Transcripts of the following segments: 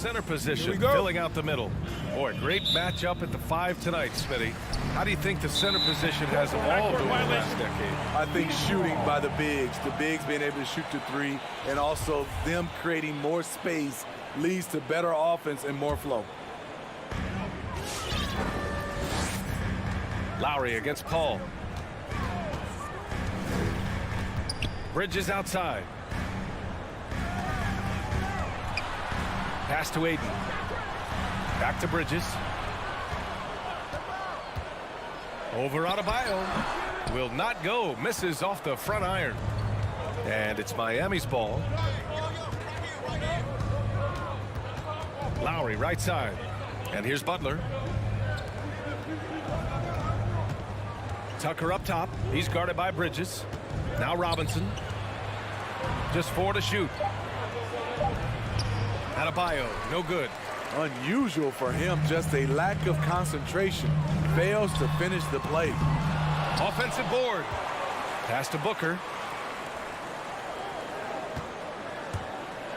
center position, filling out the middle. Boy, great matchup at the 5 tonight, Smitty. How do you think the center position has evolved over the last decade? I think shooting by the bigs being able to shoot to 3, and also them creating more space leads to better offense and more flow. Lowry against Paul. Bridges outside. Pass to Aiden. Back to Bridges. Over Adebayo. Will not go. Misses off the front iron. And it's Miami's ball. Lowry right side. And here's Butler. Tucker up top. He's guarded by Bridges. Now Robinson. Just 4 to shoot. Adebayo, no good. Unusual for him, just a lack of concentration. Fails to finish the play. Offensive board. Pass to Booker.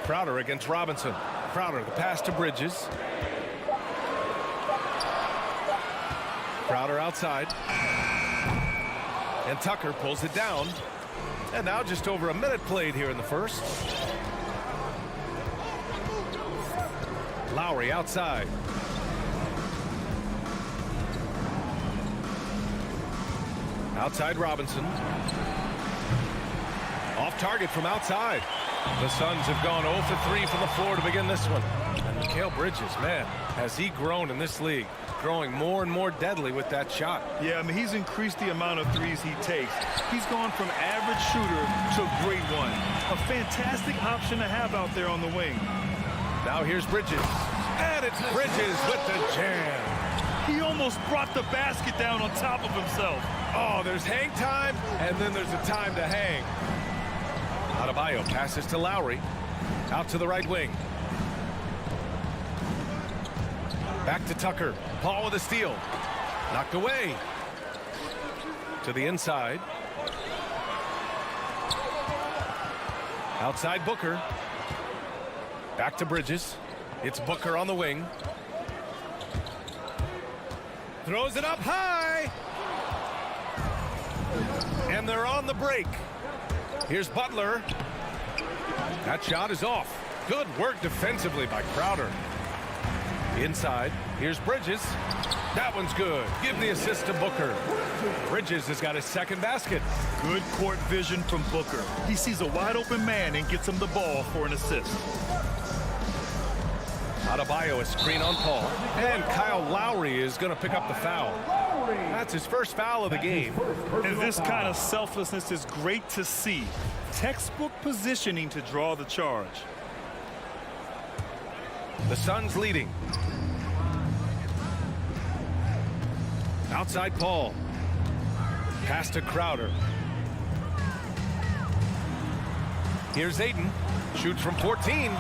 Crowder against Robinson. Crowder, the pass to Bridges. Crowder outside. And Tucker pulls it down. And now just over a minute played here in the first. Lowry outside. Outside Robinson. Off target from outside. The Suns have gone 0 for 3 from the floor to begin this one. And Mikal Bridges, man, has he grown in this league. Growing more and more deadly with that shot. Yeah, I mean, he's increased the amount of threes he takes. He's gone from average shooter to a great one. A fantastic option to have out there on the wing. Now here's Bridges. And it's Bridges with the jam. He almost brought the basket down on top of himself. Oh, there's hang time, and then there's a time to hang. Adebayo passes to Lowry. Out to the right wing. Back to Tucker. Paul with a steal. Knocked away. To the inside. Outside Booker. Back to Bridges. It's Booker on the wing. Throws it up high. And they're on the break. Here's Butler. That shot is off. Good work defensively by Crowder. Inside, here's Bridges. That one's good. Give the assist to Booker. Bridges has got his second basket. Good court vision from Booker. He sees a wide open man and gets him the ball for an assist. Adebayo, a screen on Paul. And Kyle Lowry is going to pick up the foul. That's his first foul of the game. And this kind of selflessness is great to see. Textbook positioning to draw the charge. The Suns leading. Outside Paul. Pass to Crowder. Here's Aiden. Shoots from 14.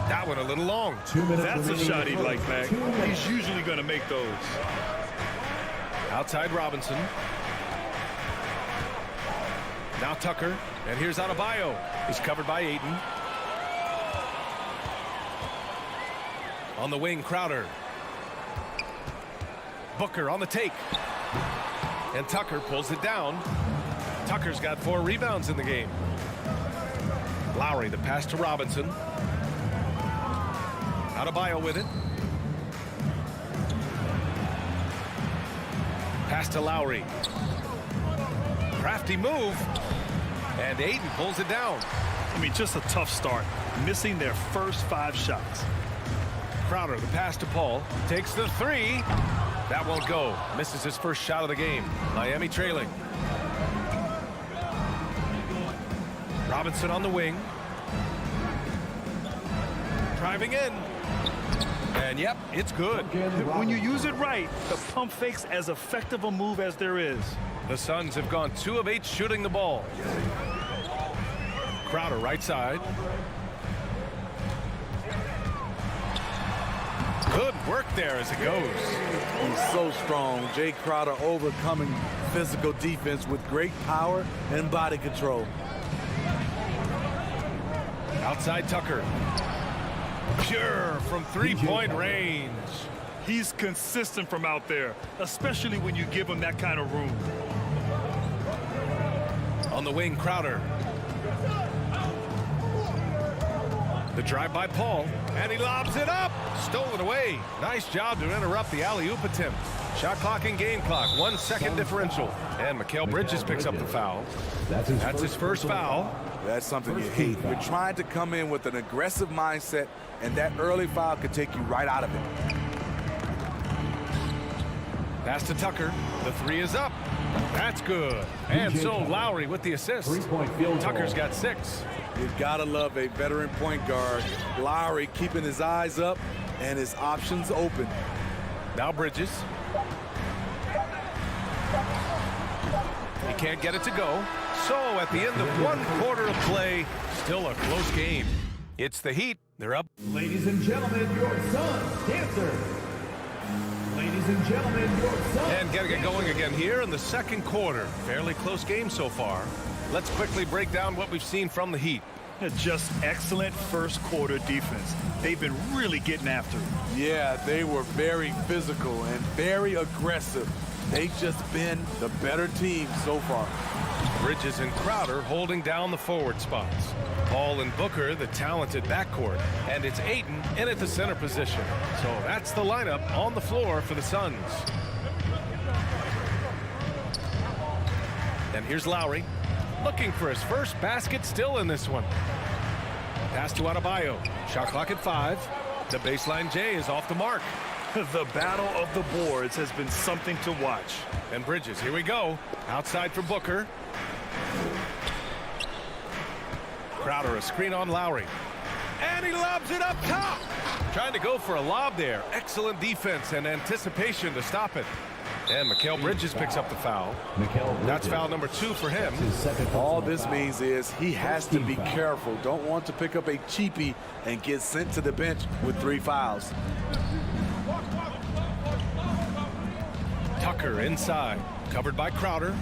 That one a little long. That's a shot he'd like back. He's usually going to make those. Outside Robinson. Now Tucker. And here's Adebayo. He's covered by Aiden. On the wing, Crowder. Booker on the take. And Tucker pulls it down. Tucker's got 4 rebounds in the game. Lowry, the pass to Robinson. Adebayo with it. Pass to Lowry. Crafty move. And Aiden pulls it down. I mean, just a tough start. Missing their first 5 shots. Crowder, the pass to Paul. Takes the 3. That won't go. Misses his first shot of the game. Miami trailing. Robinson on the wing. Driving in. And yep, it's good. When you use it right, the pump fake's as effective a move as there is. The Suns have gone 2 of 8 shooting the ball. Crowder right side. Good work there as it goes. He's so strong. Jay Crowder overcoming physical defense with great power and body control. Outside Tucker. Pure from three-point range. He's consistent from out there, especially when you give him that kind of room. On the wing, Crowder. The drive by Paul, and he lobs it up. Stolen away. Nice job to interrupt the alley-oop attempt. Shot clock and game clock, 1 second differential. And Mikal Bridges picks up the foul. That's his first foul. That's something you hate. You're trying to come in with an aggressive mindset, and that early foul could take you right out of it. Pass to Tucker. The three is up. That's good. And so Lowry with the assist. Tucker's got 6. You've got to love a veteran point guard. Lowry keeping his eyes up and his options open. Now Bridges. He can't get it to go. So at the end of 1 quarter of play, still a close game. It's the Heat. They're up. Ladies and gentlemen, your Suns dancer. Ladies and gentlemen, your Suns. And getting it going again here in the second quarter. Fairly close game so far. Let's quickly break down what we've seen from the Heat. Just excellent first quarter defense. They've been really getting after it. Yeah, they were very physical and very aggressive. They've just been the better team so far. Bridges and Crowder holding down the forward spots. Paul and Booker, the talented backcourt. And it's Ayton in at the center position. So that's the lineup on the floor for the Suns. And here's Lowry. Looking for his first basket, still in this one. Pass to Adebayo. Shot clock at 5. The baseline J is off the mark. The battle of the boards has been something to watch. And Bridges, here we go. Outside for Booker. Crowder, a screen on Lowry. And he lobs it up top. Trying to go for a lob there. Excellent defense and anticipation to stop it. And Mikal Bridges picks up the foul. That's foul number 2 for him. All this means is he has to be careful. Don't want to pick up a cheapie and get sent to the bench with 3 fouls. Tucker inside, covered by Crowder.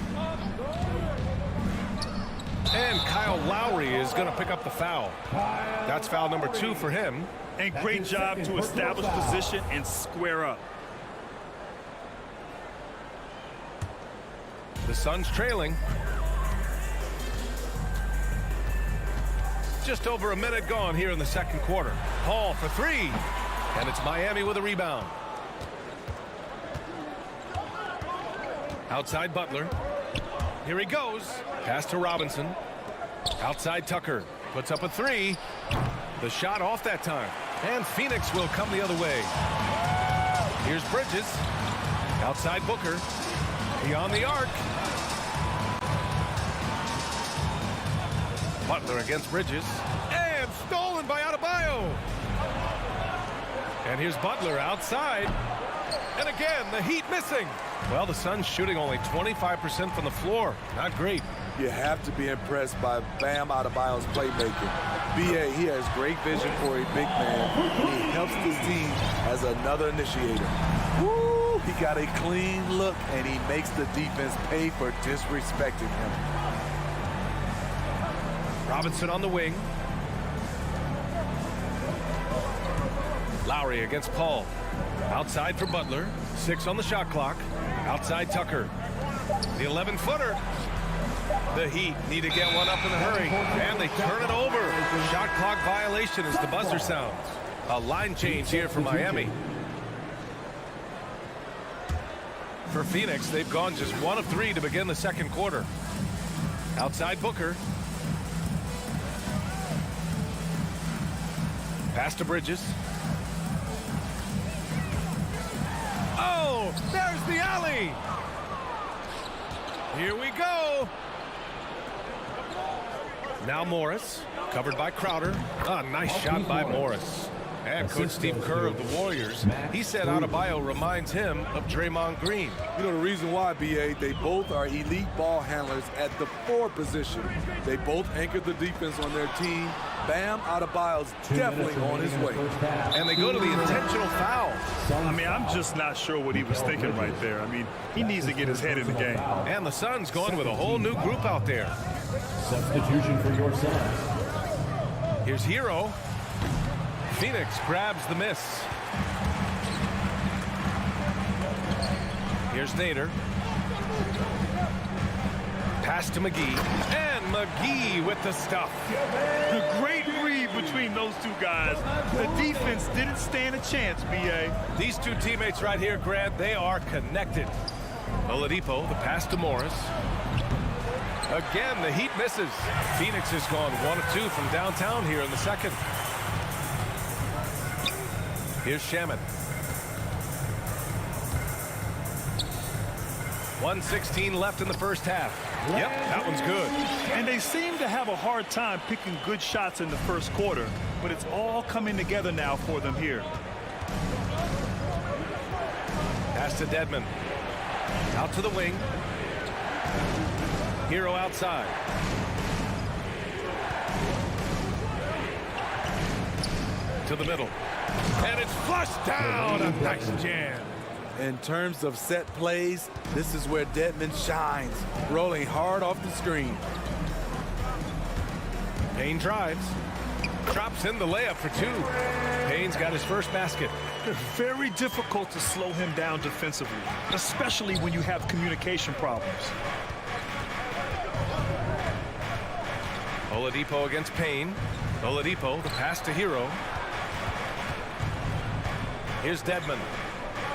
And Kyle Lowry is going to pick up the foul. That's foul number 2 for him. And great job to establish position and square up. The Suns trailing. Just over a minute gone here in the second quarter. Paul for 3. And it's Miami with a rebound. Outside Butler. Here he goes. Pass to Robinson. Outside Tucker. Puts up a 3. The shot off that time. And Phoenix will come the other way. Here's Bridges. Outside Booker. Beyond the arc. Butler against Bridges. And stolen by Adebayo. And here's Butler outside. And again, the Heat missing. Well, the Suns shooting only 25% from the floor. Not great. You have to be impressed by Bam Adebayo's playmaking. B.A., he has great vision for a big man. He helps this team as another initiator. Woo! He got a clean look, and he makes the defense pay for disrespecting him. Robinson on the wing. Lowry against Paul. Outside for Butler. 6 on the shot clock. Outside Tucker. The 11-footer. The Heat need to get one up in a hurry. And they turn it over. Shot clock violation as the buzzer sounds. A line change here for Miami. For Phoenix, they've gone just 1 of 3 to begin the second quarter. Outside Booker. Pass to Bridges. Oh, there's the alley. Here we go. Now Morris, covered by Crowder. Nice shot by Morris. And Coach Steve Kerr of the Warriors, he said Adebayo reminds him of Draymond Green. You know the reason why, B.A., they both are elite ball handlers at the 4 position. They both anchored the defense on their team. Bam Adebayo's definitely on his way. And they go to the intentional foul. I mean, I'm just not sure what he was thinking right there. I mean, he needs to get his head in the game. And the Suns going with a whole new group out there. Substitution for your Suns. Here's Hero. Phoenix grabs the miss. Here's Nader. Pass to McGee. And McGee with the stuff. The great read between those two guys. The defense didn't stand a chance, B.A. These two teammates right here, Grant, they are connected. Oladipo, the pass to Morris. Again, the Heat misses. Phoenix has gone 1 of 2 from downtown here in the second. Here's Shaman. 1:16 left in the first half. Yep, that one's good. And they seem to have a hard time picking good shots in the first quarter, but it's all coming together now for them here. Pass to Dedmon. Out to the wing. Hero outside. To the middle. And it's flushed down. A nice jam. In terms of set plays, this is where Dedmon shines, rolling hard off the screen. Payne drives. Drops in the layup for 2. Payne's got his first basket. Very difficult to slow him down defensively, especially when you have communication problems. Oladipo against Payne. Oladipo, the pass to Hero. Here's Dedmon.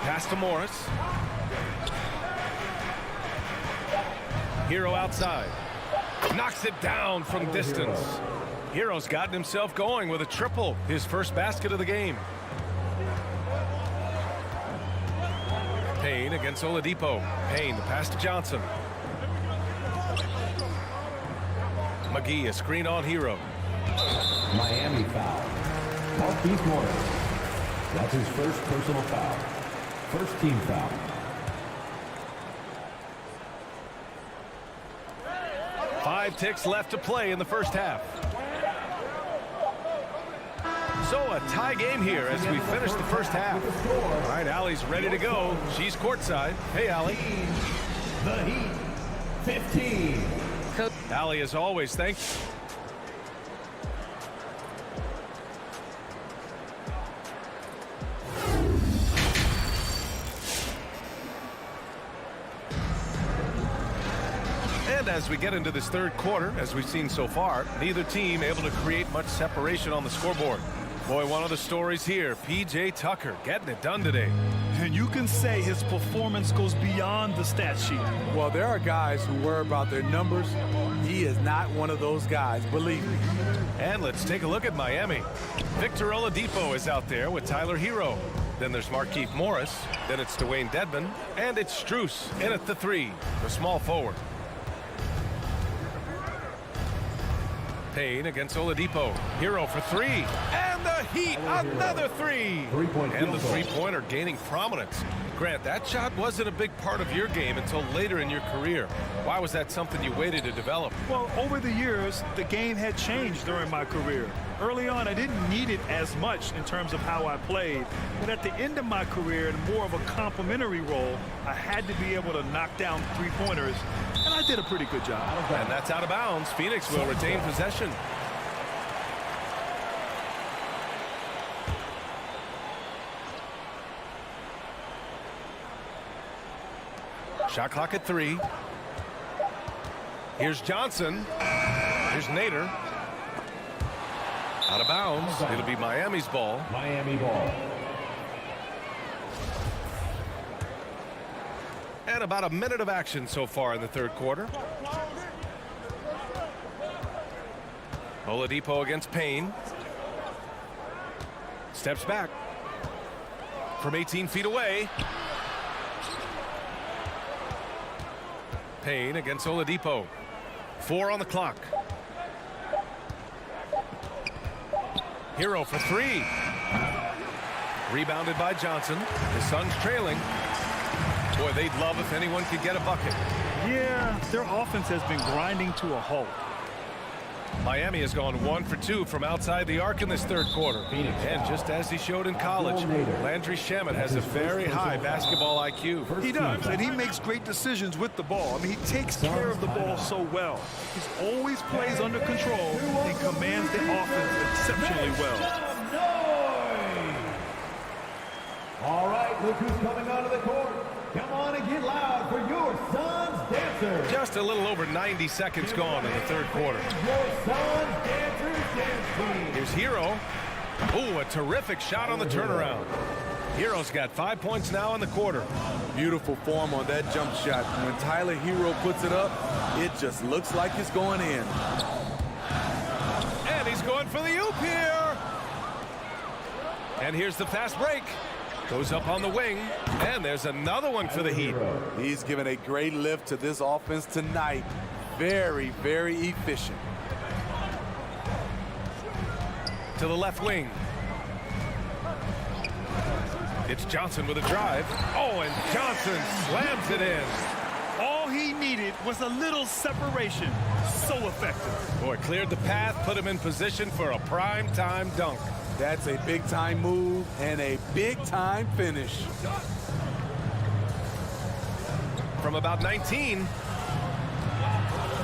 Pass to Morris. Hero outside. Knocks it down from distance. Hero's gotten himself going with a triple. His first basket of the game. Payne against Oladipo. Payne, the pass to Johnson. McGee, a screen on Hero. Miami foul. Marquise Morris. That's his first personal foul. First team foul. Five ticks left to play in the first half. So a tie game here as we finish the first half. All right, Allie's ready to go. She's courtside. Hey, Allie. The Heat, 15. Allie, as always, thanks. And as we get into this third quarter, as we've seen so far, neither team able to create much separation on the scoreboard. Boy, one of the stories here, P.J. Tucker getting it done today. And you can say his performance goes beyond the stat sheet. Well, there are guys who worry about their numbers. He is not one of those guys, believe me. And let's take a look at Miami. Victor Oladipo is out there with Tyler Hero. Then there's Markieff Morris. Then it's Dwayne Dedmon. And it's Strus in at the 3, the small forward. Payne against Oladipo. Hero for 3. And the Heat, another 3. And the three-pointer gaining prominence. Grant, that shot wasn't a big part of your game until later in your career. Why was that something you waited to develop? Well, over the years, the game had changed during my career. Early on, I didn't need it as much in terms of how I played. But at the end of my career, in more of a complementary role, I had to be able to knock down three-pointers, and I did a pretty good job. And that's out of bounds. Phoenix will retain possession. Shot clock at 3. Here's Johnson. Here's Nader. Out of bounds. It'll be Miami's ball. Miami ball. And about a minute of action so far in the third quarter. Oladipo against Payne. Steps back. From 18 feet away. Payne against Oladipo. 4 on the clock. Hero for 3. Rebounded by Johnson. The Suns trailing. Boy, they'd love if anyone could get a bucket. Yeah, their offense has been grinding to a halt. Miami has gone 1 for 2 from outside the arc in this third quarter. And just as he showed in college, Landry Shamet has a very high basketball IQ. He does, and he makes great decisions with the ball. I mean, he takes care of the ball so well. He's always plays under control and commands the offense exceptionally well. All right, look who's coming onto the court. Come on and get loud for your son's dancer. Just a little over 90 seconds gone in the third quarter. Your son's dancers dance team. Here's Hero. Oh, a terrific shot on the turnaround. Hero's got 5 points now in the quarter. Beautiful form on that jump shot. When Tyler Hero puts it up, it just looks like it's going in. And he's going for the oop here. And here's the fast break. Goes up on the wing. And there's another one for the Heat. He's given a great lift to this offense tonight. Very, very efficient. To the left wing. It's Johnson with a drive. Oh, and Johnson slams it in. All he needed was a little separation. So effective. Boy, cleared the path, put him in position for a prime-time dunk. That's a big-time move and a big-time finish. From about 19,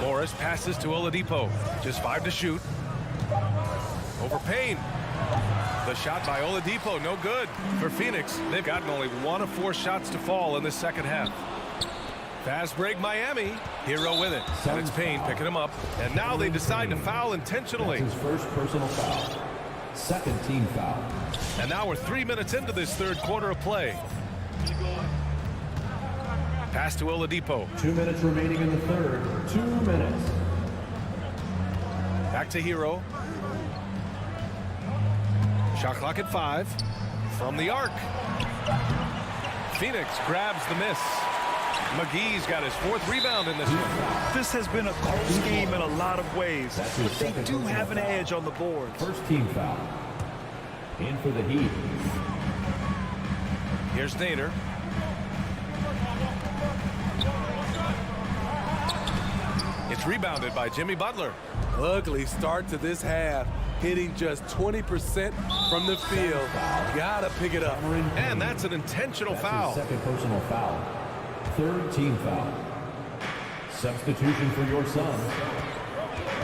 Morris passes to Oladipo. Just 5 to shoot. Over Payne. The shot by Oladipo, no good. For Phoenix, they've gotten only 1 of 4 shots to fall in this second half. Fast break Miami. Hero with it. And it's Payne picking him up. And now they decide to foul intentionally. That's his first personal foul. Second team foul. And now we're 3 minutes into this third quarter of play. Pass to Oladipo. 2 minutes remaining in the third. 2 minutes. Back to Hero. Shot clock at 5. From the arc. Phoenix grabs the miss. McGee's got his 4th rebound in this one. This has been a close game in a lot of ways, but they do have an edge on the board. First team foul. In for the Heat. Here's Nader. It's rebounded by Jimmy Butler. Ugly start to this half. Hitting just 20% from the field. Gotta pick it up. And that's an intentional foul. His second personal foul. Third team foul. Substitution for your son.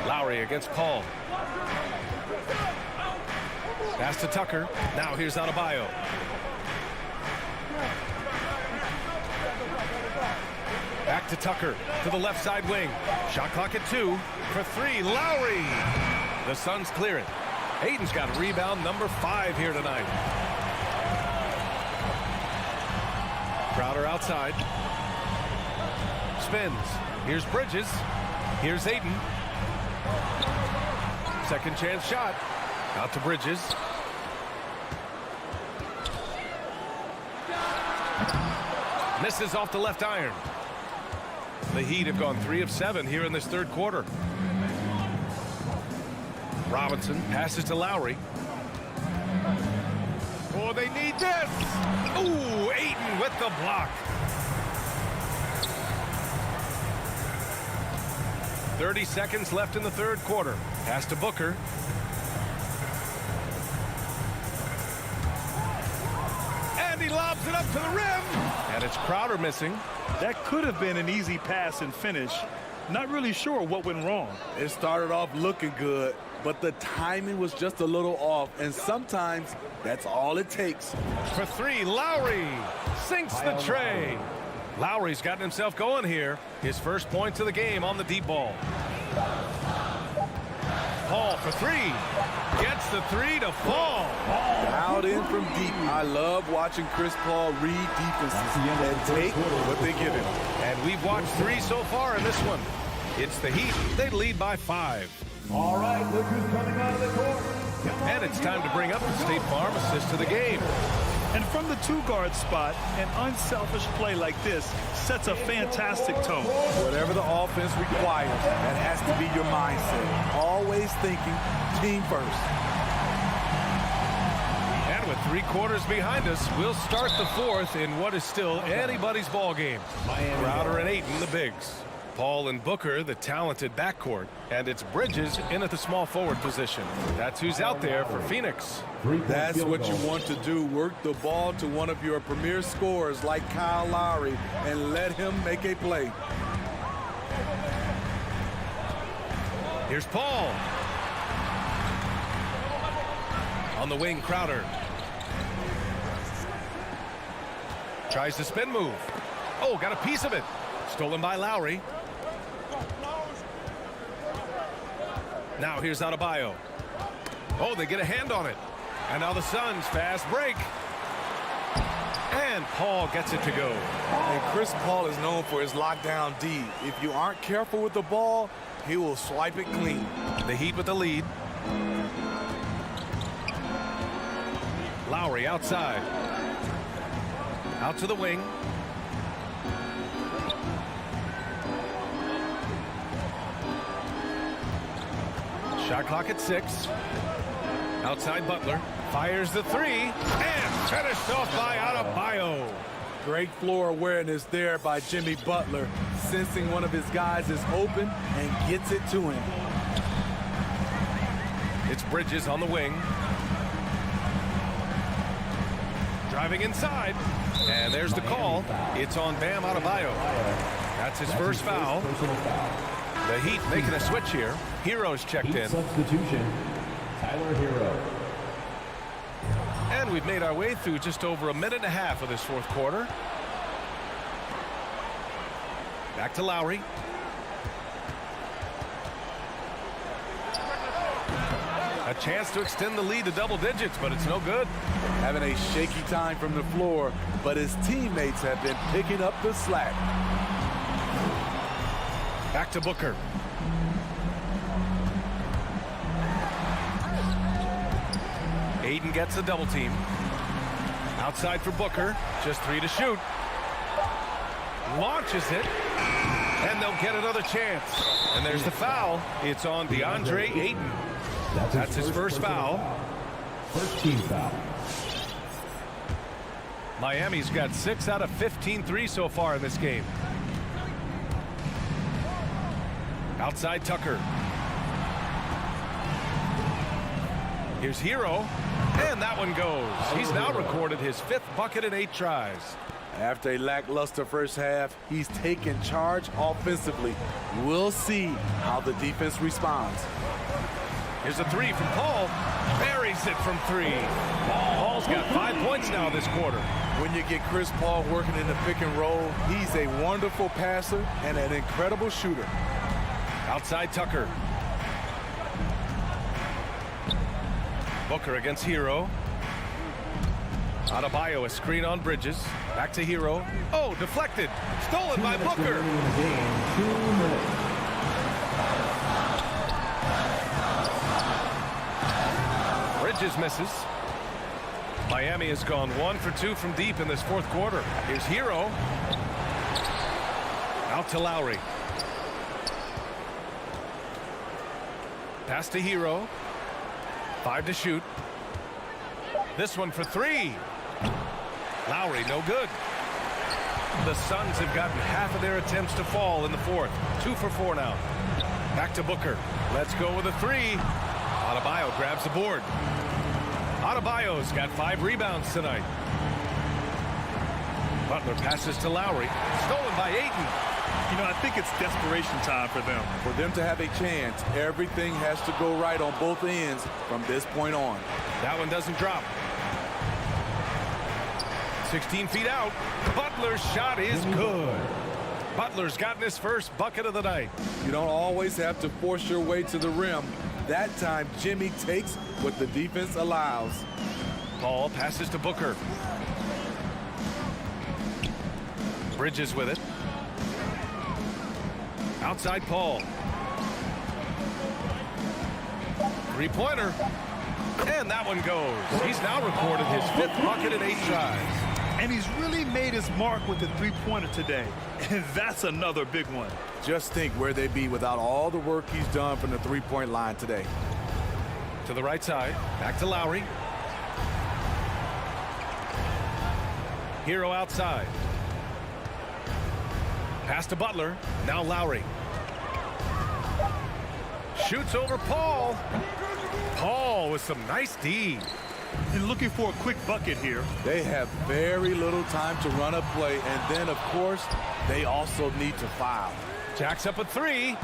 Lowry against Paul. Pass to Tucker. Now here's Adebayo. Back to Tucker to the left side wing. Shot clock at 2 for 3. Lowry. The Suns clear it. Ayton's got rebound number 5 here tonight. Crowder outside. Spins. Here's Bridges. Here's Ayton. Second chance shot. Out to Bridges. Misses off the left iron. The Heat have gone 3 of 7 here in this third quarter. Robinson passes to Lowry. Oh, they need this. Ooh, Ayton with the block. 30 seconds left in the third quarter. Pass to Booker. And he lobs it up to the rim. And it's Crowder missing. That could have been an easy pass and finish. Not really sure what went wrong. It started off looking good, but the timing was just a little off, and sometimes that's all it takes. For 3, Lowry sinks the tray. Lowry's gotten himself going here. His first points of the game on the deep ball. Paul for 3. Gets the 3 to fall. Dialed in from deep. I love watching Chris Paul read defenses and take what they give him. And we've watched 3 so far in this one. It's the Heat. They lead by 5. All right, look who's coming out of the court. And it's time to bring up the State Farm assist to the game. And from the 2-guard spot, an unselfish play like this sets a fantastic tone. Whatever the offense requires, that has to be your mindset. Always thinking team first. And with 3 quarters behind us, we'll start the 4th in what is still anybody's ball game. Crowder and Ayton, the bigs. Paul and Booker, the talented backcourt. And it's Bridges in at the small forward position. That's who's out there for Phoenix. That's what you want to do. Work the ball to one of your premier scorers like Kyle Lowry and let him make a play. Here's Paul. On the wing, Crowder. Tries the spin move. Oh, got a piece of it. Stolen by Lowry. Now here's Adebayo. Oh, they get a hand on it. And now the Suns fast break. And Paul gets it to go. And Chris Paul is known for his lockdown D. If you aren't careful with the ball, he will swipe it clean. The Heat with the lead. Lowry outside. Out to the wing. Shot clock at 6. Outside Butler. Fires the 3. And finished off by Adebayo. Great floor awareness there by Jimmy Butler, sensing one of his guys is open and gets it to him. It's Bridges on the wing. Driving inside. And there's the call. It's on Bam Adebayo. That's his first foul. The Heat making a switch here. Hero's checked in. Substitution, Tyler Hero. And we've made our way through just over a minute and a half of this fourth quarter. Back to Lowry. A chance to extend the lead to double digits, but it's no good. Having a shaky time from the floor, but his teammates have been picking up the slack. Back to Booker. Aiden gets the double team. Outside for Booker. Just 3 to shoot. Launches it. And they'll get another chance. And there's the foul. It's on DeAndre Ayton. That's his first foul. First team foul. Miami's got 6 out of 15 threes so far in this game. Outside Tucker. Here's Hero. And that one goes. He's now recorded his 5th bucket in 8 tries. After a lackluster first half, he's taken charge offensively. We'll see how the defense responds. Here's a 3 from Paul. Buries it from 3. Paul's got 5 points now this quarter. When you get Chris Paul working in the pick and roll, he's a wonderful passer and an incredible shooter. Outside Tucker. Booker against Hero. Adebayo, a screen on Bridges. Back to Hero. Oh, deflected. Stolen by Booker. Bridges misses. Miami has gone 1 for 2 from deep in this fourth quarter. Here's Hero. Out to Lowry. Pass to Hero. 5 to shoot. This one for 3. Lowry, no good. The Suns have gotten half of their attempts to fall in the fourth. 2 for 4 now. Back to Booker. Let's go with a 3. Adebayo grabs the board. Adebayo's got 5 rebounds tonight. Butler passes to Lowry. Stolen by Ayton. You know, I think it's desperation time for them. For them to have a chance, everything has to go right on both ends from this point on. That one doesn't drop. 16 feet out. Butler's shot is good. Butler's gotten his first bucket of the night. You don't always have to force your way to the rim. That time, Jimmy takes what the defense allows. Paul passes to Booker. Bridges with it. Outside Paul. 3-pointer. And that one goes. He's now recorded his 5th bucket in 8 tries. And he's really made his mark with the 3-pointer today. And that's another big one. Just think where they'd be without all the work he's done from the 3-point line today. To the right side. Back to Lowry. Hero outside. Pass to Butler. Now Lowry. Shoots over Paul. Paul with some nice D. You're looking for a quick bucket here. They have very little time to run a play, and then, of course, they also need to foul. Jacks up a 3.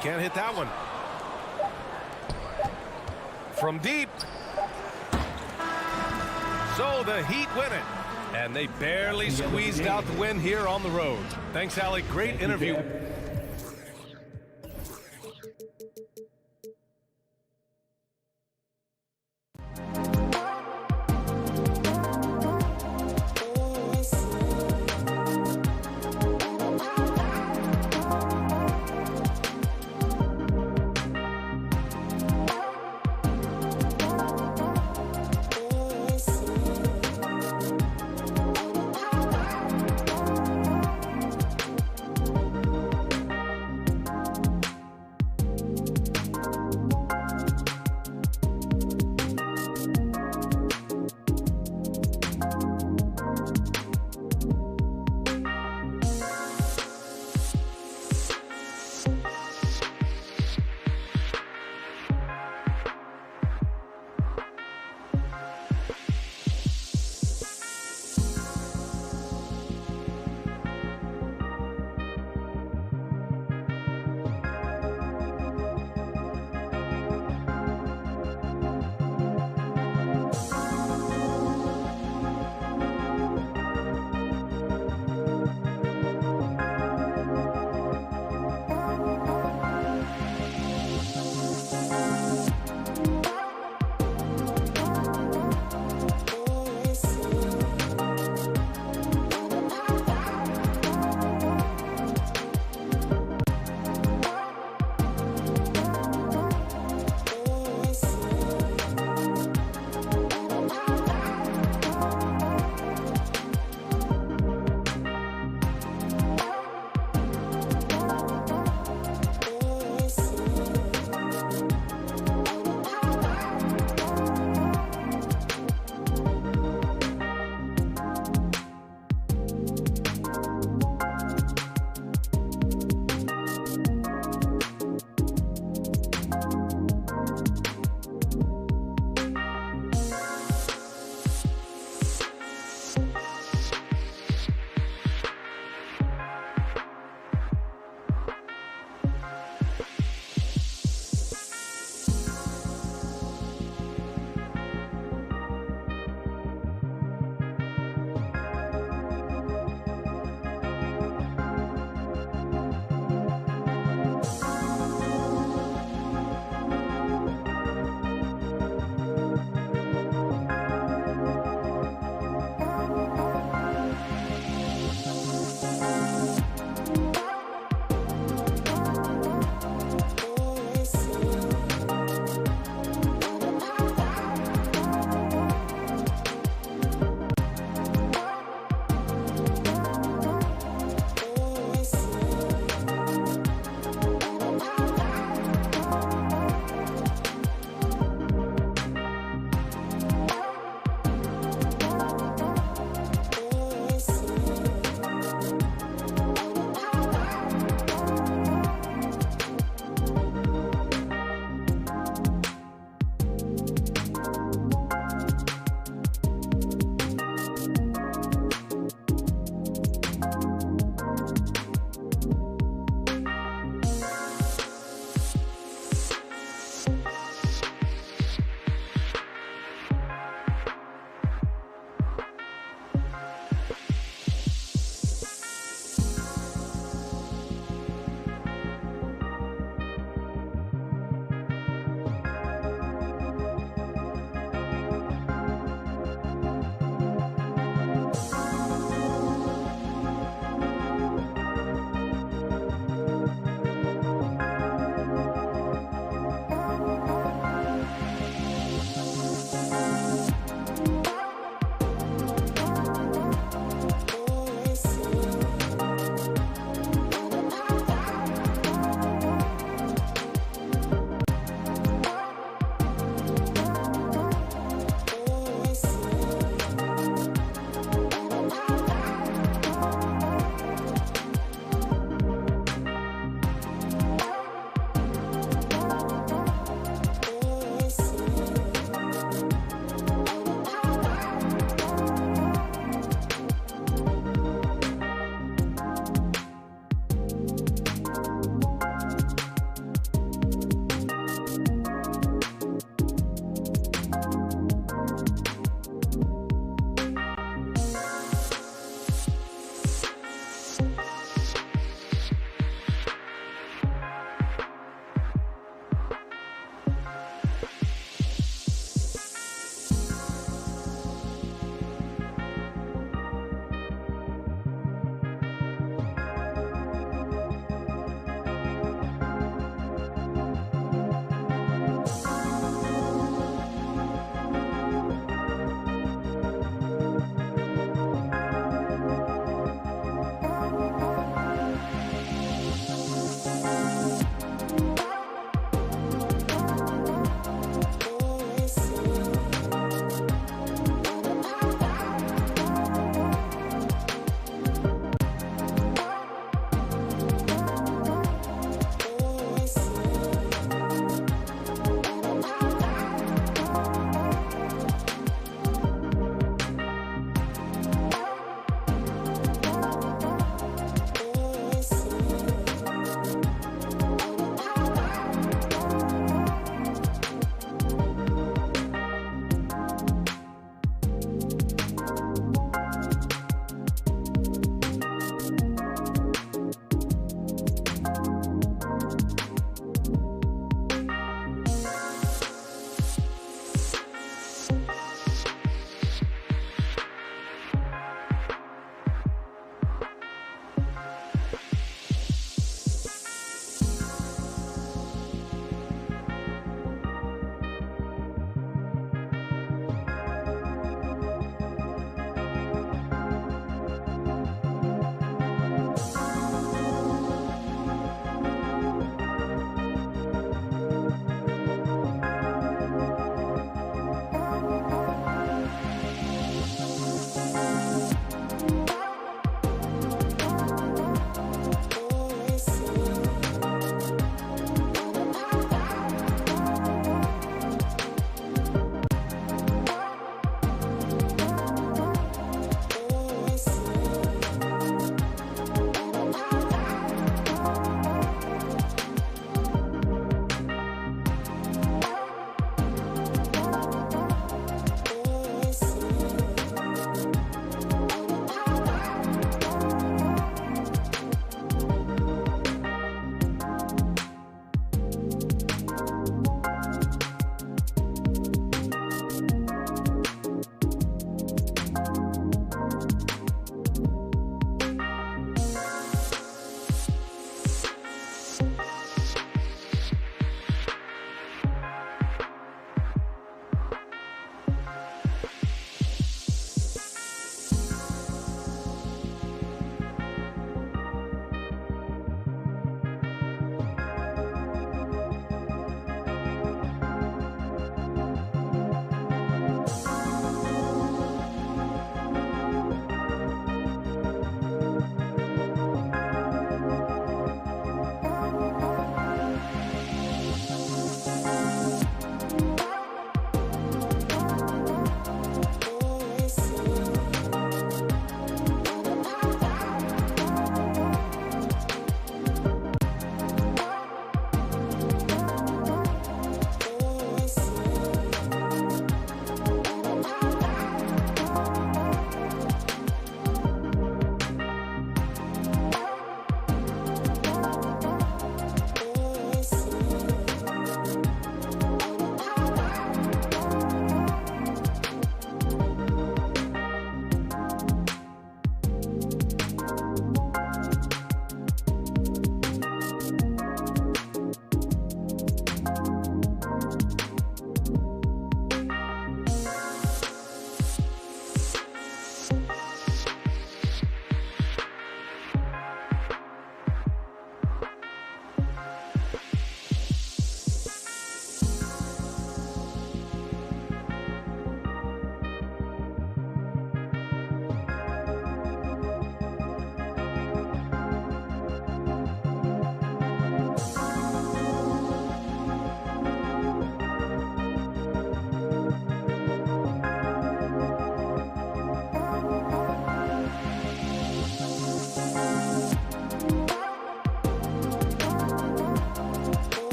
Can't hit that one. From deep. So the Heat win it. And they barely squeezed out the win here on the road. Thanks, Allie. Great interview.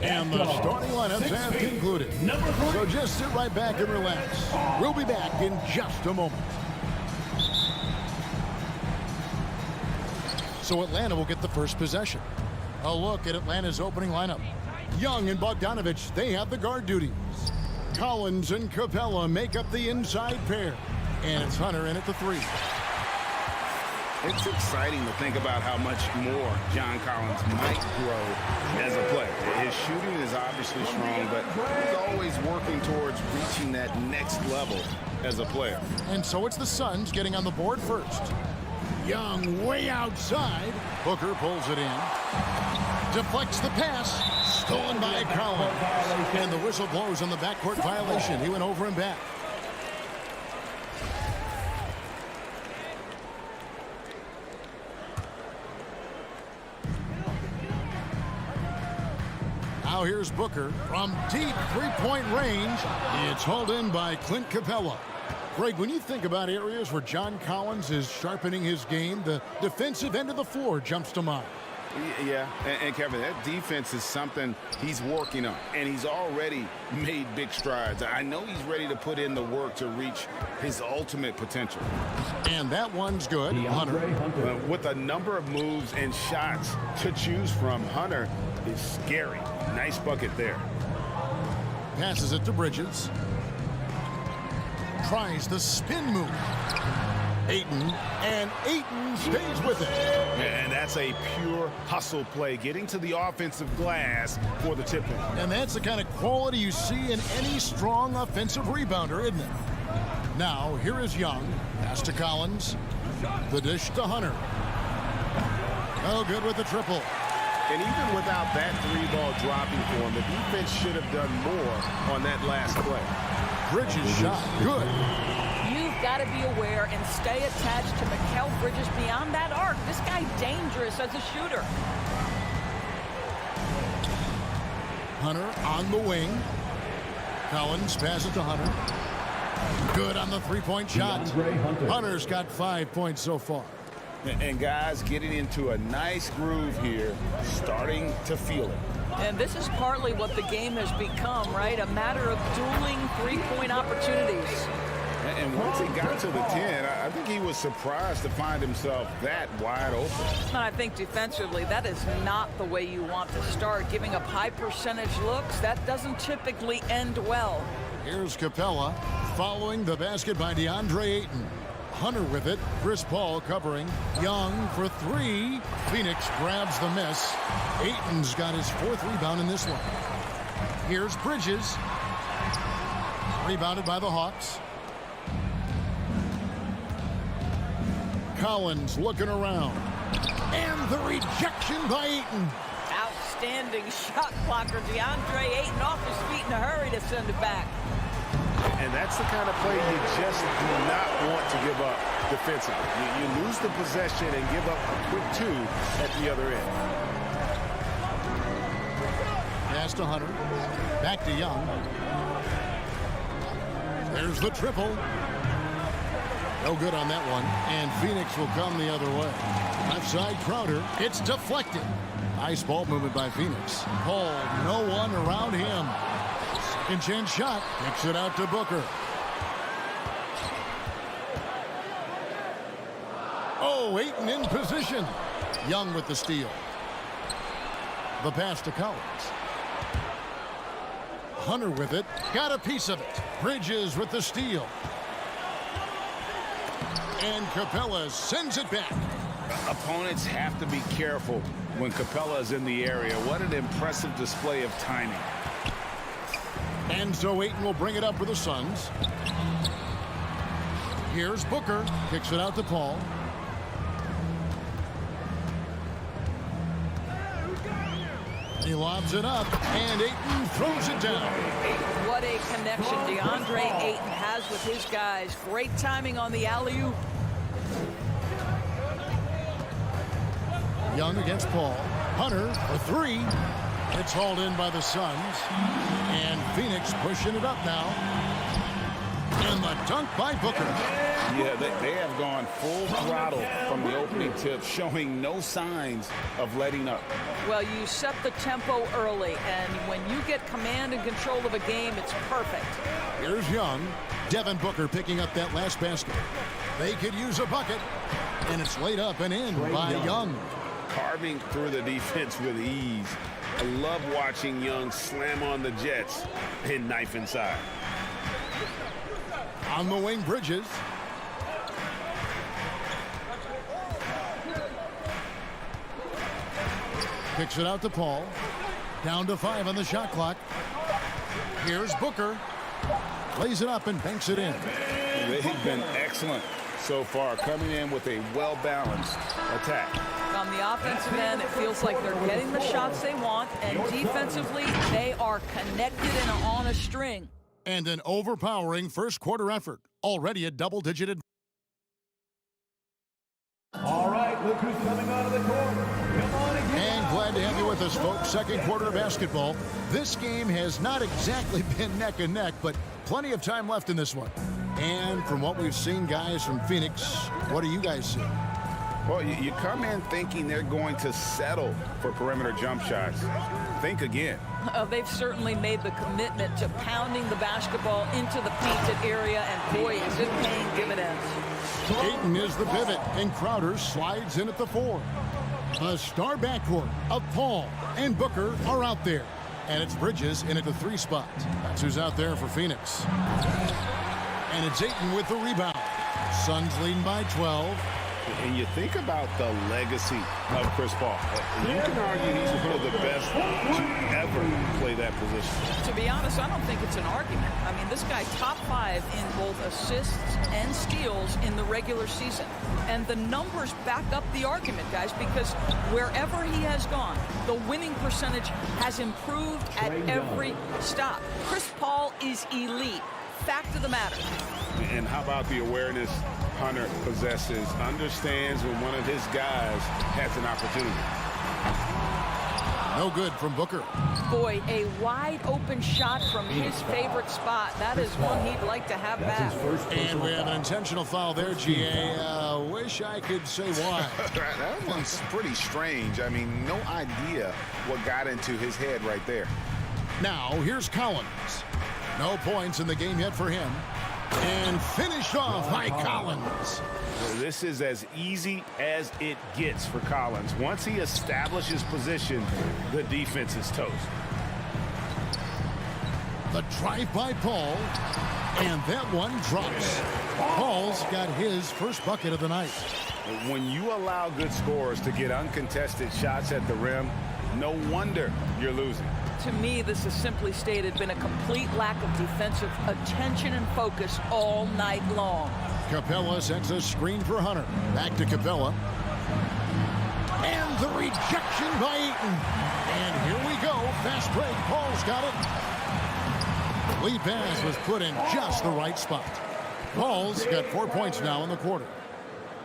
And the starting lineups have concluded. So just sit right back and relax. We'll be back in just a moment. So Atlanta will get the first possession. A look at Atlanta's opening lineup. Young and Bogdanovich, they have the guard duties. Collins and Capella make up the inside pair. And it's Hunter in at the 3. It's exciting to think about how much more John Collins might grow as a player. His shooting is obviously strong, but he's always working towards reaching that next level as a player. And so it's the Suns getting on the board first. Young way outside. Booker pulls it in. Deflects the pass. Stolen by Collins. And the whistle blows on the backcourt violation. He went over and back. Now here's Booker from deep three-point range. It's hauled in by Clint Capella. Greg, when you think about areas where John Collins is sharpening his game, the defensive end of the floor jumps to mind. Yeah, and Kevin, that defense is something he's working on, and he's already made big strides. I know he's ready to put in the work to reach his ultimate potential. And that one's good. Hunter. With a number of moves and shots to choose from, Hunter is scary. Nice bucket there. Passes it to Bridges. Tries the spin move. Ayton, and Ayton stays with it. And that's a pure hustle play, getting to the offensive glass for the tip-in. And that's the kind of quality you see in any strong offensive rebounder, isn't it? Now, here is Young. Pass to Collins. The dish to Hunter. Oh, good with the triple. And even without that 3-ball dropping for him, the defense should have done more on that last play. Bridges shot. Good. You've got to be aware and stay attached to Mikal Bridges beyond that arc. This guy's dangerous as a shooter. Hunter on the wing. Collins passes to Hunter. Good on the three-point shot. Hunter's got 5 points so far. And guys getting into a nice groove here, starting to feel it. And this is partly what the game has become, right? A matter of dueling three-point opportunities. And once he got to the 10, I think he was surprised to find himself that wide open. And I think defensively, that is not the way you want to start. Giving up high percentage looks, that doesn't typically end well. Here's Capella following the basket by DeAndre Ayton. Hunter with it. Chris Paul covering. Young for 3. Phoenix grabs the miss. Ayton's got his 4th rebound in this one. Here's Bridges. Rebounded by the Hawks. Collins looking around. And the rejection by Ayton. Outstanding shot blocker. DeAndre Ayton off his feet in a hurry to send it back. And that's the kind of play you just do not want to give up defensively. You lose the possession and give up a quick 2 at the other end. Pass to Hunter. Back to Young. There's the triple. No good on that one. And Phoenix will come the other way. Outside Crowder. It's deflected. Nice ball movement by Phoenix. Paul, no one around him. Second chance shot. Kicks it out to Booker. Oh, Ayton in position. Young with the steal. The pass to Collins. Hunter with it. Got a piece of it. Bridges with the steal. And Capella sends it back. Opponents have to be careful when Capella is in the area. What an impressive display of timing. And so Ayton will bring it up for the Suns. Here's Booker. Kicks it out to Paul. He lobs it up, and Ayton throws it down. What a connection DeAndre Ayton has with his guys. Great timing on the alley-oop. Young against Paul. Hunter for 3. It's hauled in by the Suns. And Phoenix pushing it up now. And And the dunk by Booker. Yeah, they have gone full throttle from the opening tip, showing no signs of letting up. Well, you set the tempo early, and when you get command and control of a game, it's perfect. Here's Young. Devin Booker picking up that last basket. They could use a bucket, and it's laid up and in by Young. Carving through the defense with ease. I love watching Young slam on the Jets and knife inside. On the wing, Bridges. Kicks it out to Paul. Down to 5 on the shot clock. Here's Booker. Lays it up and banks it in. They've been excellent so far, coming in with a well-balanced attack. On the offensive end, it feels like they're getting the shots they want, and defensively, they are connected and on a string. And an overpowering first quarter effort. Already a double-digit advantage. All right, look who's coming out of the court. Come on and And glad to have you with us, folks. Second quarter of basketball. This game has not exactly been neck and neck, but plenty of time left in this one. And from what we've seen, guys, from Phoenix, what do you guys see? Well, you come in thinking they're going to settle for perimeter jump shots. Think again. They've certainly made the commitment to pounding the basketball into the painted area, and boy, is it paying dividends. Ayton is the pivot, and Crowder slides in at the 4. A star backcourt of Paul and Booker are out there. And it's Bridges in at the 3 spot. That's who's out there for Phoenix. And it's Ayton with the rebound. Suns leading by 12. And you think about the legacy of Chris Paul. You can argue he's one of the best to ever play that position. To be honest, I don't think it's an argument. I mean, this guy top 5 in both assists and steals in the regular season. And the numbers back up the argument, guys, because wherever he has gone, the winning percentage has improved at every stop. Chris Paul is elite. Fact of the matter. And how about the awareness Hunter possesses, understands when one of his guys has an opportunity. No good from Booker. Boy, a wide open shot from his favorite spot. That is one he'd like to have back. And we have an intentional foul there, GA. Wish I could say why. That one's pretty strange. I mean, no idea what got into his head right there. Now, here's Collins. No points in the game yet for him. And finished off by Collins. This is as easy as it gets for Collins. Once he establishes position, the defense is toast. The drive by Paul. And that one drops. Paul's got his first bucket of the night. When you allow good scorers to get uncontested shots at the rim, no wonder you're losing. To me, this has simply stated been a complete lack of defensive attention and focus all night long. Capella sets a screen for Hunter. Back to Capella. And the rejection by Ayton. And here we go. Fast break. Paul's got it. Lead pass was put in just the right spot. Paul's got 4 points now in the quarter.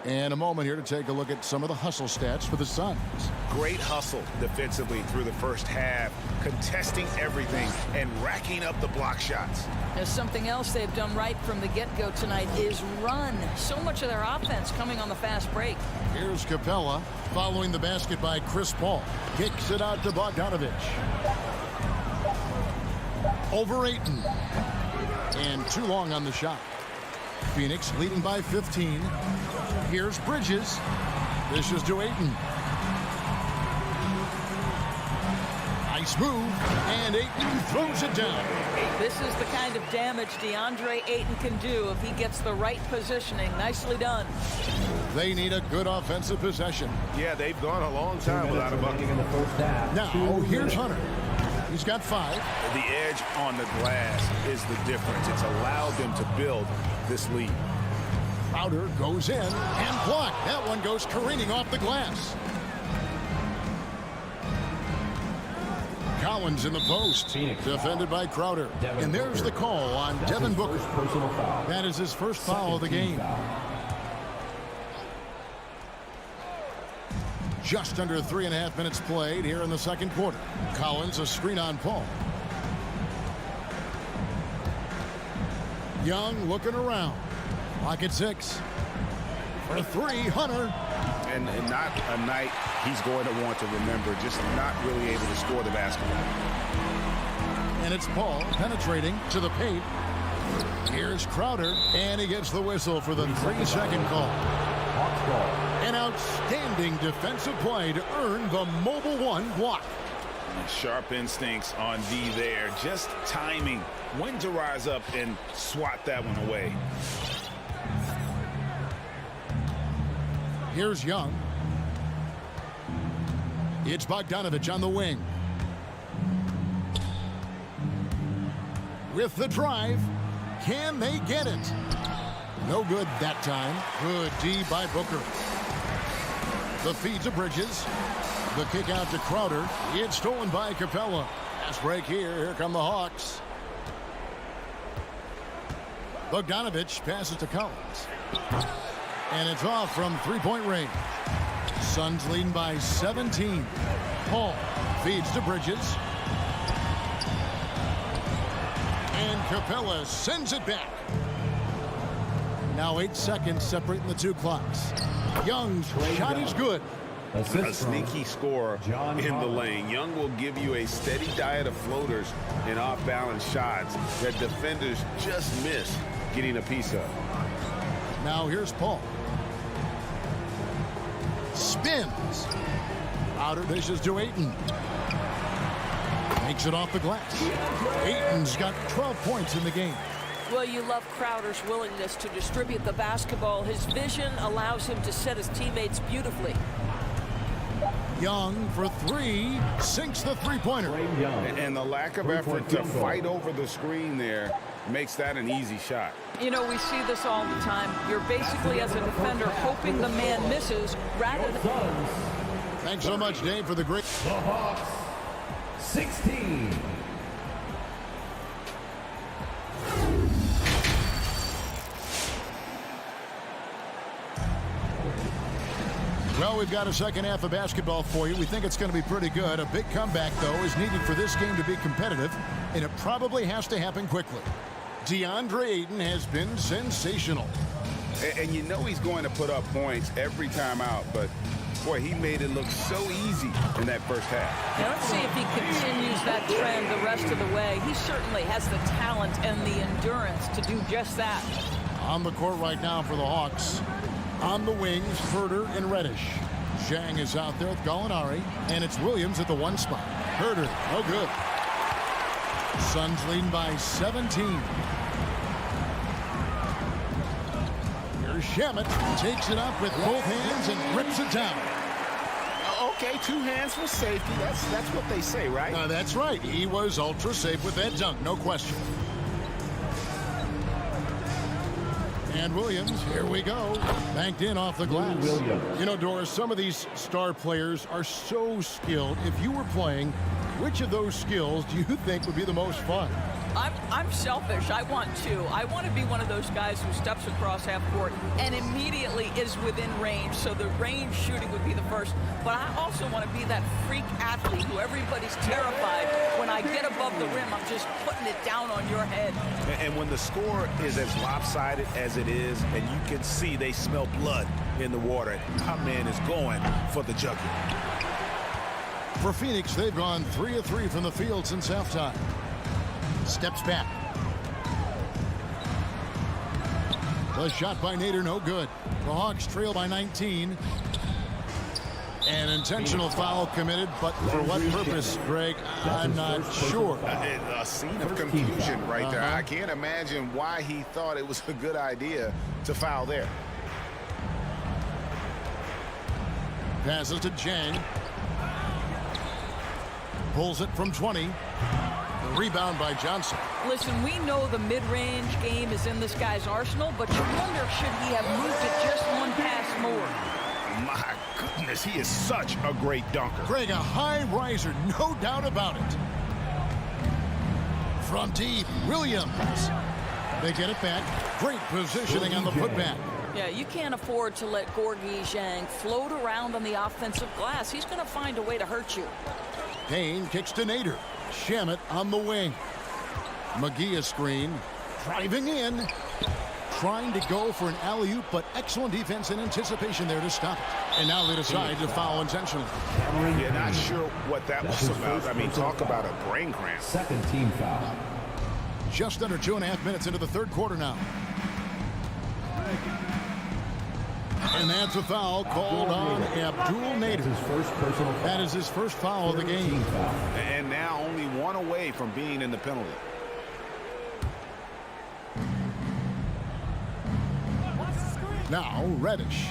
And a moment here to take a look at some of the hustle stats for the Suns. Great hustle defensively through the first half, contesting everything and racking up the block shots. There's something else they've done right from the get-go tonight is run. So much of their offense coming on the fast break. Here's Capella following the basket by Chris Paul. Kicks it out to Bogdanovich. Over Ayton. And too long on the shot. Phoenix leading by 15. Here's Bridges. This is to Ayton. Nice move. And Ayton throws it down. This is the kind of damage DeAndre Ayton can do if he gets the right positioning. Nicely done. They need a good offensive possession. Yeah, they've gone a long time without a bucket. in the first half. Now, here's Hunter. He's got 5. The edge on the glass is the difference. It's allowed them to build this lead. Crowder goes in and blocked. That one goes careening off the glass. Collins in the post. Defended by Crowder. And there's the call on Devin Booker. That is his first foul of the game. Just under 3.5 minutes played here in the second quarter. Collins a screen on Paul. Young looking around. Clock at 6. For 3, Hunter. And not a night he's going to want to remember, just not really able to score the basketball. And it's Paul penetrating to the paint. Here's Crowder, and he gets the whistle for the 3-second call. An outstanding defensive play to earn the Mobile One block. Sharp instincts on D there, just timing when to rise up and swat that one away. Here's Young. It's Bogdanovich on the wing. With the drive, can they get it? No good that time. Good D by Booker. The feed to Bridges. The kick out to Crowder. It's stolen by Capella. Fast break here. Here come the Hawks. Bogdanovich passes to Collins. And it's off from three-point range. Suns leading by 17. Paul feeds to Bridges. And Capella sends it back. Now 8 seconds separating the two clocks. Young's shot is good. A sneaky scorer in the lane. Young will give you a steady diet of floaters and off-balance shots that defenders just miss getting a piece of. Now here's Paul. Spins. Outer dishes to Ayton. Makes it off the glass. Ayton's got 12 points in the game. Well, you love Crowder's willingness to distribute the basketball. His vision allows him to set his teammates beautifully. Young for 3, sinks the three-pointer. And the lack of effort to fight over the screen there makes that an easy shot. You know, we see this all the time. You're basically, as a defender, hoping the man misses rather than... Thanks so much, Dave, for the great... The Hawks, 16. Well, we've got a second half of basketball for you. We think it's going to be pretty good. A big comeback, though, is needed for this game to be competitive, and it probably has to happen quickly. DeAndre Ayton has been sensational. And you know he's going to put up points every time out, but boy, he made it look so easy in that first half. Now, let's see if he continues that trend the rest of the way. He certainly has the talent and the endurance to do just that. On the court right now for the Hawks. On the wings, Herter and Reddish. Zhang is out there with Gallinari, and it's Williams at the 1 spot. Herter, no good. Suns leading by 17. Here's Shamet, takes it up with both hands and rips it down. Okay, 2 hands for safety. That's what they say, right? That's right. He was ultra safe with that dunk, no question. And Williams, here we go. Banked in off the glass. You know, Doris, some of these star players are so skilled. If you were playing, which of those skills do you think would be the most fun? I'm selfish. I want to. I want to be one of those guys who steps across half court and immediately is within range. So the range shooting would be the first. But I also want to be that freak athlete who everybody's terrified. When I get above the rim, I'm just putting it down on your head. And when the score is as lopsided as it is, and you can see they smell blood in the water, my man is going for the jugular. For Phoenix, they've gone 3 of 3 from the field since halftime. Steps back. The shot by Nader, no good. The Hawks trail by 19. An intentional foul committed, but for what purpose, Greg? I'm not sure. A scene of confusion right there. I can't imagine why he thought it was a good idea to foul there. Passes to Zhang. Pulls it from 20. Rebound by Johnson. Listen, we know the mid-range game is in this guy's arsenal, but you wonder, should he have moved it just one pass more? My goodness, he is such a great dunker. Greg, a high riser, no doubt about it. From deep, Williams. They get it back. Great positioning on the putback. Yeah, you can't afford to let Gorgui Zhang float around on the offensive glass. He's going to find a way to hurt you. Payne kicks to Nader. Shamet on the wing. McGee a screen. driving in. Trying to go for an alley-oop, but excellent defense and anticipation there to stop it. And now they decide to foul intentionally. Yeah, not sure what that was about. I mean, talk about a brain cramp. Second team foul. Just under 2.5 minutes into the third quarter now. And that's a foul called on Abdul Nader. That is his first foul of the game. And now only one away from being in the penalty. Now Reddish.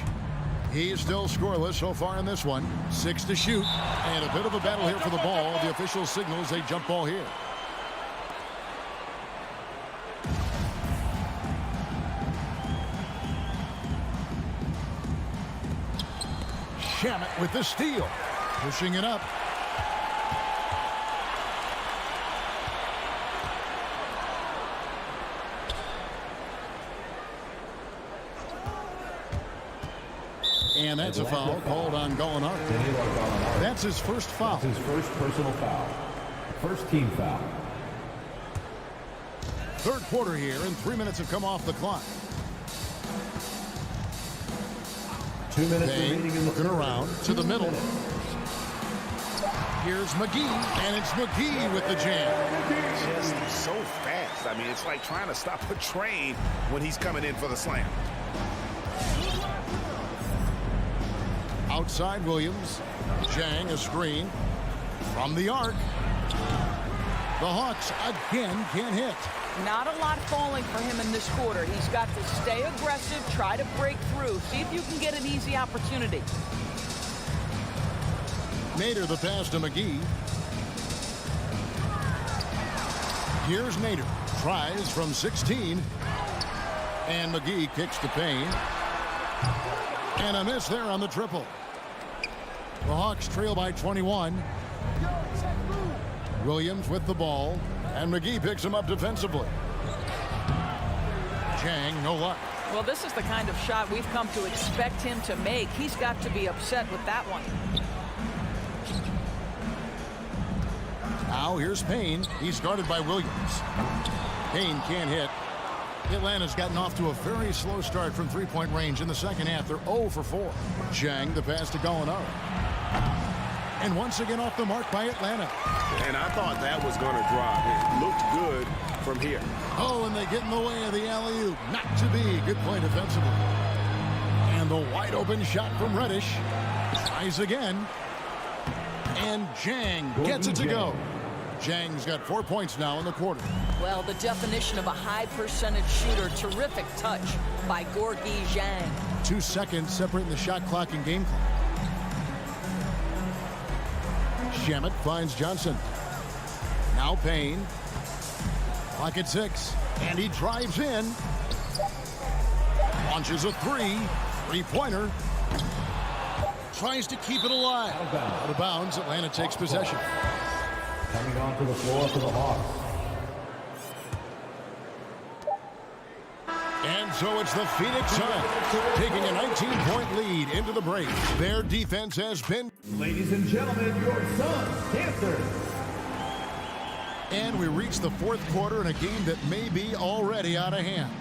He's still scoreless so far in this one. 6 to shoot. And a bit of a battle here for the ball. The official signals a jump ball here. Shamet with the steal. Pushing it up. And that's a foul called on Gallinari. That's his first foul. That's his first personal foul. First team foul. Third quarter here, and 3 minutes have come off the clock. 2 minutes Payne remaining in the looking third. around to the middle. Here's McGee, and it's McGee with the jam. Just so fast. I mean, it's like trying to stop a train when he's coming in for the slam. Outside Williams. Jang a screen from the arc. The Hawks again can't hit. Not a lot falling for him in this quarter. He's got to stay aggressive, try to break through, see if you can get an easy opportunity. Nader the pass to McGee. Here's Nader. Tries from 16. And McGee kicks to Payne. And a miss there on the triple. The Hawks trail by 21. Williams with the ball. And McGee picks him up defensively. Jang, no luck. Well, this is the kind of shot we've come to expect him to make. He's got to be upset with that one. Now here's Payne. He's guarded by Williams. Payne can't hit. Atlanta's gotten off to a very slow start from three-point range in the second half. They're 0 for 4. Jang the pass to Gallinari. And once again off the mark by Atlanta. And I thought that was going to drop. It looked good from here. Oh, and they get in the way of the alley-oop. Not to be. Good play defensively. And the wide-open shot from Reddish. Tries again. And Jang gets it to go. Jang's got 4 points now in the quarter. Well, the definition of a high-percentage shooter. Terrific touch by Gorgui Dieng. 2 seconds separating the shot clock and game clock. Shamet finds Johnson. Now Payne. Clock at 6. And he drives in. Launches a 3. Three-pointer. Tries to keep it alive. Out of bounds. Atlanta takes possession. Coming onto the floor for the Hawks. And so it's the Phoenix Suns taking a 19-point lead into the break. Their defense has been... Ladies and gentlemen, your Suns Panthers. And we reach the fourth quarter in a game that may be already out of hand.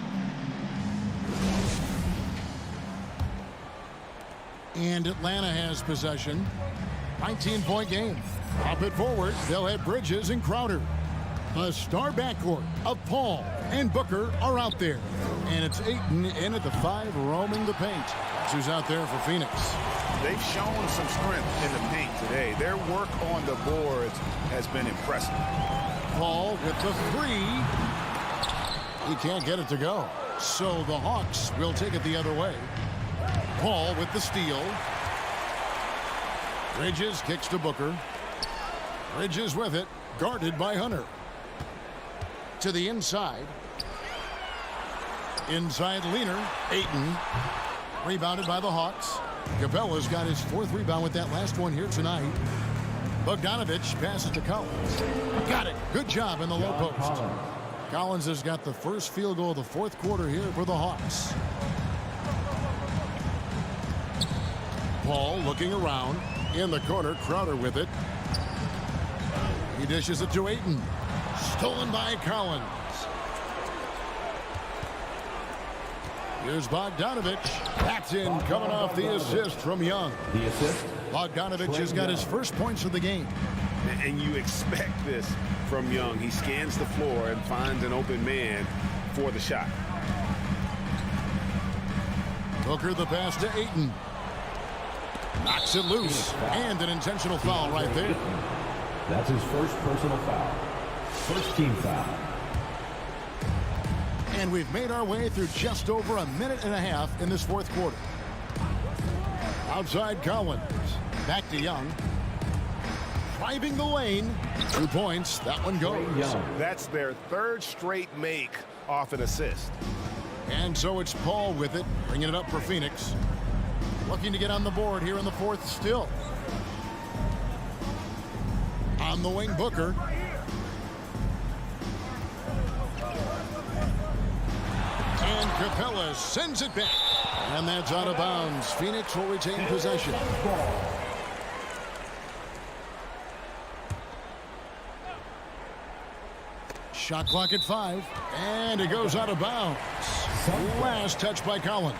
And Atlanta has possession. 19-point game. Pop it forward. They'll have Bridges and Crowder. A star backcourt of Paul and Booker are out there. And it's Ayton in at the 5 roaming the paint. Who's out there for Phoenix. They've shown some strength in the paint today. Their work on the boards has been impressive. Paul with the 3. He can't get it to go. So the Hawks will take it the other way. Paul with the steal. Bridges kicks to Booker. Bridges with it, guarded by Hunter. To the inside. Inside leaner, Ayton. Rebounded by the Hawks. Capella's got his 4th rebound with that last one here tonight. Bogdanovich passes to Collins. Got it. Good job in the low post. Collins has got the first field goal of the 4th quarter here for the Hawks. Paul looking around. In the corner, Crowder with it. He dishes it to Ayton. Stolen by Collins. Here's Bogdanovich. That's in, coming off the assist from Young. The assist. Bogdanovich has got his first points of the game. And you expect this from Young. He scans the floor and finds an open man for the shot. Booker the pass to Ayton. Knocks it loose. And an intentional foul right there. That's his first personal foul. First team foul. And we've made our way through just over a minute and a half in this fourth quarter. Outside Collins. Back to Young. Driving the lane. 2 points. That one goes. That's their third straight make off an assist. And so it's Paul with it, bringing it up for Phoenix. Looking to get on the board here in the fourth still. On the wing, Booker. And Capella sends it back. And that's out of bounds. Phoenix will retain possession. Shot clock at 5. And it goes out of bounds. Last touch by Collins.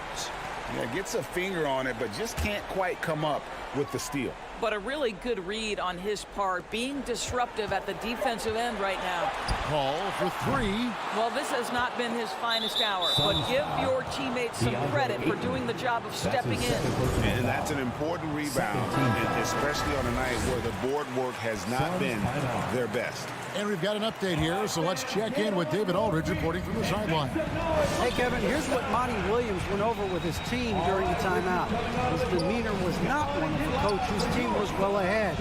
Yeah, gets a finger on it, but just can't quite come up with the steal. But a really good read on his part, being disruptive at the defensive end right now. Paul for 3. Well, this has not been his finest hour, but give your teammates some credit for doing the job of stepping in. And that's an important rebound, and especially on a night where the board work has not been their best. And we've got an update here, so let's check in with David Aldridge reporting from the sideline. Hey, Kevin, here's what Monty Williams went over with his team during the timeout. His demeanor was not one of the coach whose team was well ahead.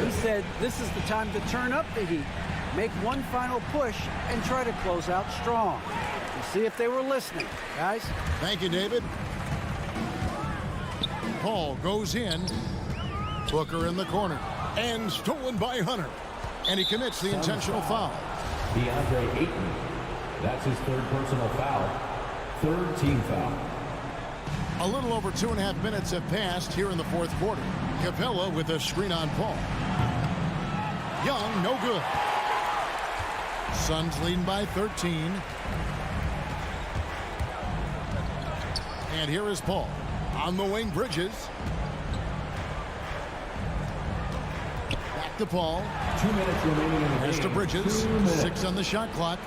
He said this is the time to turn up the heat, make one final push, and try to close out strong. We'll see if they were listening, guys. Thank you, David. Paul goes in. Booker in the corner. And stolen by Hunter. And he commits the intentional foul. DeAndre Ayton. That's his third personal foul. Third team foul. A little over 2.5 minutes have passed here in the fourth quarter. Capella with a screen on Paul. Young, no good. Suns leading by 13. And here is Paul. On the wing, Bridges. Back to Paul. 2 minutes remaining in the game. Here's to Bridges. 6 on the shot clock.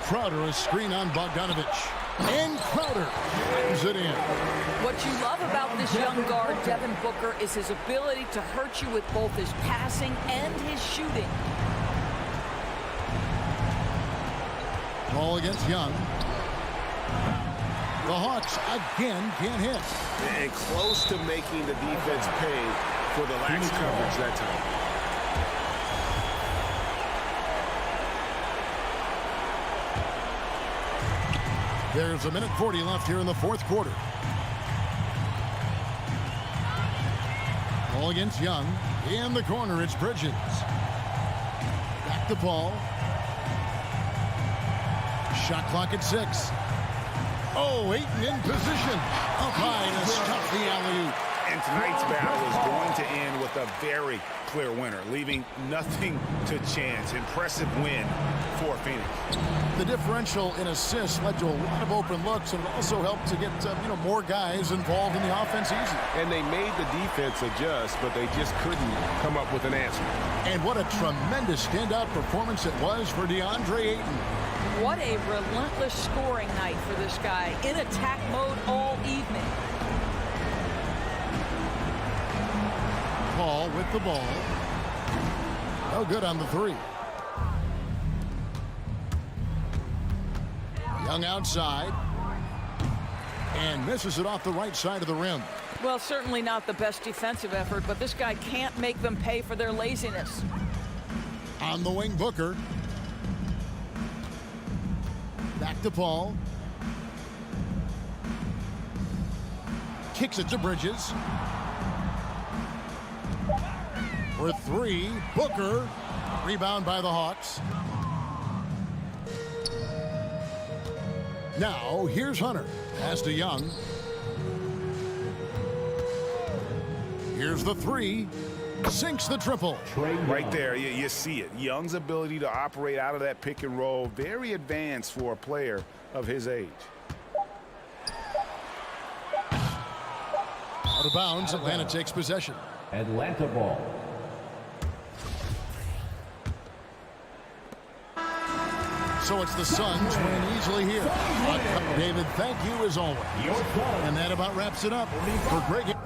Crowder, a screen on Bogdanovich. And Crowder brings it in. What you love about this young guard, Devin Booker, is his ability to hurt you with both his passing and his shooting. Ball against Young. The Hawks again can't hit. And close to making the defense pay for the lax coverage that time. There's 1:40 left here in the fourth quarter. Ball against Young. In the corner, it's Bridges. Back to Paul. Shot clock at 6. Oh, Ayton in position. Up high to stop the alley-oop. And tonight's battle is going to end with a very clear winner, leaving nothing to chance. Impressive win for Phoenix. The differential in assists led to a lot of open looks, and it also helped to get more guys involved in the offense easy. And they made the defense adjust, but they just couldn't come up with an answer. And what a tremendous standout performance it was for DeAndre Ayton. What a relentless scoring night for this guy, in attack mode all evening. Paul with the ball. No good on the 3. Young outside. And misses it off the right side of the rim. Well, certainly not the best defensive effort, but this guy can't make them pay for their laziness. On the wing, Booker. Back to Paul. Kicks it to Bridges. For 3, Booker. Rebound by the Hawks. Now, here's Hunter. Pass to Young. Here's the 3. Sinks the triple. Right there, you see it. Young's ability to operate out of that pick and roll, very advanced for a player of his age. Out of bounds, Atlanta takes possession. Atlanta ball. So it's the Suns winning easily here. David, thank you as always. And that about wraps it up for Greg.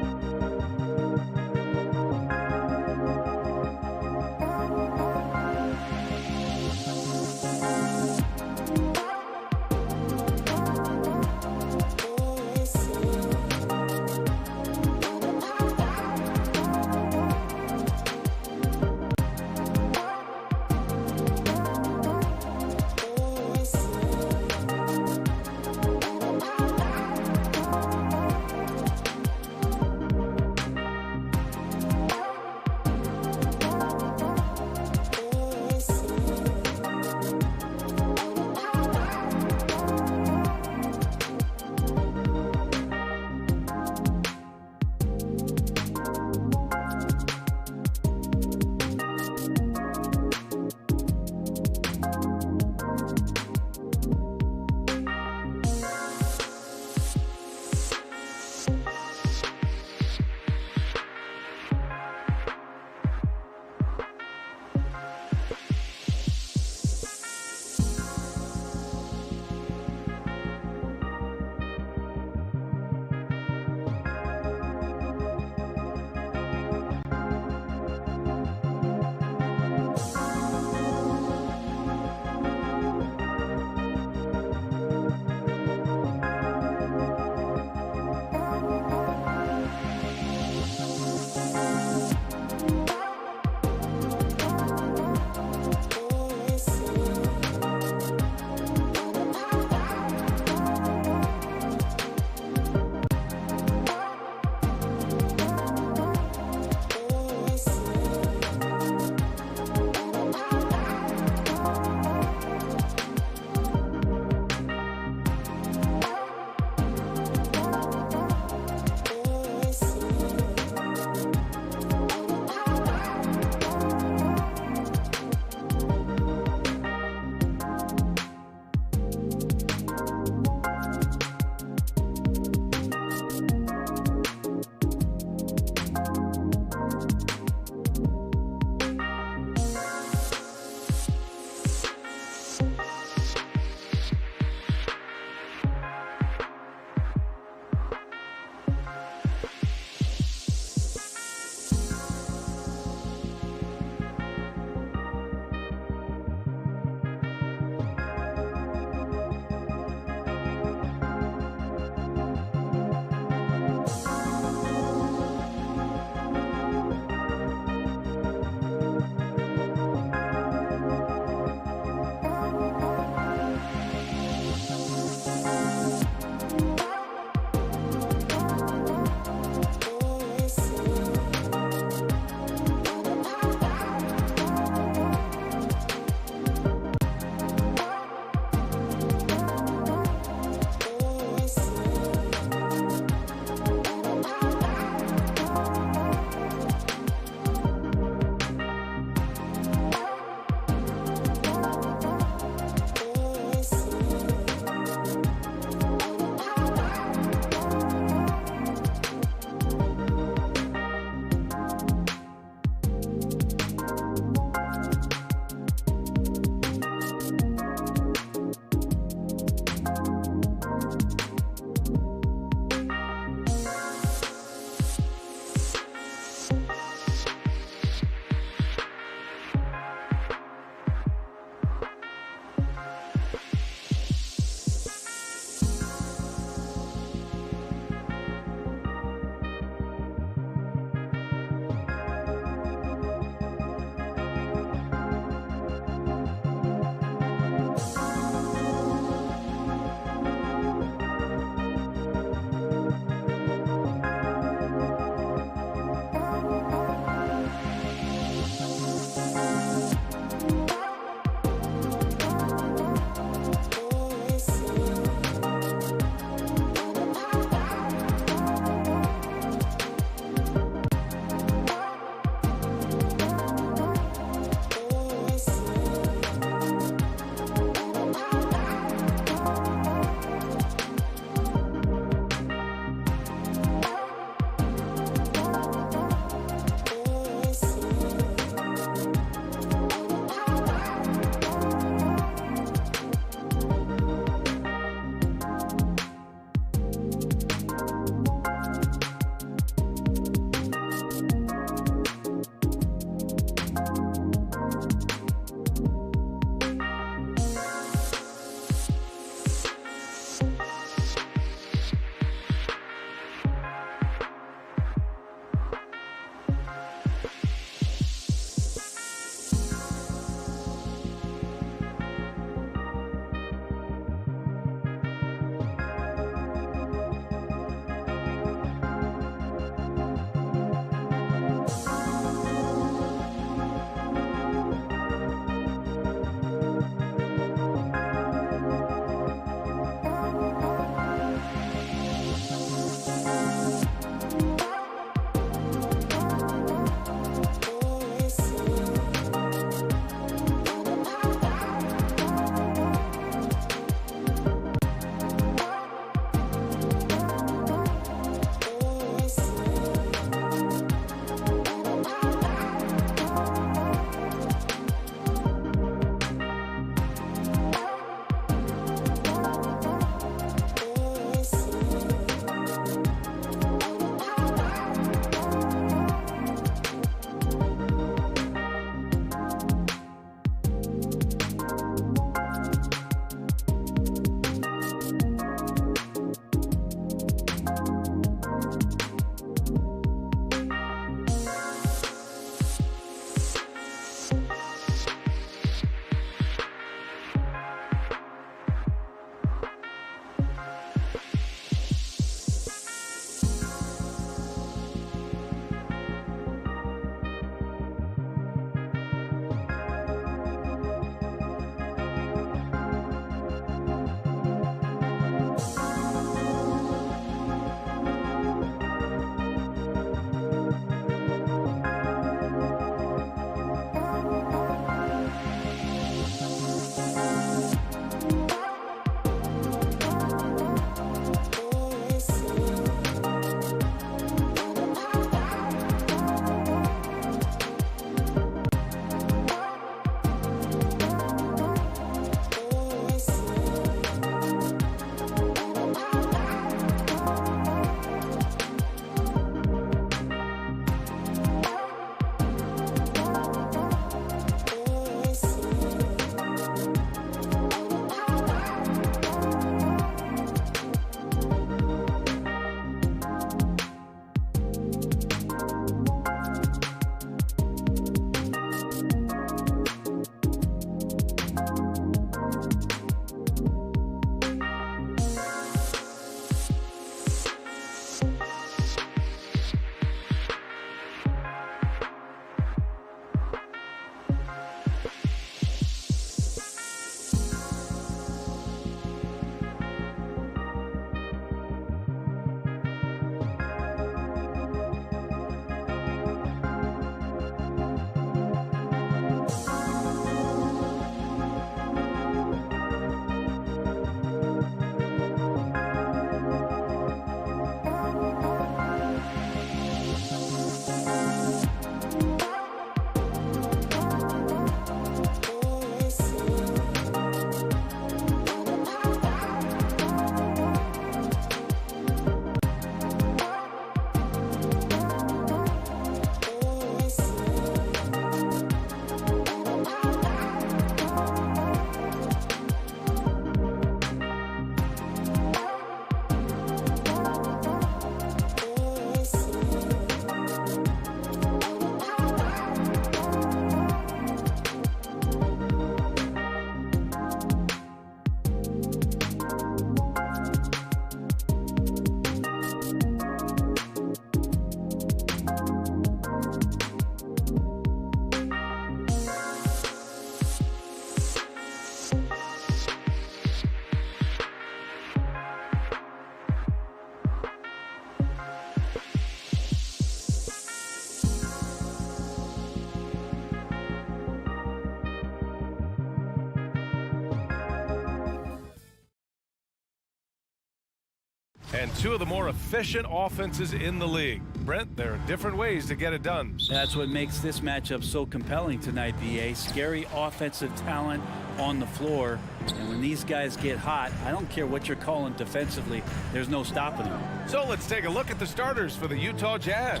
And two of the more efficient offenses in the league. Brent, there are different ways to get it done. That's what makes this matchup so compelling tonight, BA. Scary offensive talent on the floor. And when these guys get hot, I don't care what you're calling defensively, there's no stopping them. So let's take a look at the starters for the Utah Jazz.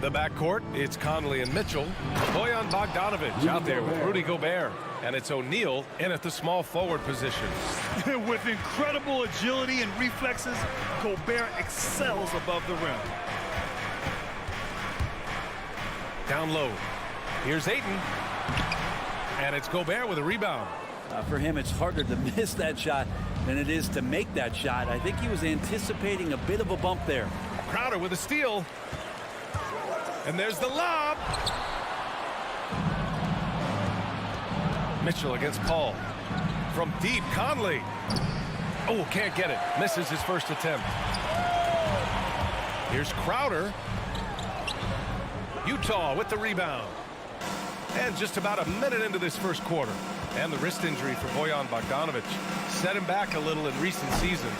The backcourt, it's Conley and Mitchell. Bojan Bogdanovic out there with Rudy Gobert. And it's O'Neal in at the small forward position. With incredible agility and reflexes, Gobert excels above the rim. Down low. Here's Ayton. And it's Gobert with a rebound. For him, it's harder to miss that shot than it is to make that shot. I think he was anticipating a bit of a bump there. Crowder with a steal. And there's the lob. Mitchell against Paul. From deep, Conley. Oh, can't get it. Misses his first attempt. Here's Crowder. Utah with the rebound. And just about a minute into this first quarter. And the wrist injury for Bojan Bogdanovic set him back a little in recent seasons.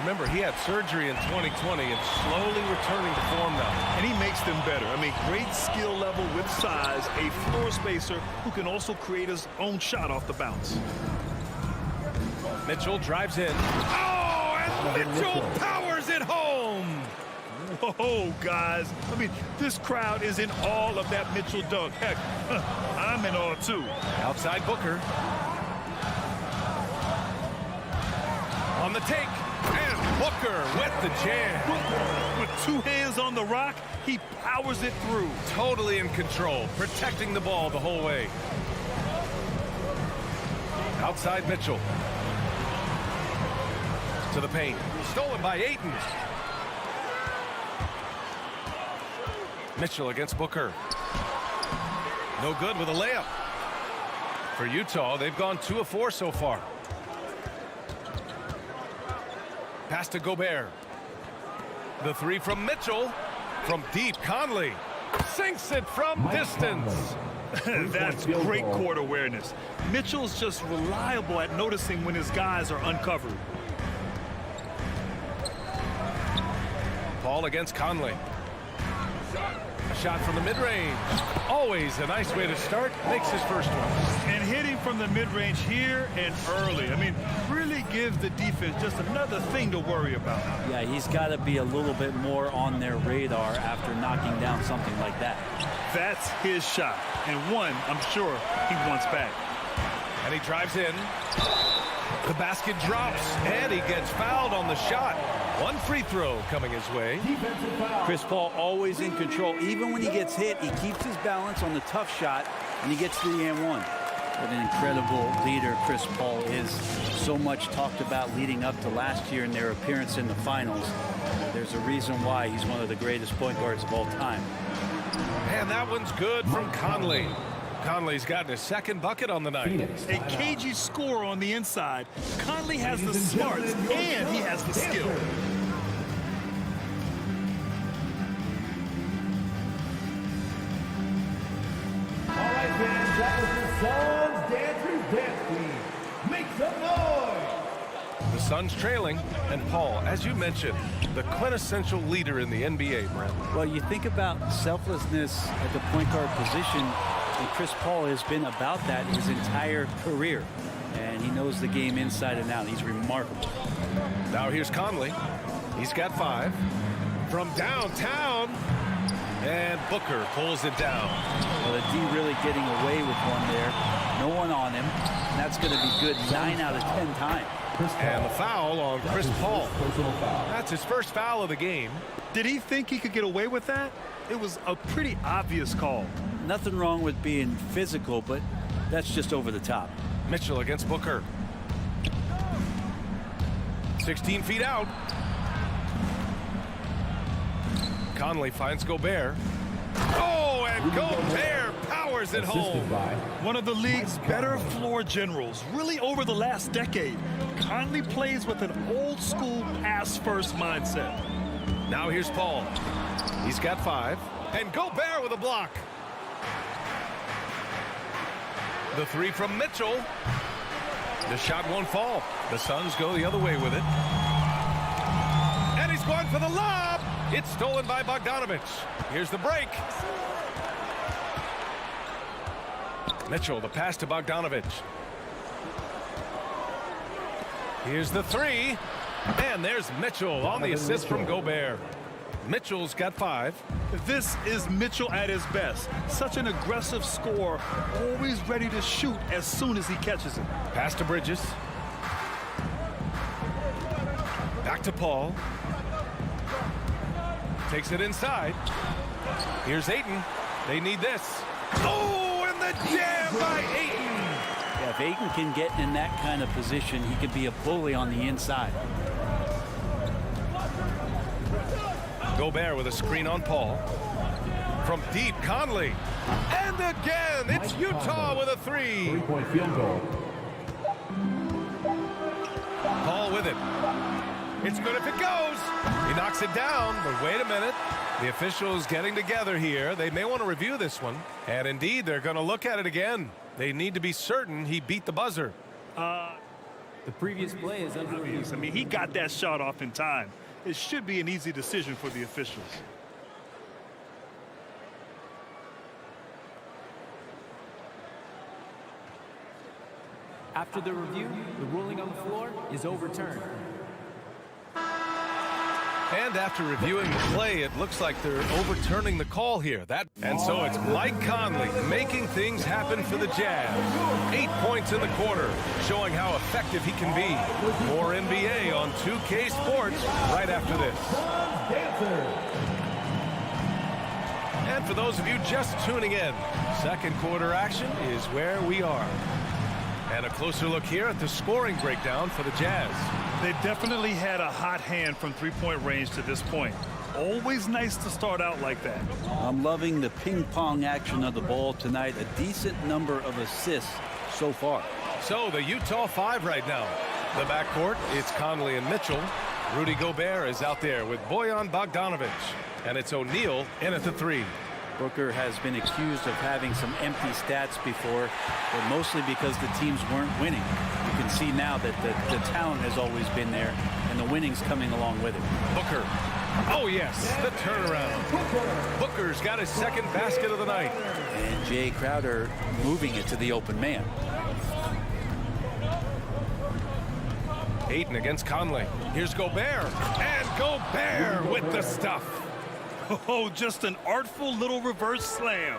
Remember, he had surgery in 2020 and slowly returning to form now. And he makes them better. I mean, great skill level with size, a floor spacer who can also create his own shot off the bounce. Mitchell drives in. Oh, and Mitchell powers it home. Whoa, guys. I mean, this crowd is in awe of that Mitchell dunk. Heck, I'm in awe, too. Outside Booker. On the take. And Booker with the jam. With two hands on the rock, he powers it through. Totally in control, protecting the ball the whole way. Outside Mitchell. To the paint. Stolen by Ayton. Mitchell against Booker. No good with a layup. For Utah, they've gone 2 of 4 so far. Pass to Gobert. The three from Mitchell. From deep, Conley sinks it from distance. That's great court awareness. Mitchell's just reliable at noticing when his guys are uncovered. Paul against Conley. A shot from the mid-range. Always a nice way to start. Makes his first one. And hitting from the mid-range here and early. I mean, really gives the defense just another thing to worry about. Yeah, he's got to be a little bit more on their radar after knocking down something like that. That's his shot. And one, I'm sure, he wants back. And he drives in. The basket drops, and he gets fouled on the shot. One free throw coming his way. Chris Paul always in control. Even when he gets hit, he keeps his balance on the tough shot, and he gets to the and one. What an incredible leader Chris Paul is. So much talked about leading up to last year in their appearance in the finals. There's a reason why he's one of the greatest point guards of all time. And that one's good from Conley. Conley's gotten his second bucket on the night. A cagey score on the inside. Conley has the smarts and he has the skill. All right, fans, that was the Suns Dancers Dance Team. Make some noise! The Suns trailing, and Paul, as you mentioned, the quintessential leader in the NBA, Brent. Well, you think about selflessness at the point guard position, and Chris Paul has been about that his entire career. And he knows the game inside and out. He's remarkable. Now here's Conley. He's got 5. From downtown. And Booker pulls it down. Well, the D really getting away with one there. No one on him. And that's going to be good 9 out of 10 times. And the foul on Chris Paul. That's his first foul of the game. Did he think he could get away with that? It was a pretty obvious call. Nothing wrong with being physical, but that's just over the top. Mitchell against Booker. 16 feet out. Conley finds Gobert. Oh, and Gobert powers it home. One of the league's better floor generals, really over the last decade. Conley plays with an old school pass-first mindset. Now here's Paul. He's got 5. And Gobert with a block. The 3 from Mitchell. The shot won't fall. The Suns go the other way with it. And going for the lob. It's stolen by Bogdanovich. Here's the break. Mitchell, the pass to Bogdanovich. Here's the three. And there's Mitchell on the assist from Gobert. Mitchell's got 5. This is Mitchell at his best. Such an aggressive scorer, always ready to shoot as soon as he catches it. Pass to Bridges. Back to Paul. Takes it inside. Here's Ayton. They need this. Oh, and the jam by Ayton. Yeah, if Ayton can get in that kind of position, he can be a bully on the inside. Gobert with a screen on Paul. From deep, Conley. And again, it's Utah with a 3. Three-point field goal. Paul with it. It's good if it goes. He knocks it down, but wait a minute. The officials getting together here. They may want to review this one. And indeed, they're going to look at it again. They need to be certain he beat the buzzer. The previous play is under review. I mean, he got that shot off in time. It should be an easy decision for the officials. After the review, the ruling on the floor is overturned. And after reviewing the play, it looks like they're overturning the call here. And so it's Mike Conley making things happen for the Jazz. 8 points in the quarter, showing how effective he can be. More NBA on 2K Sports right after this. And for those of you just tuning in, second quarter action is where we are. And a closer look here at the scoring breakdown for the Jazz. They definitely had a hot hand from three-point range to this point. Always nice to start out like that. I'm loving the ping-pong action of the ball tonight. A decent number of assists so far. So the Utah 5 right now. The backcourt, it's Conley and Mitchell. Rudy Gobert is out there with Bojan Bogdanovich. And it's O'Neal in at the 3. Booker has been accused of having some empty stats before, but mostly because the teams weren't winning. You can see now that the talent has always been there, and the winning's coming along with it. Booker. Oh, yes, the turnaround. Booker's got his second basket of the night. And Jay Crowder moving it to the open man. Ayton against Conley. Here's Gobert. And Gobert with the stuff. Oh, just an artful little reverse slam.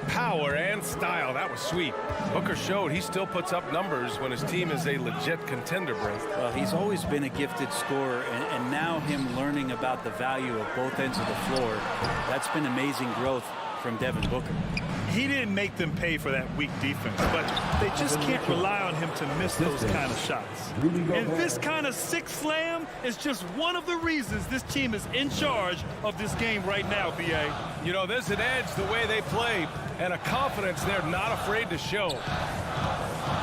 Power and style. That was sweet. Booker showed he still puts up numbers when his team is a legit contender, Brent. Well, he's always been a gifted scorer, and now him learning about the value of both ends of the floor, that's been amazing growth from Devin Booker. He didn't make them pay for that weak defense, but they just can't rely on him to miss those kind of shots. And this kind of sick slam is just one of the reasons this team is in charge of this game right now, B.A. You know, there's an edge the way they play and a confidence they're not afraid to show.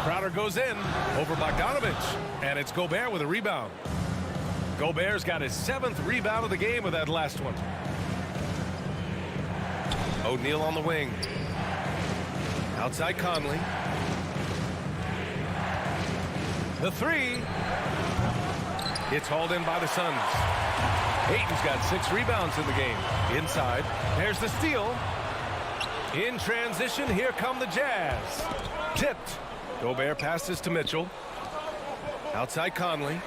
Crowder goes in over Bogdanovich, and it's Gobert with a rebound. Gobert's got his 7th rebound of the game with that last one. O'Neal on the wing. Outside Conley. The 3. It's hauled in by the Suns. Ayton's got 6 rebounds in the game. Inside. There's the steal. In transition, here come the Jazz. Tipped. Gobert passes to Mitchell. Outside Conley.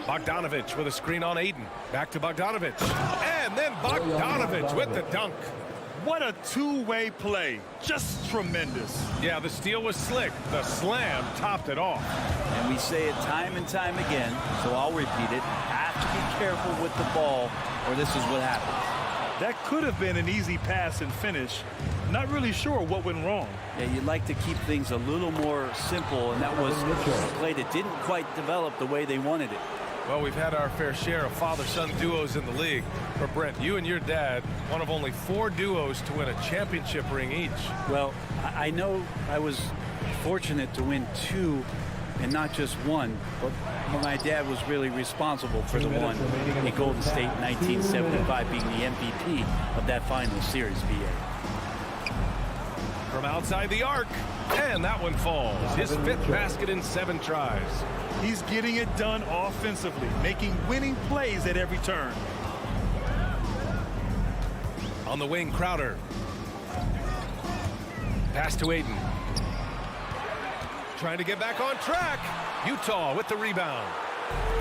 Bogdanovich with a screen on Ayton. Back to Bogdanovich. And then Bogdanovich with the dunk. What a two-way play. Just tremendous. Yeah, the steal was slick. The slam topped it off. And we say it time and time again, so I'll repeat it. Have to be careful with the ball, or this is what happens. That could have been an easy pass and finish. Not really sure what went wrong. Yeah, you'd like to keep things a little more simple, and that was a play that didn't quite develop the way they wanted it. Well, we've had our fair share of father-son duos in the league. But, Brent, you and your dad, one of only 4 duos to win a championship ring each. Well, I know I was fortunate to win 2 and not just 1, but my dad was really responsible for the one in Golden State in 1975 being the MVP of that final series, BA. From outside the arc, and that one falls. His 5th basket in 7 tries. He's getting it done offensively, making winning plays at every turn. On the wing, Crowder. Pass to Ayton. Trying to get back on track. Utah with the rebound.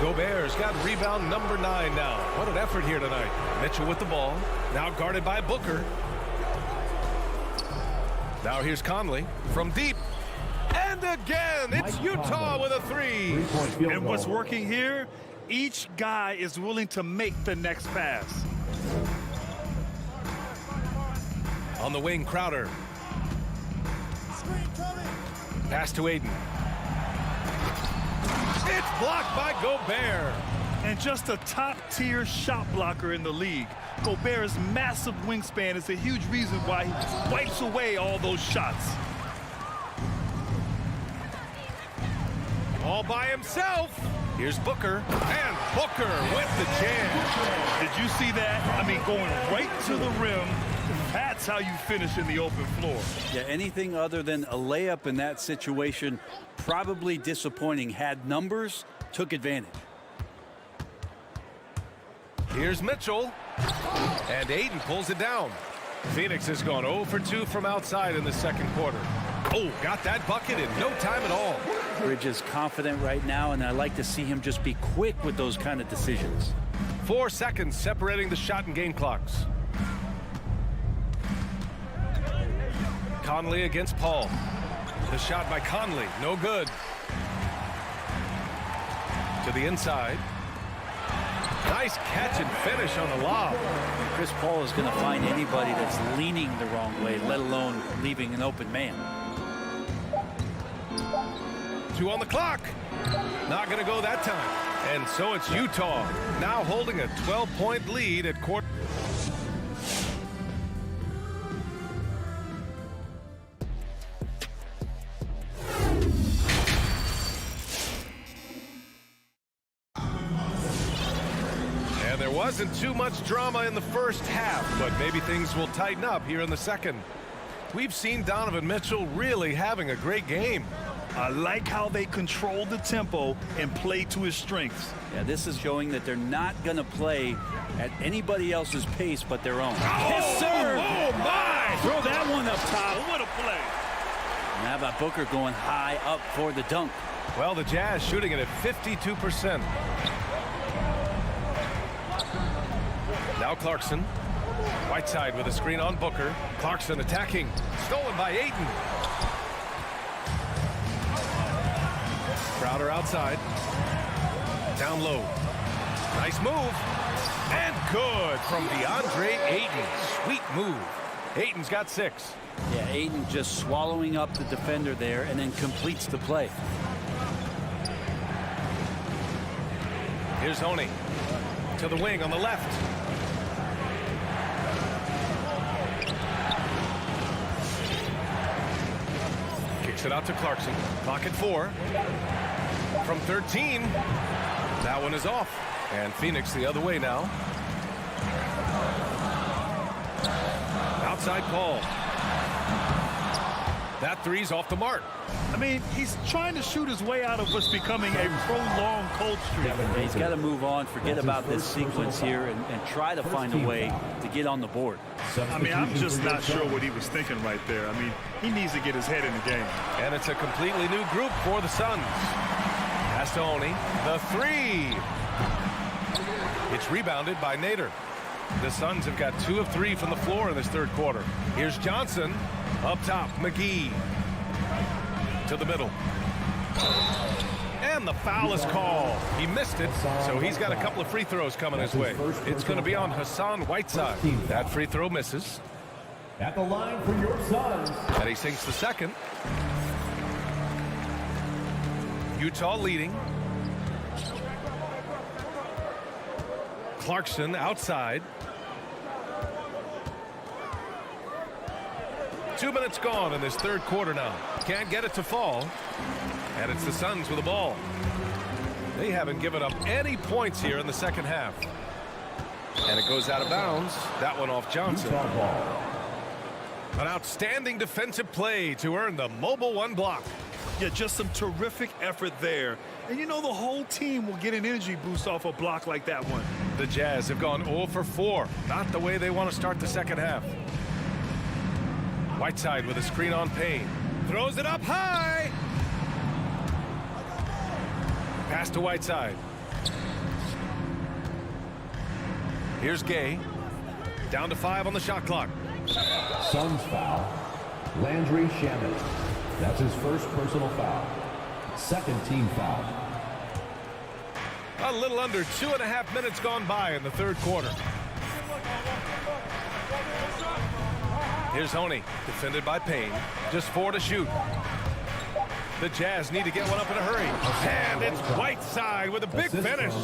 Gobert's got rebound number 9 now. What an effort here tonight. Mitchell with the ball. Now guarded by Booker. Now here's Conley from deep. And again, it's Utah with a 3. And what's working here, each guy is willing to make the next pass. On the wing, Crowder. Pass to Ayton. It's blocked by Gobert. And just a top-tier shot blocker in the league. Gobert's massive wingspan is a huge reason why he wipes away all those shots. All by himself. Here's Booker. And Booker with the jam. Did you see that? I mean, going right to the rim. That's how you finish in the open floor. Yeah, anything other than a layup in that situation, probably disappointing. Had numbers, took advantage. Here's Mitchell. And Ayton pulls it down. Phoenix has gone 0 for 2 from outside in the second quarter. Oh, got that bucket in no time at all. Bridges confident right now, and I like to see him just be quick with those kind of decisions. 4 seconds separating the shot and game clocks. Conley against Paul. The shot by Conley, no good. To the inside. Nice catch and finish on the lob. Chris Paul is going to find anybody that's leaning the wrong way, let alone leaving an open man. 2 on the clock. Not going to go that time. And so it's Utah now holding a 12-point lead at quarter. And there wasn't too much drama in the first half, but maybe things will tighten up here in the second. We've seen Donovan Mitchell really having a great game. I like how they control the tempo and play to his strengths. Yeah, this is showing that they're not going to play at anybody else's pace but their own. Yes, sir! Oh, my! Throw that one up top. What a play. And how about Booker going high up for the dunk? Well, the Jazz shooting it at 52%. Now Clarkson. Whiteside with a screen on Booker. Clarkson attacking. Stolen by Ayton. Crowder outside. Down low. Nice move. And good from DeAndre Ayton. Sweet move. Ayton's got 6. Yeah, Ayton just swallowing up the defender there and then completes the play. Here's Oni. To the wing on the left. Kicks it out to Clarkson. Clock at 4. From 13. That one is off. And Phoenix the other way now. Outside Paul. That three's off the mark. I mean, he's trying to shoot his way out of what's becoming a prolonged cold streak. He's got to move on, forget about this sequence here, and try to find a way to get on the board. I mean, I'm just not sure what he was thinking right there. I mean, he needs to get his head in the game. And it's a completely new group for the Suns. Pass to Oni. The 3. It's rebounded by Nader. The Suns have got 2 of 3 from the floor in this third quarter. Here's Johnson. Up top, McGee. To the middle. And the foul is called. He missed it, so he's got a couple of free throws coming his way. It's going to be on Hassan Whiteside. That free throw misses. At the line for your Suns. And he sinks the second. Utah leading. Clarkson outside. 2 minutes gone in this third quarter now. Can't get it to fall. And it's the Suns with the ball. They haven't given up any points here in the second half. And it goes out of bounds. That one off Johnson. An outstanding defensive play to earn the mobile 1 block. Yeah, just some terrific effort there. And you know the whole team will get an energy boost off a block like that one. The Jazz have gone 0 for 4. Not the way they want to start the second half. Whiteside with a screen on Payne. Throws it up high. Pass to Whiteside. Here's Gay. Down to 5 on the shot clock. Suns foul. Landry Shamet. That's his first personal foul. Second team foul. A little under 2.5 minutes gone by in the third quarter. Here's Honey, defended by Payne. Just 4 to shoot. The Jazz need to get one up in a hurry. And it's Whiteside with a big finish.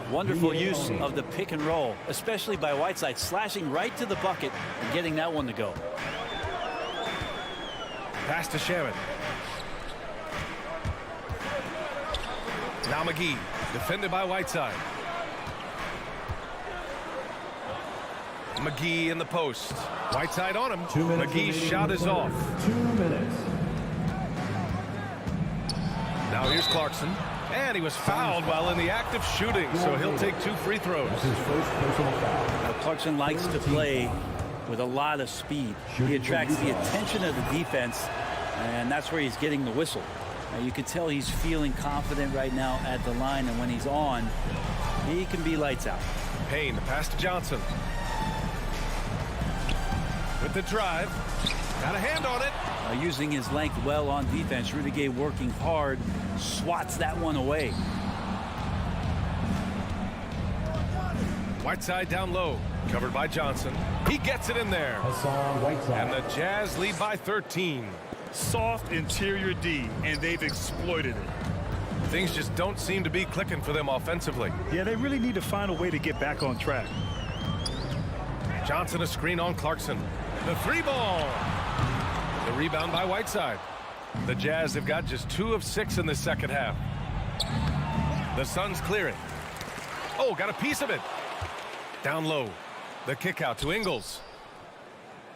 Wonderful use of the pick and roll, especially by Whiteside, slashing right to the bucket and getting that one to go. Pass to Shamet. Now McGee, defended by Whiteside. McGee in the post. Whiteside on him. McGee's shot is off. 2 minutes. Now here's Clarkson. And he was fouled while in the act of shooting, so he'll take 2 free throws. That's his first personal foul. Now, Clarkson likes to play with a lot of speed. He attracts the attention of the defense, and that's where he's getting the whistle. Now, you can tell he's feeling confident right now at the line, and when he's on, he can be lights out. Payne, the pass to Johnson. With the drive. Got a hand on it. Using his length well on defense. Rudy Gay working hard. Swats that one away. Whiteside down low. Covered by Johnson. He gets it in there. And the Jazz lead by 13. Soft interior D, and they've exploited it. Things just don't seem to be clicking for them offensively. Yeah, they really need to find a way to get back on track. Johnson a screen on Clarkson. The 3 ball. The rebound by Whiteside. The Jazz have got just 2 of 6 in the second half. The Suns clearing. Oh, got a piece of it. Down low. The kick out to Ingles.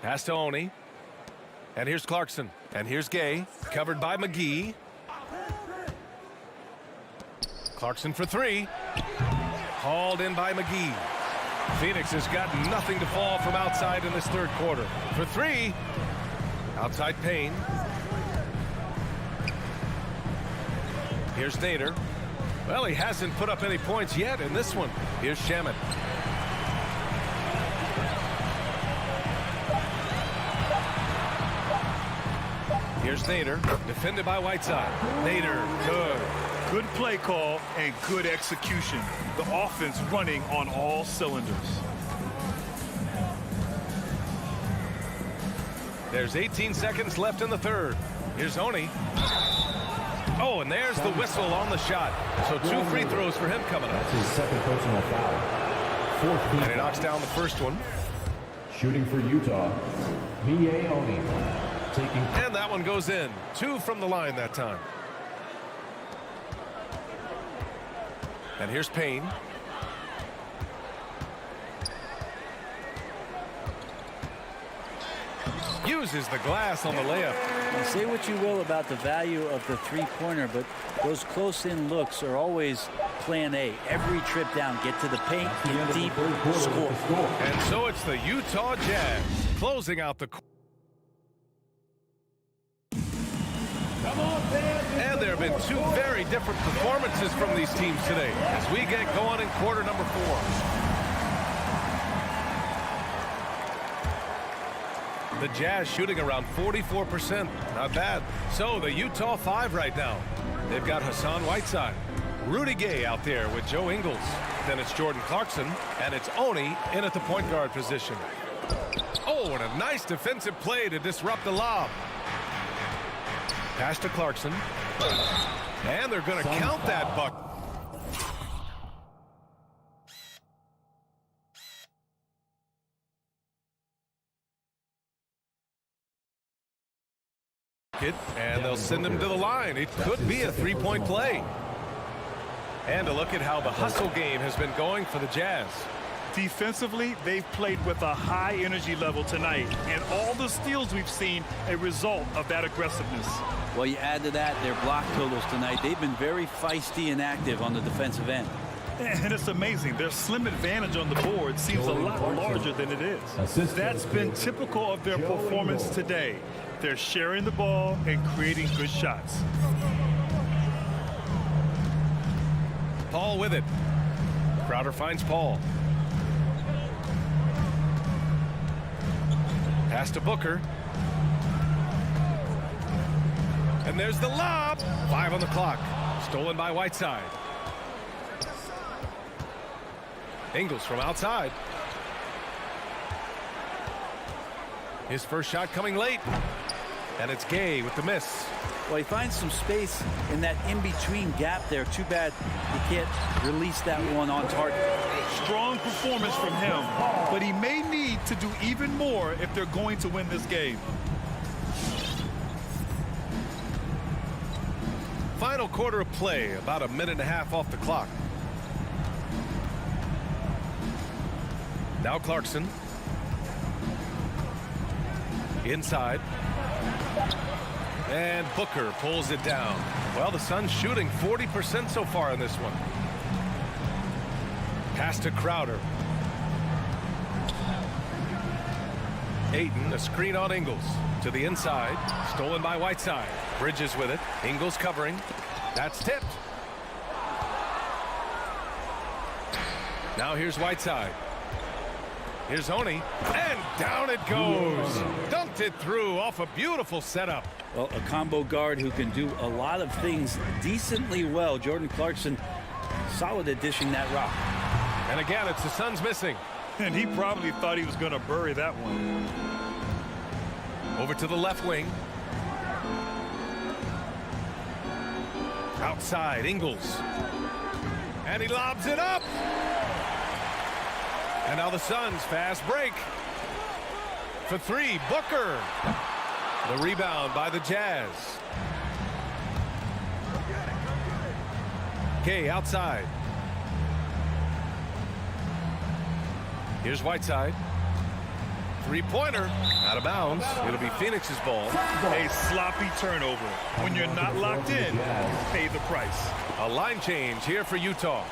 Pass to Oni. And here's Clarkson. And here's Gay. Covered by McGee. Clarkson for 3. Hauled in by McGee. Phoenix has got nothing to fall from outside in this third quarter. For 3. Outside Payne. Here's Nader. Well, he hasn't put up any points yet in this one. Here's Shamet. Here's Nader, defended by Whiteside. Nader, good. Good play call and good execution. The offense running on all cylinders. There's 18 seconds left in the third. Here's Oni. Oh, and there's the whistle on the shot. So 2 free throws for him coming up. That's his second personal foul. Fourth team. And he knocks down the first one. Shooting for Utah, Miye Oni. And that one goes in. 2 from the line that time. And here's Payne. Uses the glass on the layup. Now, say what you will about the value of the three-pointer, but those close-in looks are always plan A. Every trip down, get to the paint, get deep, score. And so it's the Utah Jazz closing out the. And there have been 2 very different performances from these teams today as we get going in quarter number 4. The Jazz shooting around 44%. Not bad. So the Utah 5 right now. They've got Hassan Whiteside. Rudy Gay out there with Joe Ingles. Then it's Jordan Clarkson. And it's Oni in at the point guard position. Oh, and a nice defensive play to disrupt the lob. Pass to Clarkson. And they're going to count that bucket. And they'll send him to the line. It could be a 3-point play. And a look at how the hustle game has been going for the Jazz. Defensively, they've played with a high energy level tonight, and all the steals we've seen a result of that aggressiveness. Well, you add to that their block totals tonight. They've been very feisty and active on the defensive end. And it's amazing. Their slim advantage on the board seems a lot larger than it is. That's been typical of their performance today. They're sharing the ball and creating good shots. Paul with it. Crowder finds Paul. Pass to Booker. And there's the lob. 5 on the clock. Stolen by Whiteside. Ingles from outside. His first shot coming late. And it's Gay with the miss. Well, he finds some space in that in-between gap there. Too bad he can't release that one on target. Strong performance from him, but he may need to do even more if they're going to win this game. Final quarter of play, about a minute and a half off the clock. Now Clarkson. Inside. And Booker pulls it down. Well, the Suns shooting 40% so far in this one. Pass to Crowder. Ayton, a screen on Ingles. To the inside. Stolen by Whiteside. Bridges with it. Ingles covering. That's tipped. Now here's Whiteside. Here's Oni. And down it goes. Dunked it through off a beautiful setup. Well, a combo guard who can do a lot of things decently well. Jordan Clarkson, solid at dishing that rock. And again, it's the Suns missing. And he probably thought he was going to bury that one. Over to the left wing. Outside, Ingles. And he lobs it up. And now the Suns fast break. For 3, Booker. The rebound by the Jazz. Kay outside. Here's Whiteside. Three-pointer. Out of bounds. It'll be Phoenix's ball. A sloppy turnover. When you're not locked in, pay the price. A line change here for Utah.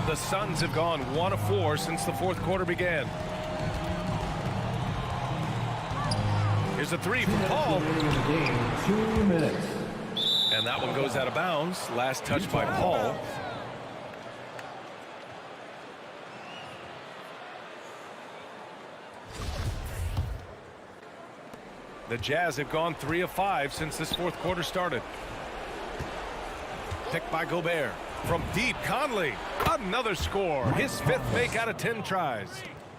The Suns have gone 1 of 4 since the fourth quarter began. Here's a 3 from Paul. 2 minutes. And that one goes out of bounds. Last touch by Paul. The Jazz have gone 3 of 5 since this fourth quarter started. Picked by Gobert. From deep, Conley. Another score. His 5th make out of 10 tries.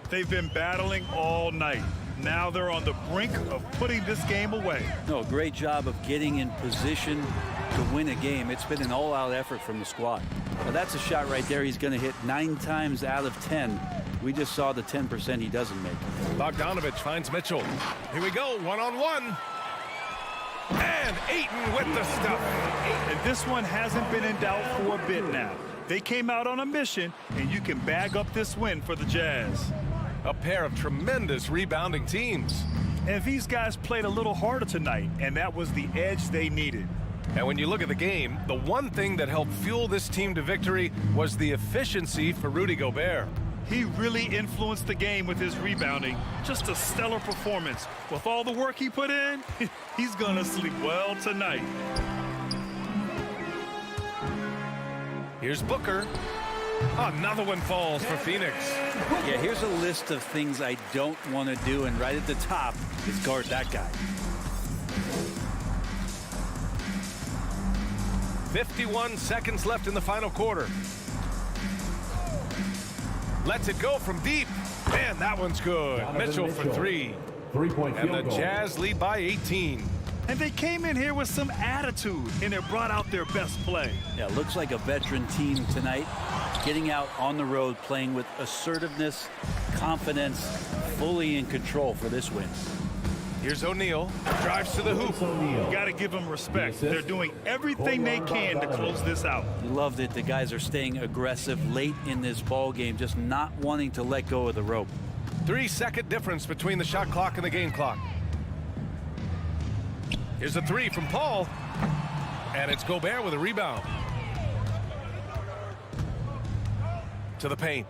They've been battling all night. Now they're on the brink of putting this game away. No, great job of getting in position to win a game. It's been an all-out effort from the squad. Now that's a shot right there he's going to hit 9 times out of 10. We just saw the 10% he doesn't make. Bogdanovich finds Mitchell. Here we go, one-on-one. And Ayton with the stuff. And this one hasn't been in doubt for a bit now. They came out on a mission, and you can bag up this win for the Jazz. A pair of tremendous rebounding teams. And these guys played a little harder tonight, and that was the edge they needed. And when you look at the game, the one thing that helped fuel this team to victory was the efficiency for Rudy Gobert. He really influenced the game with his rebounding. Just a stellar performance. With all the work he put in, he's going to sleep well tonight. Here's Booker. Another one falls for Phoenix. Yeah, here's a list of things I don't want to do, and right at the top is guard that guy. 51 seconds left in the final quarter. Lets it go from deep. Man, that one's good. Mitchell for 3. 3-point And field the goal. Jazz lead by 18. And they came in here with some attitude, and it brought out their best play. Yeah, looks like a veteran team tonight. Getting out on the road, playing with assertiveness, confidence, fully in control for this win. Here's O'Neal. Drives to the hoop. Got to give them respect. They're doing everything they can to close this out. Love that the guys are staying aggressive late in this ball game, just not wanting to let go of the rope. 3-second difference between the shot clock and the game clock. Here's a three from Paul. And it's Gobert with a rebound. To the paint.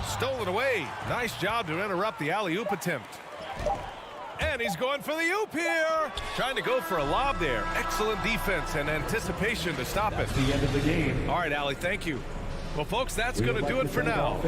Stolen away. Nice job to interrupt the alley-oop attempt. And he's going for the oop here. Trying to go for a lob there. Excellent defense and anticipation to stop it. The end of the game. All right, Allie, thank you. Well, folks, that's going to do it for now.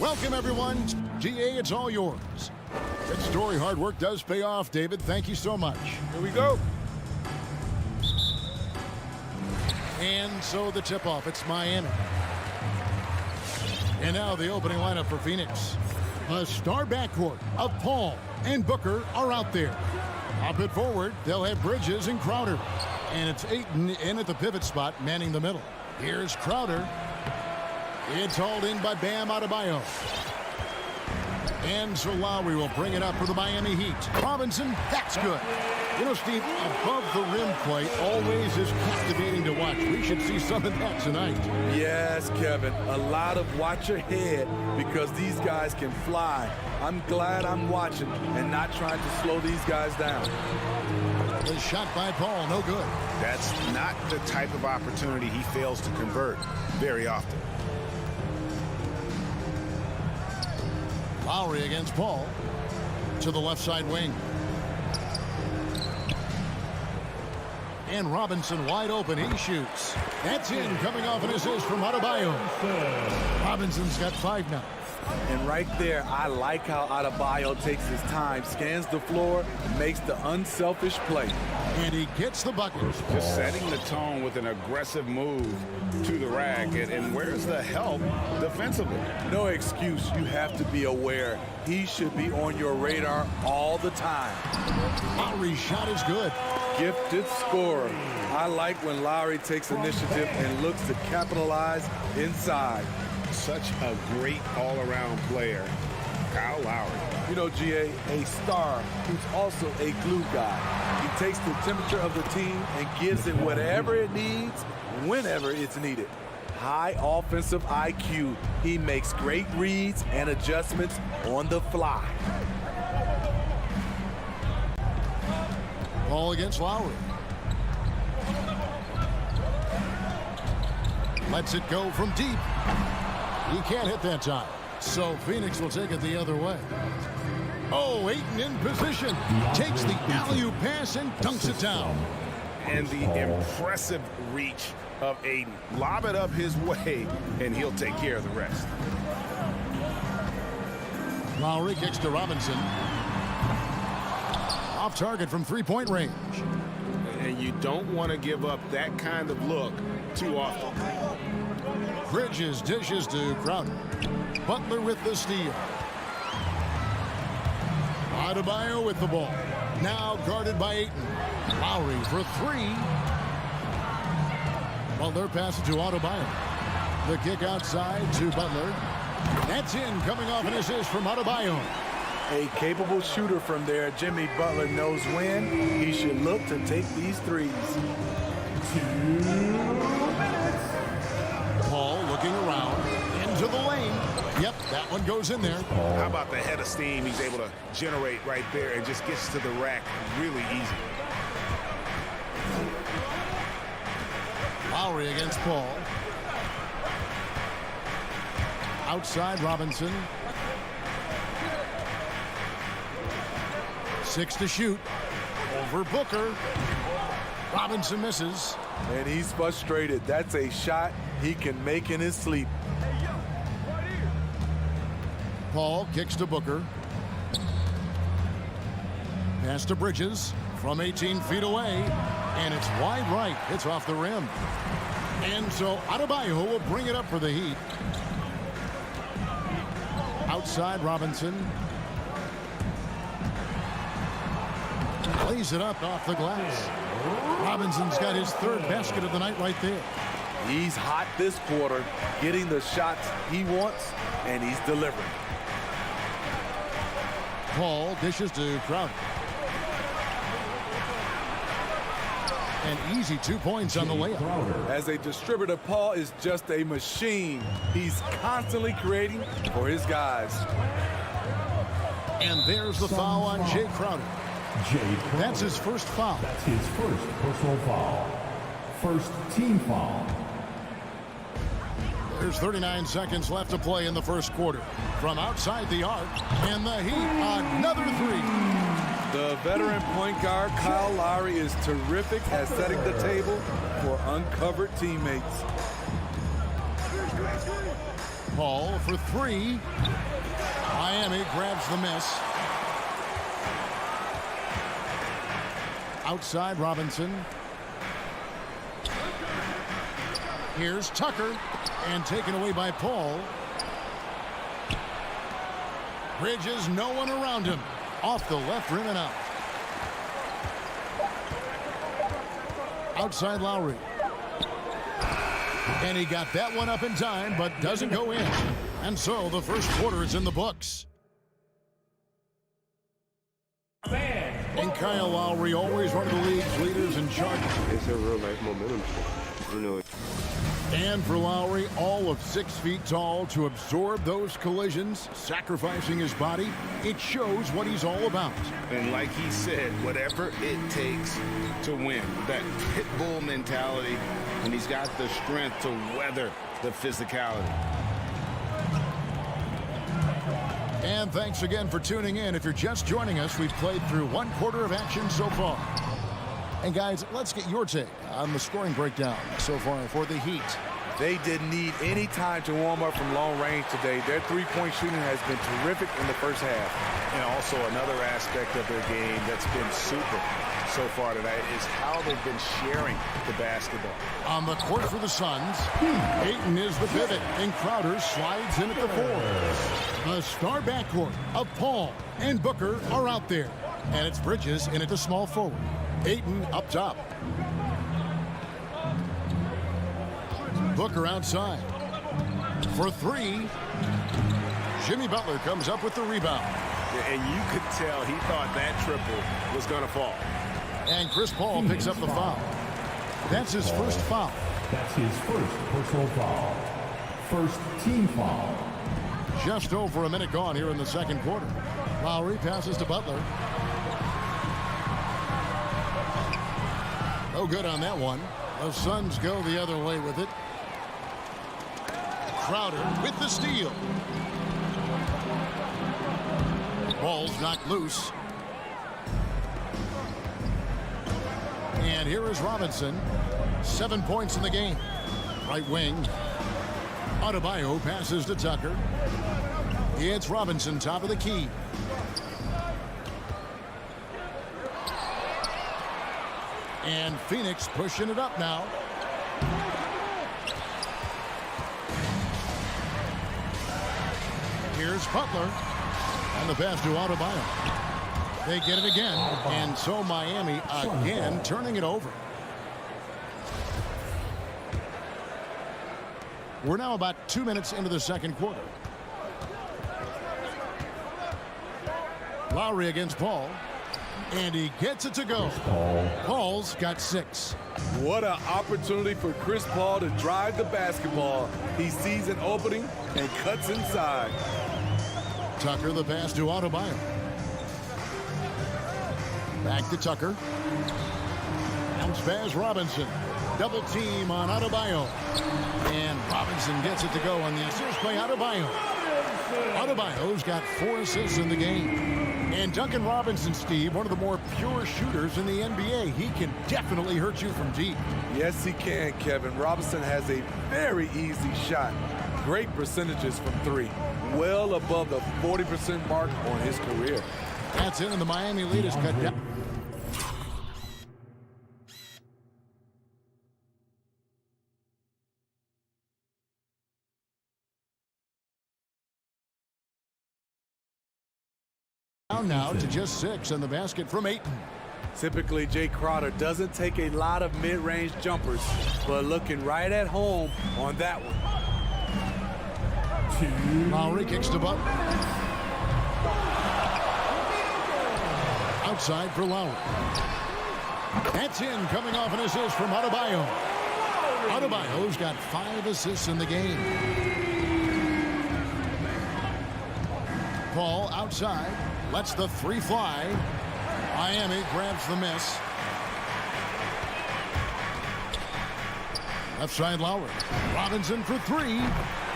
Welcome, everyone. GA, it's all yours. That story, hard work does pay off, David. Thank you so much. Here we go. And so the tip-off, it's Miami. And now the opening lineup for Phoenix. A star backcourt of Paul and Booker are out there. Up it forward, they'll have Bridges and Crowder. And it's Ayton in at the pivot spot, manning the middle. Here's Crowder. It's hauled in by Bam Adebayo. And so Lowry will bring it up for the Miami Heat. Robinson, that's good. You know, Steve, above the rim play always is captivating to watch. We should see some of that tonight. Yes, Kevin. A lot of watch ahead because these guys can fly. I'm glad I'm watching and not trying to slow these guys down. The shot by Paul, no good. That's not the type of opportunity he fails to convert very often. Lowry against Paul to the left side wing. And Robinson wide open. He shoots. That's in. Coming off an assist from Adebayo. Robinson's got 5 now. And right there, I like how Adebayo takes his time, scans the floor, and makes the unselfish play. And he gets the bucket. Just setting the tone with an aggressive move to the rack. And where's the help defensively? No excuse. You have to be aware. He should be on your radar all the time. Lowry's shot is good. Gifted scorer. I like when Lowry takes initiative and looks to capitalize inside. Such a great all-around player, Kyle Lowry. You know, GA, a star who's also a glue guy. He takes the temperature of the team and gives it whatever it needs, whenever it's needed. High offensive IQ. He makes great reads and adjustments on the fly. Ball against Lowry. Lets it go from deep. He can't hit that time. So Phoenix will take it the other way. Oh, Ayton in position. Takes the alley-oop pass and dunks it down. And the impressive reach of Ayton. Lob it up his way, and he'll take care of the rest. Lowry kicks to Robinson. Off target from three-point range. And you don't want to give up that kind of look too often. Bridges dishes to Crowder. Butler with the steal. Adebayo with the ball. Now guarded by Ayton. Lowry for 3. Butler passes to Adebayo. The kick outside to Butler. That's in, coming off an assist from Adebayo. A capable shooter from there. Jimmy Butler knows when he should look to take these threes. Paul looking around into the lane. Yep, that one goes in there. How about the head of steam he's able to generate right there and just gets to the rack really easy. Lowry against Paul. Outside Robinson. 6 to shoot. Over Booker. Robinson misses. And he's frustrated. That's a shot he can make in his sleep. Paul kicks to Booker. Pass to Bridges from 18 feet away. And it's wide right. It's off the rim. And so Adebayo will bring it up for the Heat. Outside Robinson. Lays it up off the glass. Robinson's got his 3rd basket of the night right there. He's hot this quarter, getting the shots he wants, and he's delivering. Paul dishes to Crowder. An easy 2 points on the layup. As a distributor, Paul is just a machine. He's constantly creating for his guys. And there's the foul on Jay Crowder. That's his first foul. That's his first personal foul. First team foul. There's 39 seconds left to play in the first quarter. From outside the arc, and the Heat, another 3. The veteran point guard, Kyle Lowry, is terrific at setting the table for uncovered teammates. Paul for three. Miami grabs the miss. Outside Robinson. Here's Tucker, and taken away by Paul. Bridges, no one around him. Off the left rim and out. Outside Lowry. And he got that one up in time, but doesn't go in. And so the first quarter is in the books. And Kyle Lowry, always one of the league's leaders in charges. It's a real life momentum. You know. And for Lowry, all of 6 feet tall, to absorb those collisions, sacrificing his body, it shows what he's all about. And like he said, whatever it takes to win, that pit bull mentality, and he's got the strength to weather the physicality. And thanks again for tuning in. If you're just joining us, we've played through 1 quarter of action so far. And guys, let's get your take on the scoring breakdown so far for the Heat. They didn't need any time to warm up from long range today. Their three-point shooting has been terrific in the first half. And also another aspect of their game that's been super so far tonight is how they've been sharing the basketball. On the court for the Suns, Ayton is the pivot, and Crowder slides in at the 4. The star backcourt of Paul and Booker are out there. And it's Bridges in at the small forward. Ayton up top. Booker outside. For 3. Jimmy Butler comes up with the rebound. And you could tell he thought that triple was going to fall. And Chris Paul picks up the foul. That's his first foul. That's his first personal foul. First team foul. Just over a minute gone here in the second quarter. Lowry passes to Butler. No good on that one. The Suns go the other way with it. Crowder with the steal. Ball's knocked loose. And here is Robinson. 7 points in the game. Right wing. Adebayo passes to Tucker. It's Robinson, top of the key. And Phoenix pushing it up now. Here's Butler. And the pass to Adebayo. They get it again. And so Miami again turning it over. We're now about 2 minutes into the second quarter. Lowry against Paul. And he gets it to go. Paul's got 6. What an opportunity for Chris Paul to drive the basketball. He sees an opening and cuts inside. Tucker the pass to Adebayo. Back to Tucker. Bounce pass Robinson. Double team on Adebayo. And Robinson gets it to go on the assist by Adebayo. Adebayo's got 4 assists in the game. And Duncan Robinson, Steve, one of the more pure shooters in the NBA. He can definitely hurt you from deep. Yes, he can, Kevin. Robinson has a very easy shot. Great percentages from 3. Well above the 40% mark on his career. That's it, and the Miami lead is cut down. Now to just 6 in the basket from Ayton. Typically, Jay Crowder doesn't take a lot of mid-range jumpers, but looking right at home on that one. Lowry kicks to Butler. Outside for Lowry. That's in, coming off an assist from Adebayo. Adebayo's got 5 assists in the game. Paul outside. Lets the 3 fly. Miami grabs the miss. Left side Lowry. Robinson for 3.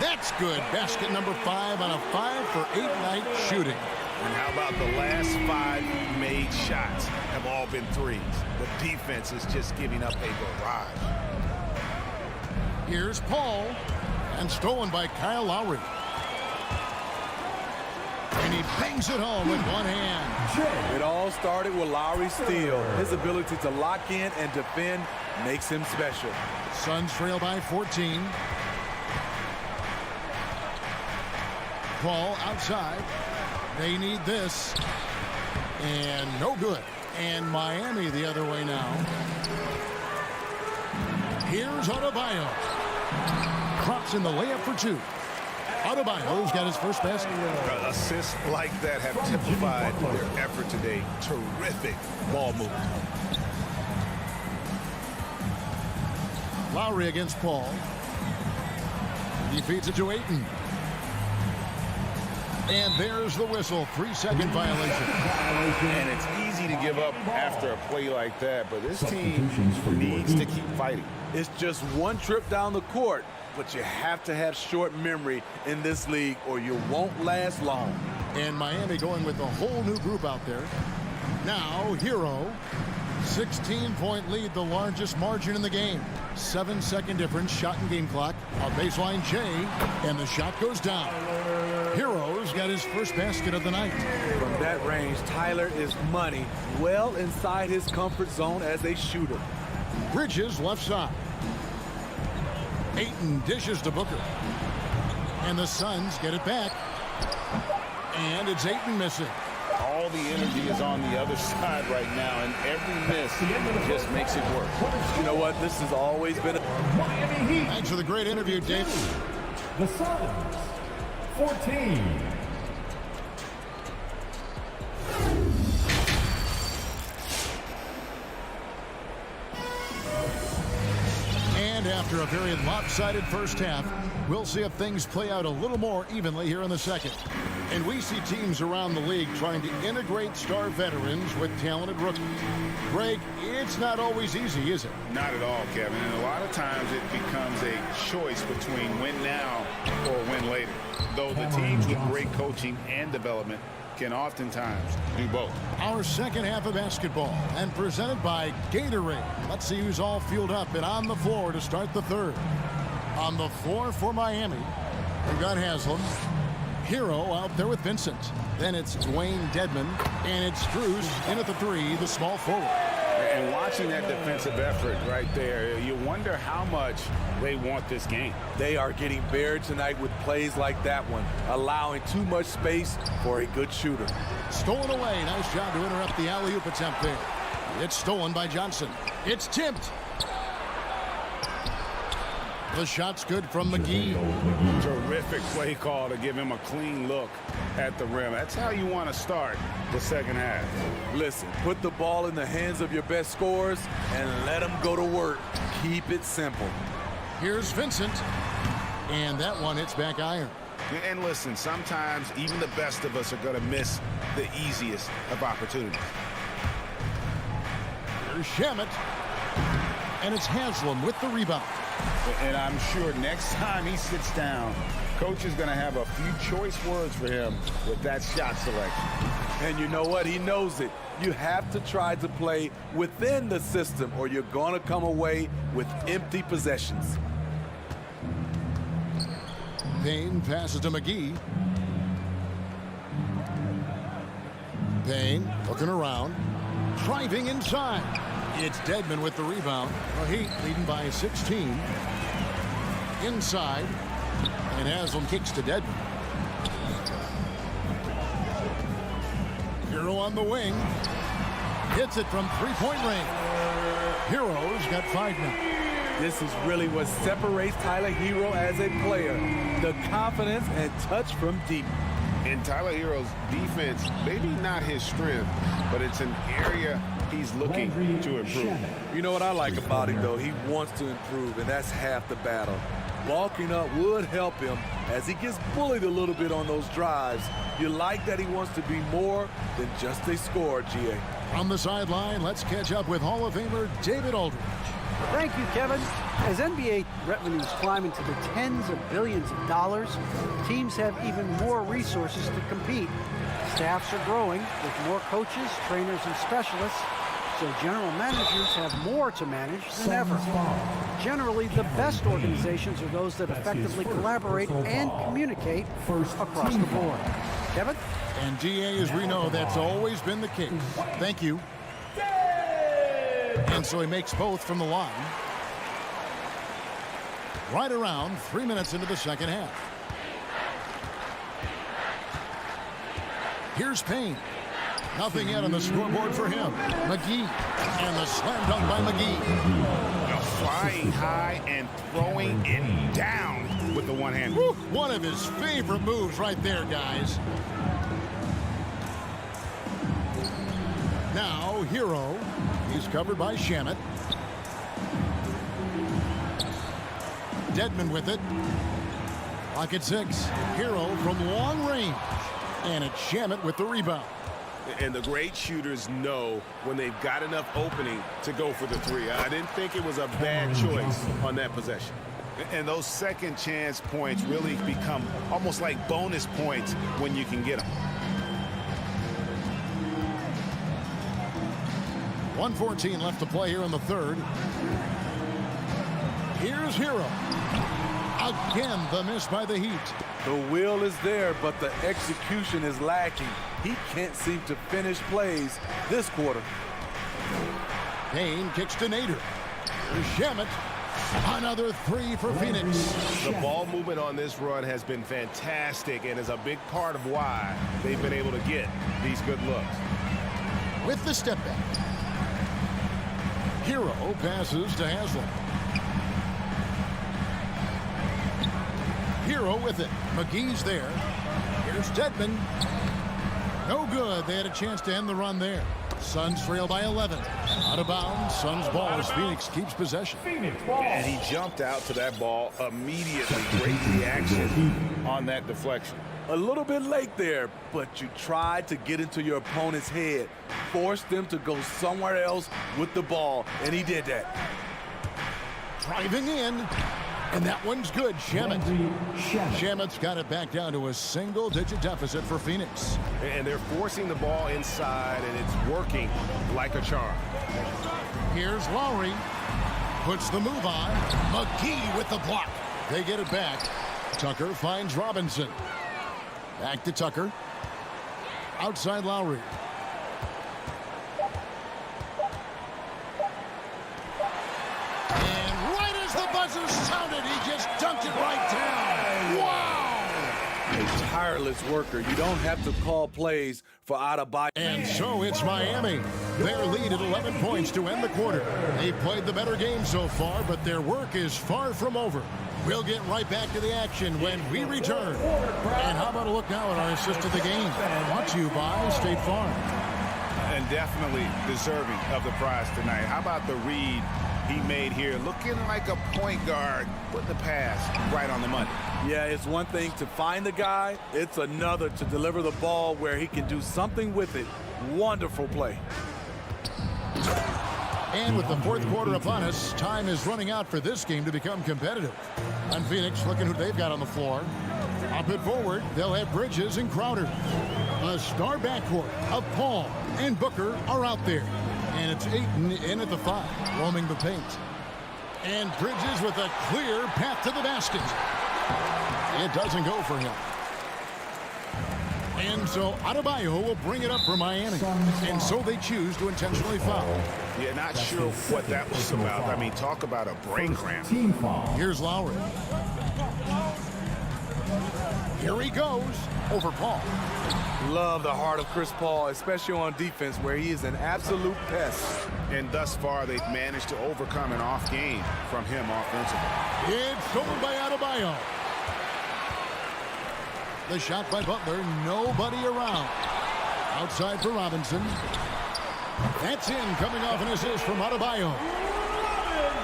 That's good. Basket number 5 on a 5-for-8 night shooting. And how about the last 5 made shots have all been threes? The defense is just giving up a barrage. Here's Paul. And stolen by Kyle Lowry. And he bangs it home with one hand. It all started with Lowry's steal. His ability to lock in and defend makes him special. Suns trail by 14. Paul outside. They need this. And no good. And Miami the other way now. Here's Adebayo. Crops in the layup for two. Adebayo's got his first basket. Assists like that have typified their effort today. Terrific ball movement. Lowry against Paul. He feeds it to Ayton. And there's the whistle. 3-second violation. And it's easy to give up after a play like that, but this team needs to keep fighting. It's just one trip down the court, but you have to have short memory in this league or you won't last long. And Miami going with a whole new group out there. Now, Hero. 16-point lead, the largest margin in the game. 7-second difference, shot and game clock. A baseline J, and the shot goes down. Hero's got his first basket of the night. From that range, Tyler is money, well inside his comfort zone as a shooter. Bridges left side. Ayton dishes to Booker. And the Suns get it back. And it's Ayton missing. All the energy is on the other side right now, and every miss just makes it work. You know what? This has always been a Miami Heat. Thanks for the great interview, Dave. The Suns, 14. And after a very lopsided first half, we'll see if things play out a little more evenly here in the second. And we see teams around the league trying to integrate star veterans with talented rookies. Greg, it's not always easy, is it? Not at all, Kevin. And a lot of times it becomes a choice between win now or win later. Though the teams with great coaching and development can oftentimes do both. Our second half of basketball and presented by Gatorade. Let's see who's all fueled up and on the floor to start the third. On the floor for Miami, we've got Haslam. Hero out there with Vincent. Then it's Dwayne Dedman, and it's Strus in at the three, the small forward. And watching that defensive effort right there, you wonder how much they want this game. They are getting buried tonight with plays like that one, allowing too much space for a good shooter. Stolen away. Nice job to interrupt the alley-oop attempt there. It's stolen by Johnson. It's tipped. The shot's good from McGee. Terrific play call to give him a clean look at the rim. That's how you want to start the second half. Listen, put the ball in the hands of your best scorers and let them go to work. Keep it simple. Here's Vincent. And that one hits back iron. And listen, sometimes even the best of us are going to miss the easiest of opportunities. Here's Shamet. And it's Haslam with the rebound. And I'm sure next time he sits down, coach is going to have a few choice words for him with that shot selection. And you know what? He knows it. You have to try to play within the system or you're going to come away with empty possessions. Payne passes to McGee. Payne looking around. Driving inside. It's Dedman with the rebound. The Heat leading by 16. Inside. And Haslam kicks to Dedman. Hero on the wing. Hits it from three-point range. Hero's got 5 now. This is really what separates Tyler Hero as a player. The confidence and touch from deep. In Tyler Hero's defense, maybe not his strength, but it's an area he's looking to improve. You know what I like about him, though? He wants to improve, and that's half the battle. Bulking up would help him as he gets bullied a little bit on those drives. You like that he wants to be more than just a scorer, GA. On the sideline, let's catch up with Hall of Famer David Aldridge. Thank you, Kevin. As NBA revenues climb into the tens of billions of dollars, teams have even more resources to compete. Staffs are growing with more coaches, trainers, and specialists. So general managers have more to manage than ever. Generally, the best organizations are those that effectively collaborate and communicate across the board. Kevin? And DA, as we know, that's always been the case. Thank you. And so he makes both from the line. Right around 3 minutes into the second half. Here's Payne. Nothing yet on the scoreboard for him. McGee. And the slam dunk by McGee. Flying high and throwing it down with the one hand. One of his favorite moves right there, guys. Now, Hero. He's covered by Shamet. Dedmon with it. Lock at 6. Hero from long range. And it's Shamet with the rebound. And the great shooters know when they've got enough opening to go for the three. I didn't think it was a bad choice on that possession. And those second chance points really become almost like bonus points when you can get them. 1:14 left to play here in the third. Here's Hero. Again, the miss by the Heat. The will is there, but the execution is lacking. He can't seem to finish plays this quarter. Payne kicks to Nader. Here's Shamet. Another three for Phoenix. The ball movement on this run has been fantastic and is a big part of why they've been able to get these good looks. With the step back. Hero passes to Haslam. Hero with it. McGee's there. Here's Dedmon. No good. They had a chance to end the run there. Suns trail by 11. Out of bounds. Suns ball as Phoenix keeps possession. And he jumped out to that ball immediately. Great reaction on that deflection. A little bit late there, but you tried to get into your opponent's head. Force them to go somewhere else with the ball, and he did that. Driving in. And that one's good. Shamet's got it back down to a single-digit deficit for Phoenix. And they're forcing the ball inside, and it's working like a charm. Here's Lowry. Puts the move on. McGee with the block. They get it back. Tucker finds Robinson. Back to Tucker. Outside Lowry. The buzzer sounded. He just dunked it right down. Wow! A tireless worker. You don't have to call plays for Adebayo. And so it's Miami. Their lead at 11 points to end the quarter. They've played the better game so far, but their work is far from over. We'll get right back to the action when we return. And how about a look now at our assist of the game? Brought to you by State Farm. And definitely deserving of the prize tonight. How about the read he made here, looking like a point guard, put the pass right on the money. Yeah, it's one thing to find the guy. It's another to deliver the ball where he can do something with it. Wonderful play. And with the fourth quarter upon us, time is running out for this game to become competitive. And Phoenix looking who they've got on the floor. Up and forward, they'll have Bridges and Crowder. A star backcourt of Paul and Booker are out there. And it's Ayton in at the 5, roaming the paint. And Bridges with a clear path to the basket. It doesn't go for him. And so Adebayo will bring it up for Miami. And so they choose to intentionally foul. Yeah, not sure what that was about. I mean, talk about a brain cramp. Here's Lowry. Here he goes over Paul. Love the heart of Chris Paul, especially on defense where he is an absolute pest. And thus far, they've managed to overcome an off game from him offensively. It's stolen by Adebayo. The shot by Butler, nobody around. Outside for Robinson. That's in, coming off an assist from Adebayo.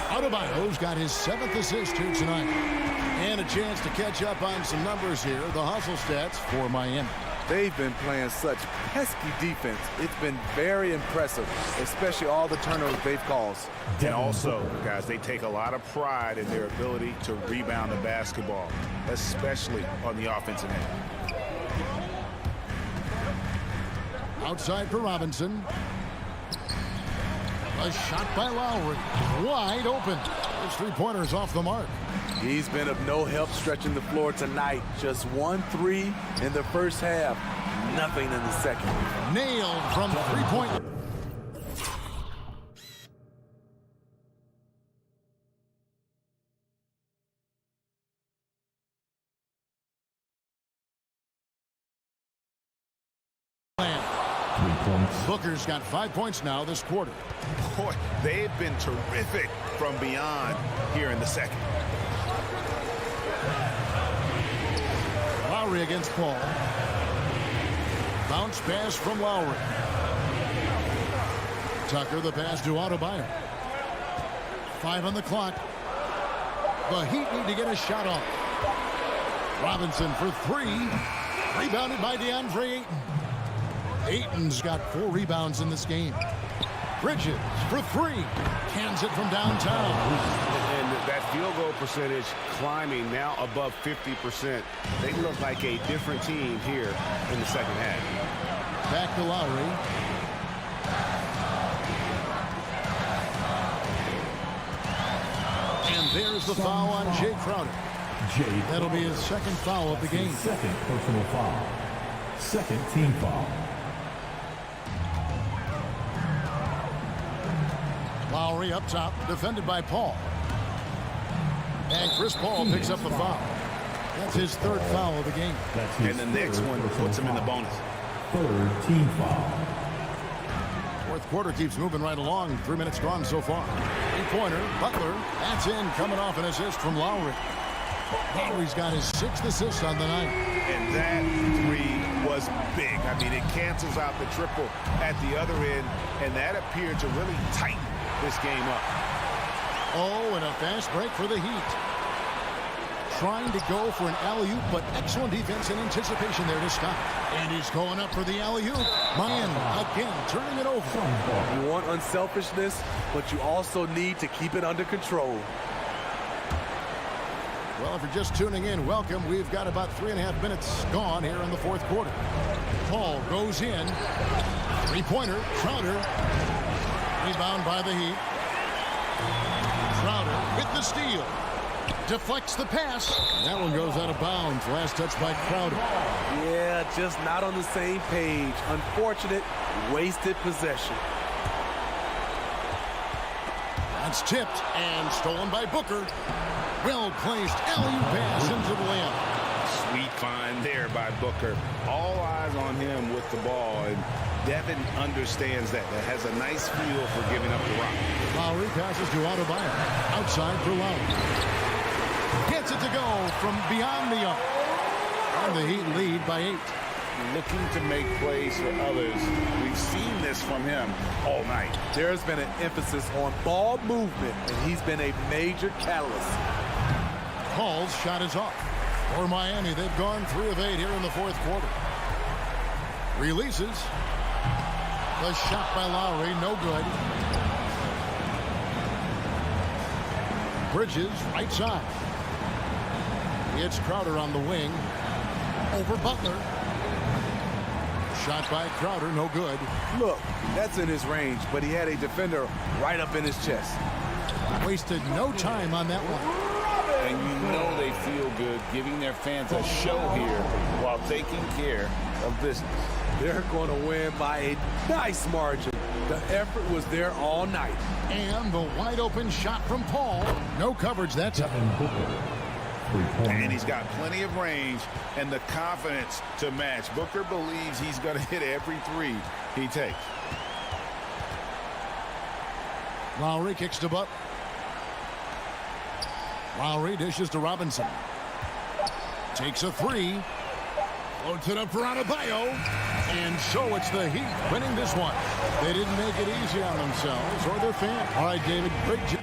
Adebayo's got his 7th assist here tonight. And a chance to catch up on some numbers here. The hustle stats for Miami. They've been playing such pesky defense. It's been very impressive, especially all the turnovers they've caused. And also, guys, they take a lot of pride in their ability to rebound the basketball, especially on the offensive end. Outside for Robinson. A shot by Lowry. Wide open. His three-pointers off the mark. He's been of no help stretching the floor tonight. Just 1-3 in the first half. Nothing in the second. Nailed from three-point. Booker's got 5 points now this quarter. Boy, they've been terrific from beyond here in the second. Lowry against Paul. Bounce pass from Lowry. Tucker the pass to Adebayo. 5 on the clock. The Heat need to get a shot off. Robinson for 3. Rebounded by DeAndre Ayton. Ayton's got 4 rebounds in this game. Bridges for 3. Cans it from downtown. And that field goal percentage climbing now above 50%. They look like a different team here in the second half. Back to Lowry. And there's the foul on Jay Crowder. That'll be his second foul of the game. Second personal foul. Second team foul. Lowry up top, defended by Paul. And Chris Paul picks up the foul. That's his 3rd foul of the game. And the next one puts him in the bonus. 3rd team foul. 4th quarter keeps moving right along. 3 minutes gone so far. 3-pointer, Butler. That's in, coming off an assist from Lowry. Lowry's got his 6th assist on the night. And that 3 was big. I mean, it cancels out the triple at the other end, and that appeared to really tighten this game up. Oh, and a fast break for the Heat. Trying to go for an alley-oop, but excellent defense and anticipation there to stop. And he's going up for the alley-oop. Miami again turning it over. You want unselfishness, but you also need to keep it under control. Well, if you're just tuning in, welcome. We've got about 3.5 minutes gone here in the 4th quarter. Paul goes in. 3-pointer, Crowder. Rebound by the Heat. Crowder with the steal. Deflects the pass. That one goes out of bounds. Last touch by Crowder. Yeah, just not on the same page. Unfortunate, wasted possession. That's tipped and stolen by Booker. Well-placed alley-oop pass into the layup. Sweet find there by Booker. All eyes on him with the ball, and Devin understands that. That has a nice feel for giving up the rock. Lowry passes to Adebayo. Outside for Lowry. Gets it to go from beyond the arc. And the Heat lead by 8. Looking to make plays for others. We've seen this from him all night. There's been an emphasis on ball movement, and he's been a major catalyst. Paul's shot is off. For Miami, they've gone 3 of 8 here in the 4th quarter. Releases. The shot by Lowry, no good. Bridges, right side. It's Crowder on the wing. Over Butler. Shot by Crowder, no good. Look, that's in his range, but he had a defender right up in his chest. Wasted no time on that one. And you know they feel good giving their fans a show here while taking care of business. They're going to win by a nice margin. The effort was there all night. And the wide open shot from Paul. No coverage that time. And he's got plenty of range and the confidence to match. Booker believes he's going to hit every 3 he takes. Lowry kicks to Butler. Lowry dishes to Robinson. Takes a 3. Floats it up for Adebayo. And so it's the Heat winning this one. They didn't make it easy on themselves or their fans. All right, David, great job.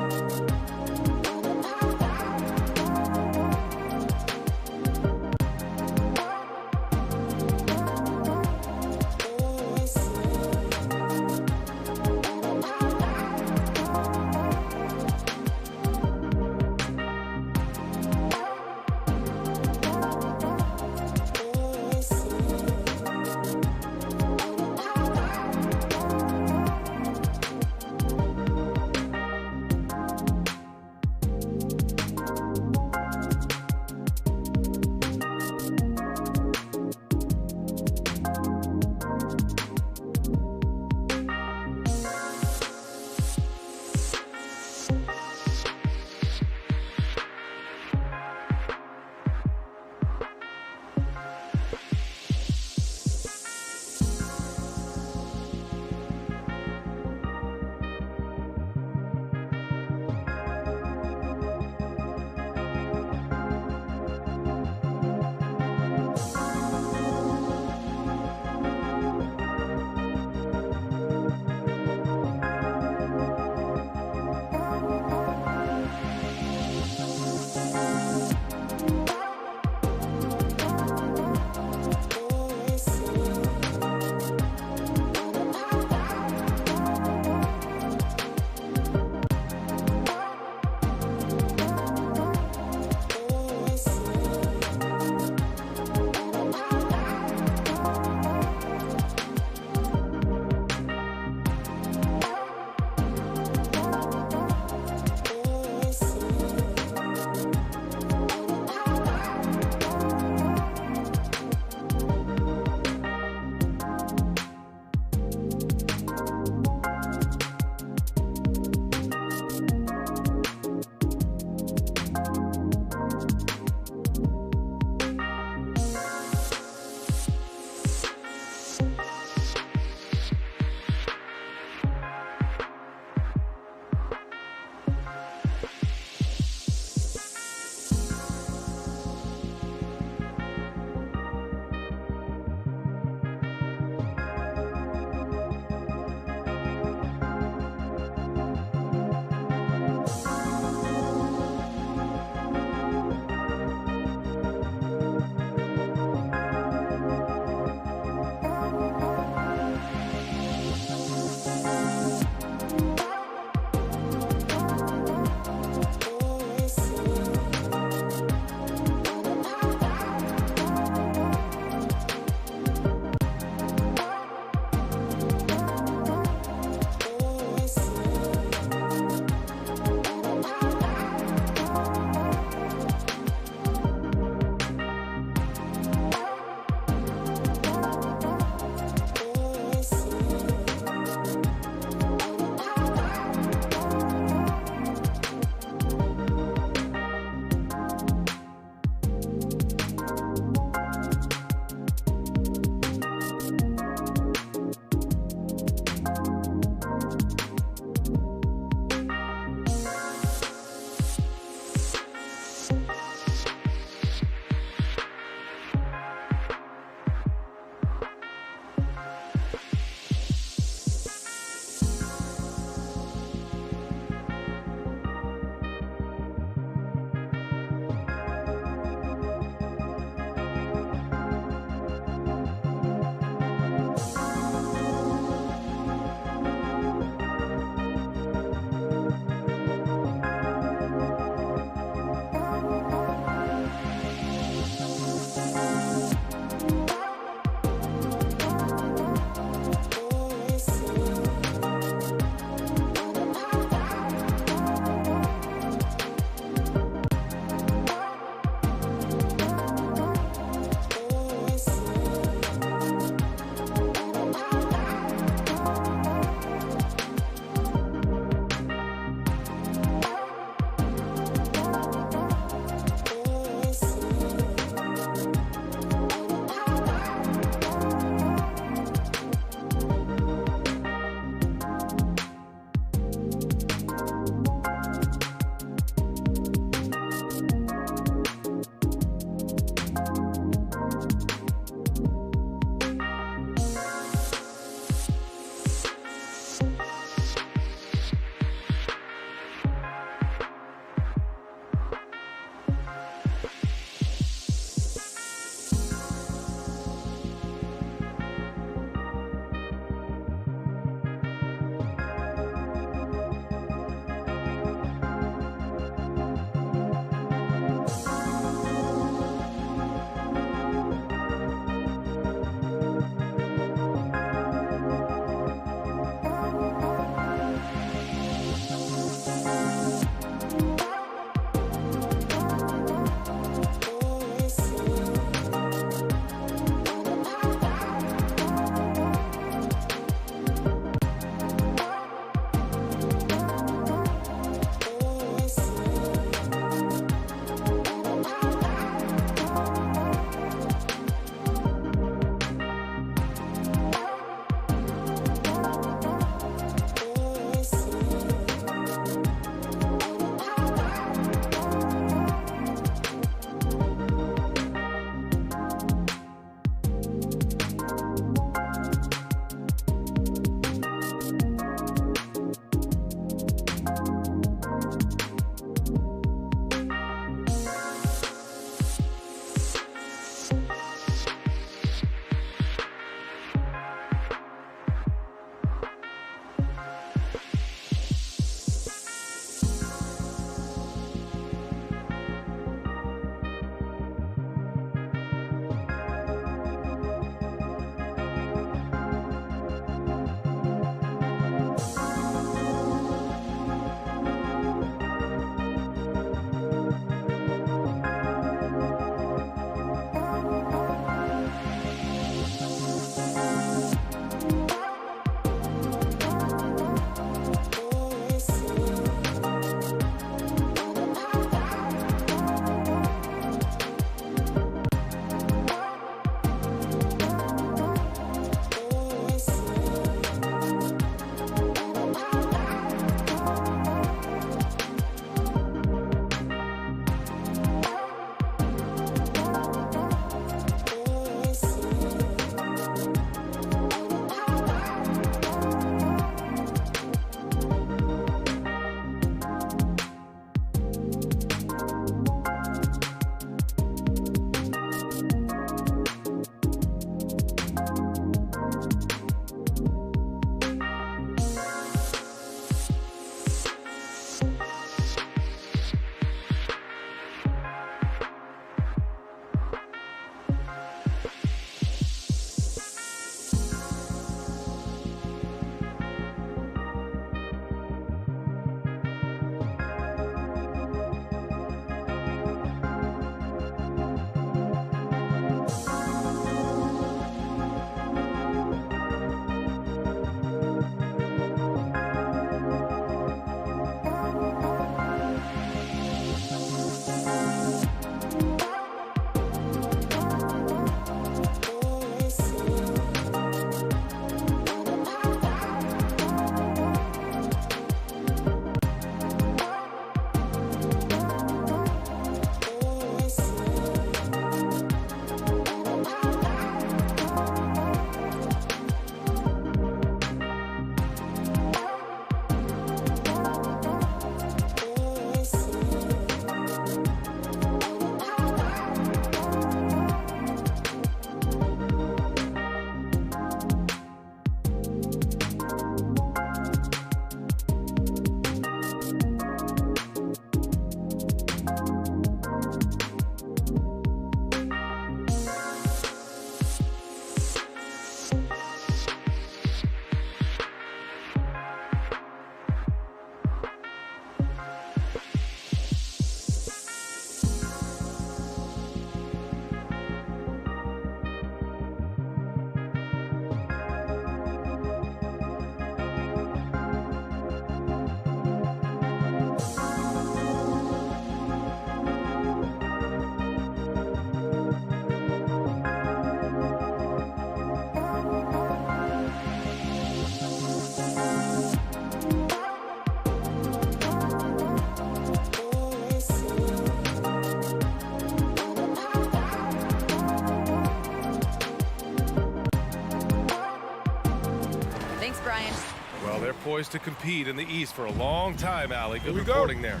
poised to compete in the East for a long time, Allie. Good Here we reporting go. there.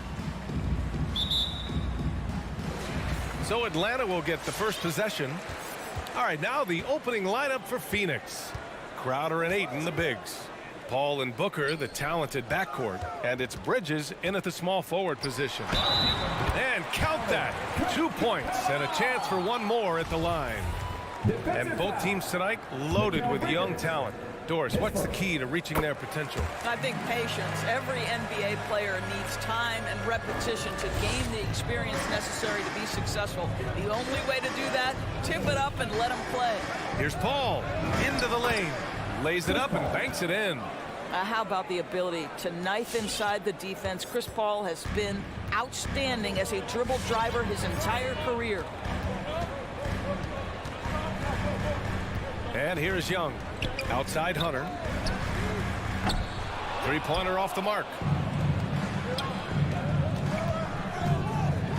So Atlanta will get the first possession. All right, now the opening lineup for Phoenix. Crowder and Ayton, the bigs. Paul and Booker, the talented backcourt. And it's Bridges in at the small forward position. And count that. 2 points and a chance for one more at the line. And both teams tonight loaded with young talent. Doris, what's the key to reaching their potential? I think patience. Every NBA player needs time and repetition to gain the experience necessary to be successful. The only way to do that, tip it up and let them play. Here's Paul into the lane. Lays it up and banks it in. How about the ability to knife inside the defense? Chris Paul has been outstanding as a dribble driver his entire career. And here's Young. Outside Hunter. Three-pointer off the mark.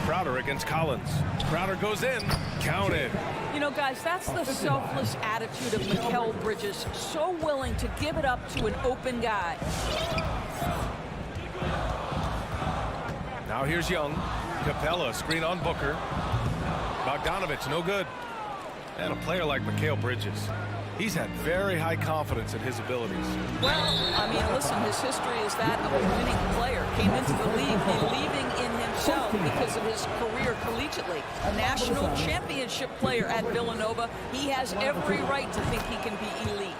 Crowder against Collins. Crowder goes in. Counted. You know, guys, that's the selfless attitude of Mikal Bridges. So willing to give it up to an open guy. Now here's Young. Capella, screen on Booker. Bogdanovich, no good. And a player like Mikal Bridges, he's had very high confidence in his abilities. Well, I mean, listen, his history is that of a winning player. Came into the league believing in himself because of his career collegiately. A national championship player at Villanova. He has every right to think he can be elite.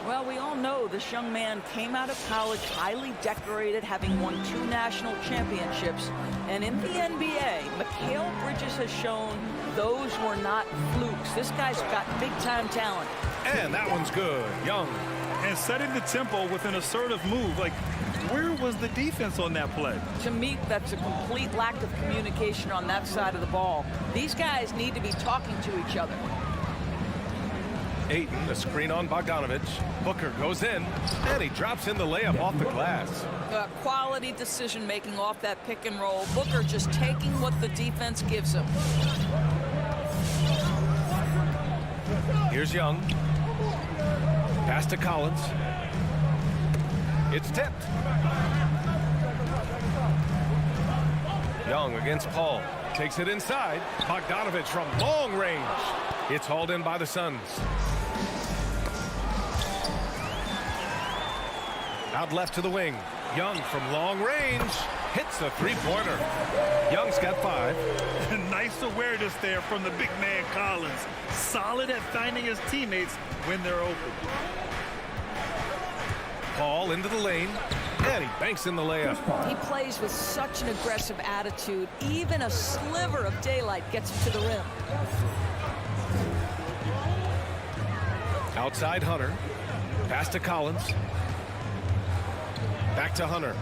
Well, we all know this young man came out of college highly decorated, having won 2 national championships. And in the NBA, Mikal Bridges has shown those were not flukes. This guy's got big-time talent. And that one's good. Young. And setting the tempo with an assertive move. Like, where was the defense on that play? To me, that's a complete lack of communication on that side of the ball. These guys need to be talking to each other. Ayton, the screen on Bogdanovich. Booker goes in, and he drops in the layup off the glass. Quality decision-making off that pick and roll. Booker just taking what the defense gives him. Here's Young. Pass to Collins. It's tipped. Young against Paul. Takes it inside. Bogdanovich from long range. It's hauled in by the Suns. Out left to the wing. Young from long range. Hits the three-pointer. Young's got 5. Nice awareness there from the big man Collins. Solid at finding his teammates when they're open. Paul into the lane. And he banks in the layup. He plays with such an aggressive attitude. Even a sliver of daylight gets him to the rim. Outside Hunter. Pass to Collins. Back to Hunter.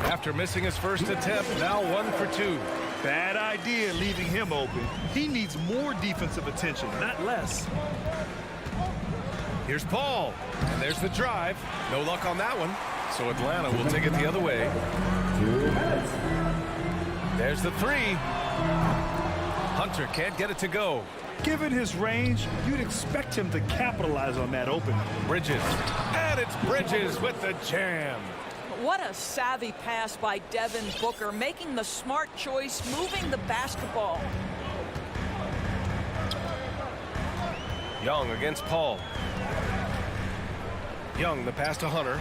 After missing his first attempt, now 1 for 2. Bad idea leaving him open. He needs more defensive attention, not less. Here's Paul. And there's the drive. No luck on that one. So Atlanta will take it the other way. 2 minutes. There's the 3. Hunter can't get it to go. Given his range, you'd expect him to capitalize on that opening. Bridges. And it's Bridges with the jam. What a savvy pass by Devin Booker, making the smart choice, moving the basketball. Young against Paul. Young, the pass to Hunter.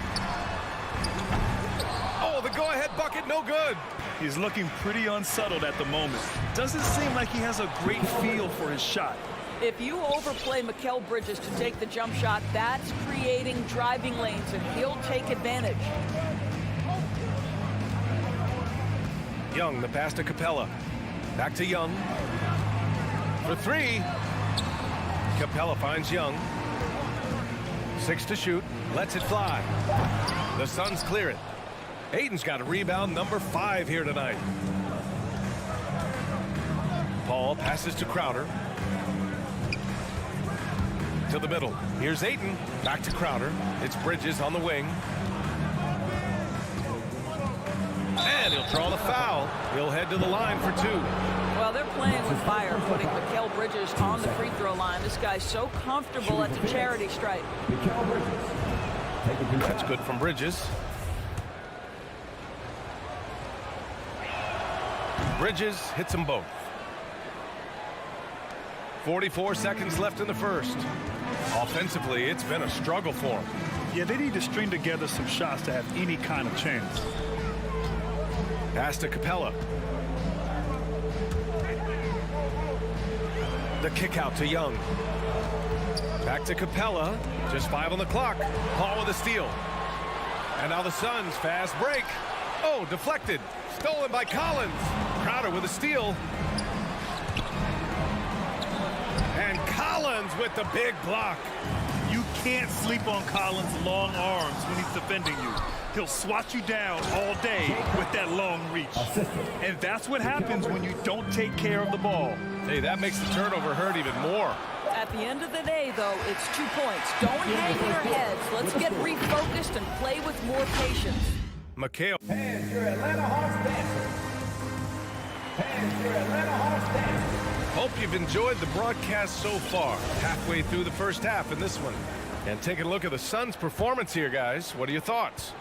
Oh, the go-ahead bucket, no good. He's looking pretty unsettled at the moment. Doesn't seem like he has a great feel for his shot. If you overplay Mikal Bridges to take the jump shot, that's creating driving lanes, and he'll take advantage. Young, the pass to Capella. Back to Young. For 3. Capella finds Young. 6 to shoot. Lets it fly. The Suns clear it. Ayton's got a rebound number 5 here tonight. Paul passes to Crowder. To the middle. Here's Ayton. Back to Crowder. It's Bridges on the wing. And he'll draw the foul. He'll head to the line for 2. Well, they're playing with fire, putting Mikal Bridges on the free throw line. This guy's so comfortable at the charity stripe. That's good from Bridges. Bridges hits them both. 44 seconds left in the first. Offensively, it's been a struggle for them. Yeah, they need to string together some shots to have any kind of chance. Pass to Capella. The kick out to Young. Back to Capella. Just 5 on the clock. Paul with a steal. And now the Suns fast break. Oh, deflected. Stolen by Collins. Crowder with a steal. And Collins with the big block. You can't sleep on Collins' long arms when he's defending you. He'll swat you down all day with that long reach. And that's what happens when you don't take care of the ball. Hey, that makes the turnover hurt even more. At the end of the day, though, it's 2 points. Don't hang your heads. Let's get refocused and play with more patience. Mikal. And your Atlanta Hawks dancers. And your Atlanta Hawks dancers. Hope you've enjoyed the broadcast so far. Halfway through the first half in this one. And taking a look at the Suns' performance here, guys. What are your thoughts?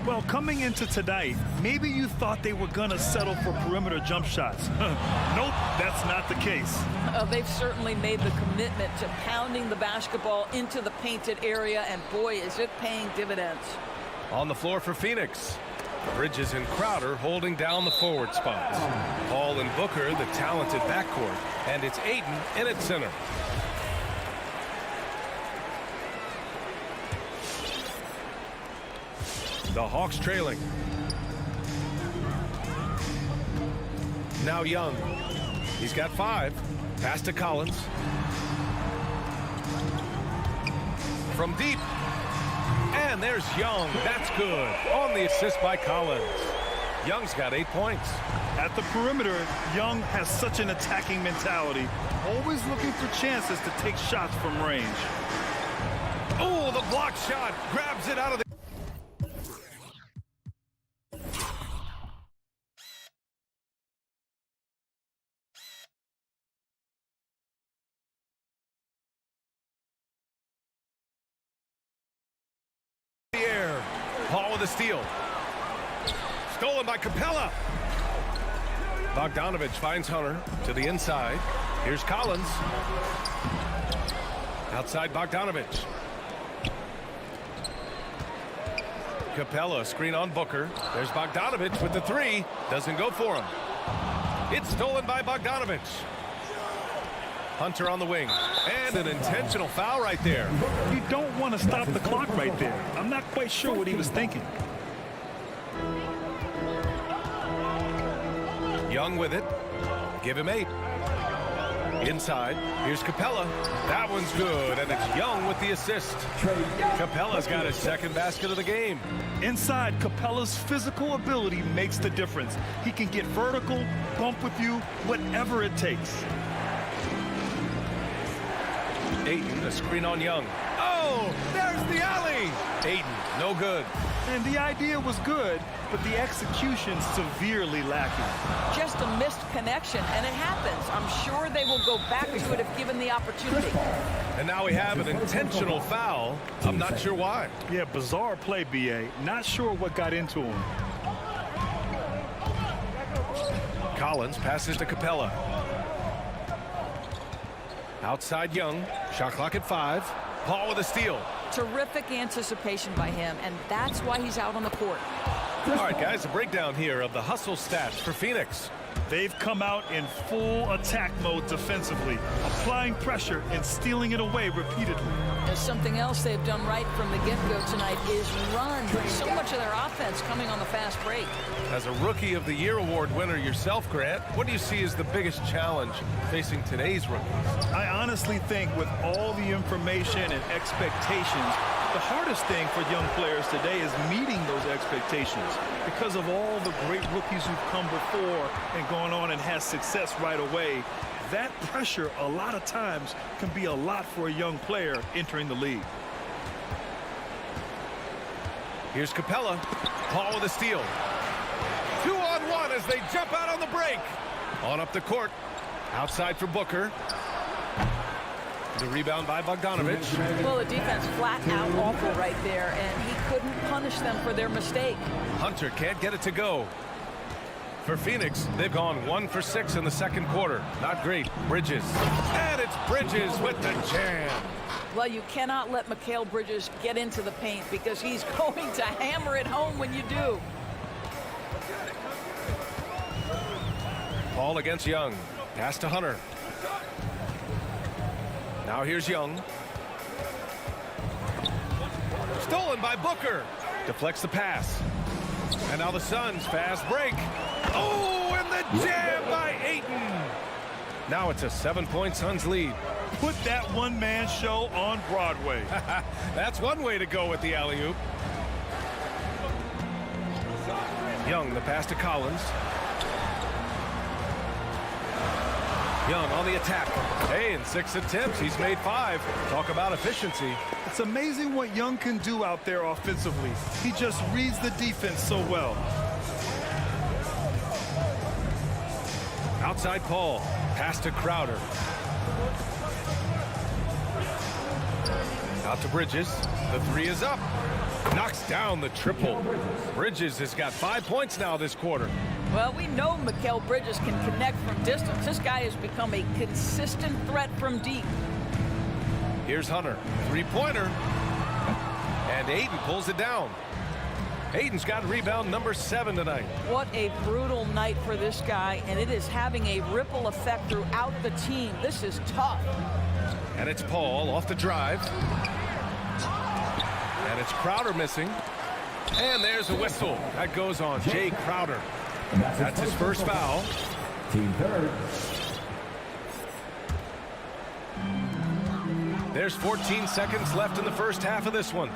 Well, coming into tonight, maybe you thought they were going to settle for perimeter jump shots. Nope, that's not the case. They've certainly made the commitment to pounding the basketball into the painted area, and boy, is it paying dividends. On the floor for Phoenix. Bridges and Crowder holding down the forward spots. Paul and Booker, the talented backcourt. And it's Ayton in at center. The Hawks trailing. Now Young. He's got 5. Pass to Collins. From deep. And there's Young. That's good. On the assist by Collins. Young's got 8 points. At the perimeter, Young has such an attacking mentality. Always looking for chances to take shots from range. Oh, the block shot. Grabs it out of the... air. Paul with a steal. Stolen by Capella. Bogdanovich finds Hunter to the inside. Here's Collins. Outside Bogdanovich. Capella screen on Booker. There's Bogdanovich with the 3. Doesn't go for him. It's stolen by Bogdanovich. Hunter on the wing. And an intentional foul right there. You don't want to stop the clock right there. I'm not quite sure what he was thinking. Young with it. Give him 8. Inside. Here's Capella. That one's good, and it's Young with the assist. Capella's got his second basket of the game. Inside, Capella's physical ability makes the difference. He can get vertical, bump with you, whatever it takes. Ayton, a screen on Young. Oh, there's the alley. Ayton, no good. And the idea was good, but the execution severely lacking. Just a missed connection, and it happens. I'm sure they will go back to it if given the opportunity. And now we have an intentional foul. I'm not sure why. Yeah, bizarre play, B.A. Not sure what got into him. Collins passes to Capella. Outside Young. Shot clock at 5. Paul with a steal. Terrific anticipation by him, and that's why he's out on the court. All right, guys, a breakdown here of the hustle stats for Phoenix. They've come out in full attack mode defensively, applying pressure and stealing it away repeatedly. There's something else they've done right from the get-go tonight is run. So much of their offense coming on the fast break. As a Rookie of the Year award winner yourself, Grant, what do you see as the biggest challenge facing today's rookies? I honestly think with all the information and expectations, the hardest thing for young players today is meeting those expectations because of all the great rookies who've come before and gone on and had success right away. That pressure a lot of times can be a lot for a young player entering the league. Here's Capella. Paul with a steal. 2-on-1 as they jump out on the break. On up the court. Outside for Booker. The rebound by Bogdanovich. Well, the defense flat out awful right there, and he couldn't punish them for their mistake. Hunter can't get it to go. For Phoenix, they've gone 1 for 6 in the second quarter. Not great. Bridges. And it's Bridges with the jam. Well, you cannot let Mikal Bridges get into the paint because he's going to hammer it home when you do. Paul against Young. Pass to Hunter. Now here's Young. Stolen by Booker. Deflects the pass. And now the Suns fast break. Oh, and the jam by Ayton. Now it's a 7-point Suns lead. Put that one-man show on Broadway. That's one way to go with the alley-oop. Young, the pass to Collins. Young on the attack. Hey, in 6 attempts, he's made 5. Talk about efficiency. It's amazing what Young can do out there offensively. He just reads the defense so well. Outside Paul. Pass to Crowder. Out to Bridges. The 3 is up. Knocks down the triple. Bridges has got 5 points now this quarter. Well, we know Mikal Bridges can connect from distance. This guy has become a consistent threat from deep. Here's Hunter. 3-pointer. And Ayton pulls it down. Ayton's got rebound number 7 tonight. What a brutal night for this guy, and it is having a ripple effect throughout the team. This is tough. And it's Paul off the drive. And it's Crowder missing. And there's a whistle. That goes on Jay Crowder. That's his first foul. Team third. There's 14 seconds left in the first half of this one.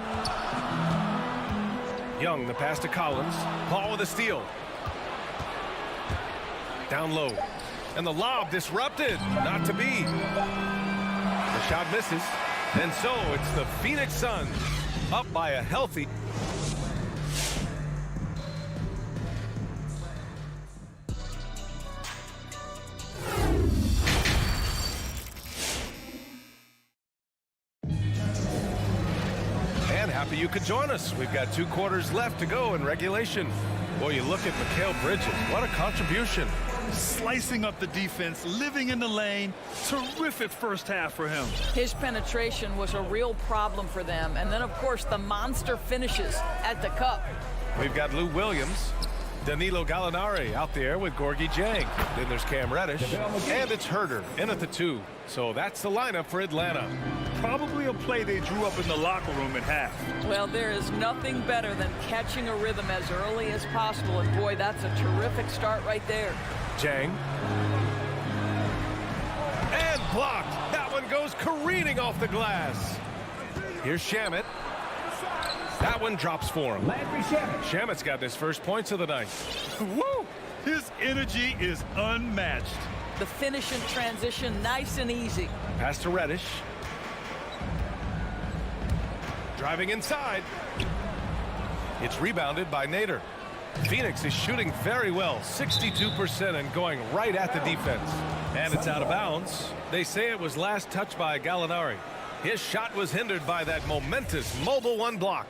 Young, the pass to Collins. Paul with a steal. Down low. And the lob disrupted. Not to be. The shot misses. And so it's the Phoenix Suns up by a healthy. Happy you could join us. We've got 2 quarters left to go in regulation. Boy, you look at Mikal Bridges. What a contribution. Slicing up the defense, living in the lane. Terrific first half for him. His penetration was a real problem for them. And then, of course, the monster finishes at the cup. We've got Lou Williams, Danilo Gallinari out there with Gorgie Jang. Then there's Cam Reddish. And it's Herter in at the 2. So that's the lineup for Atlanta. Probably a play they drew up in the locker room at half. Well, there is nothing better than catching a rhythm as early as possible. And, boy, that's a terrific start right there. Jang. And blocked. That one goes careening off the glass. Here's Shamet. That one drops for him. Shamet's got his first points of the night. Woo! His energy is unmatched. The finish in transition, nice and easy. Pass to Reddish. Driving inside. It's rebounded by Nader. Phoenix is shooting very well, 62%, and going right at the defense. And it's out of bounds. They say it was last touched by Gallinari. His shot was hindered by that momentous mobile 1 block.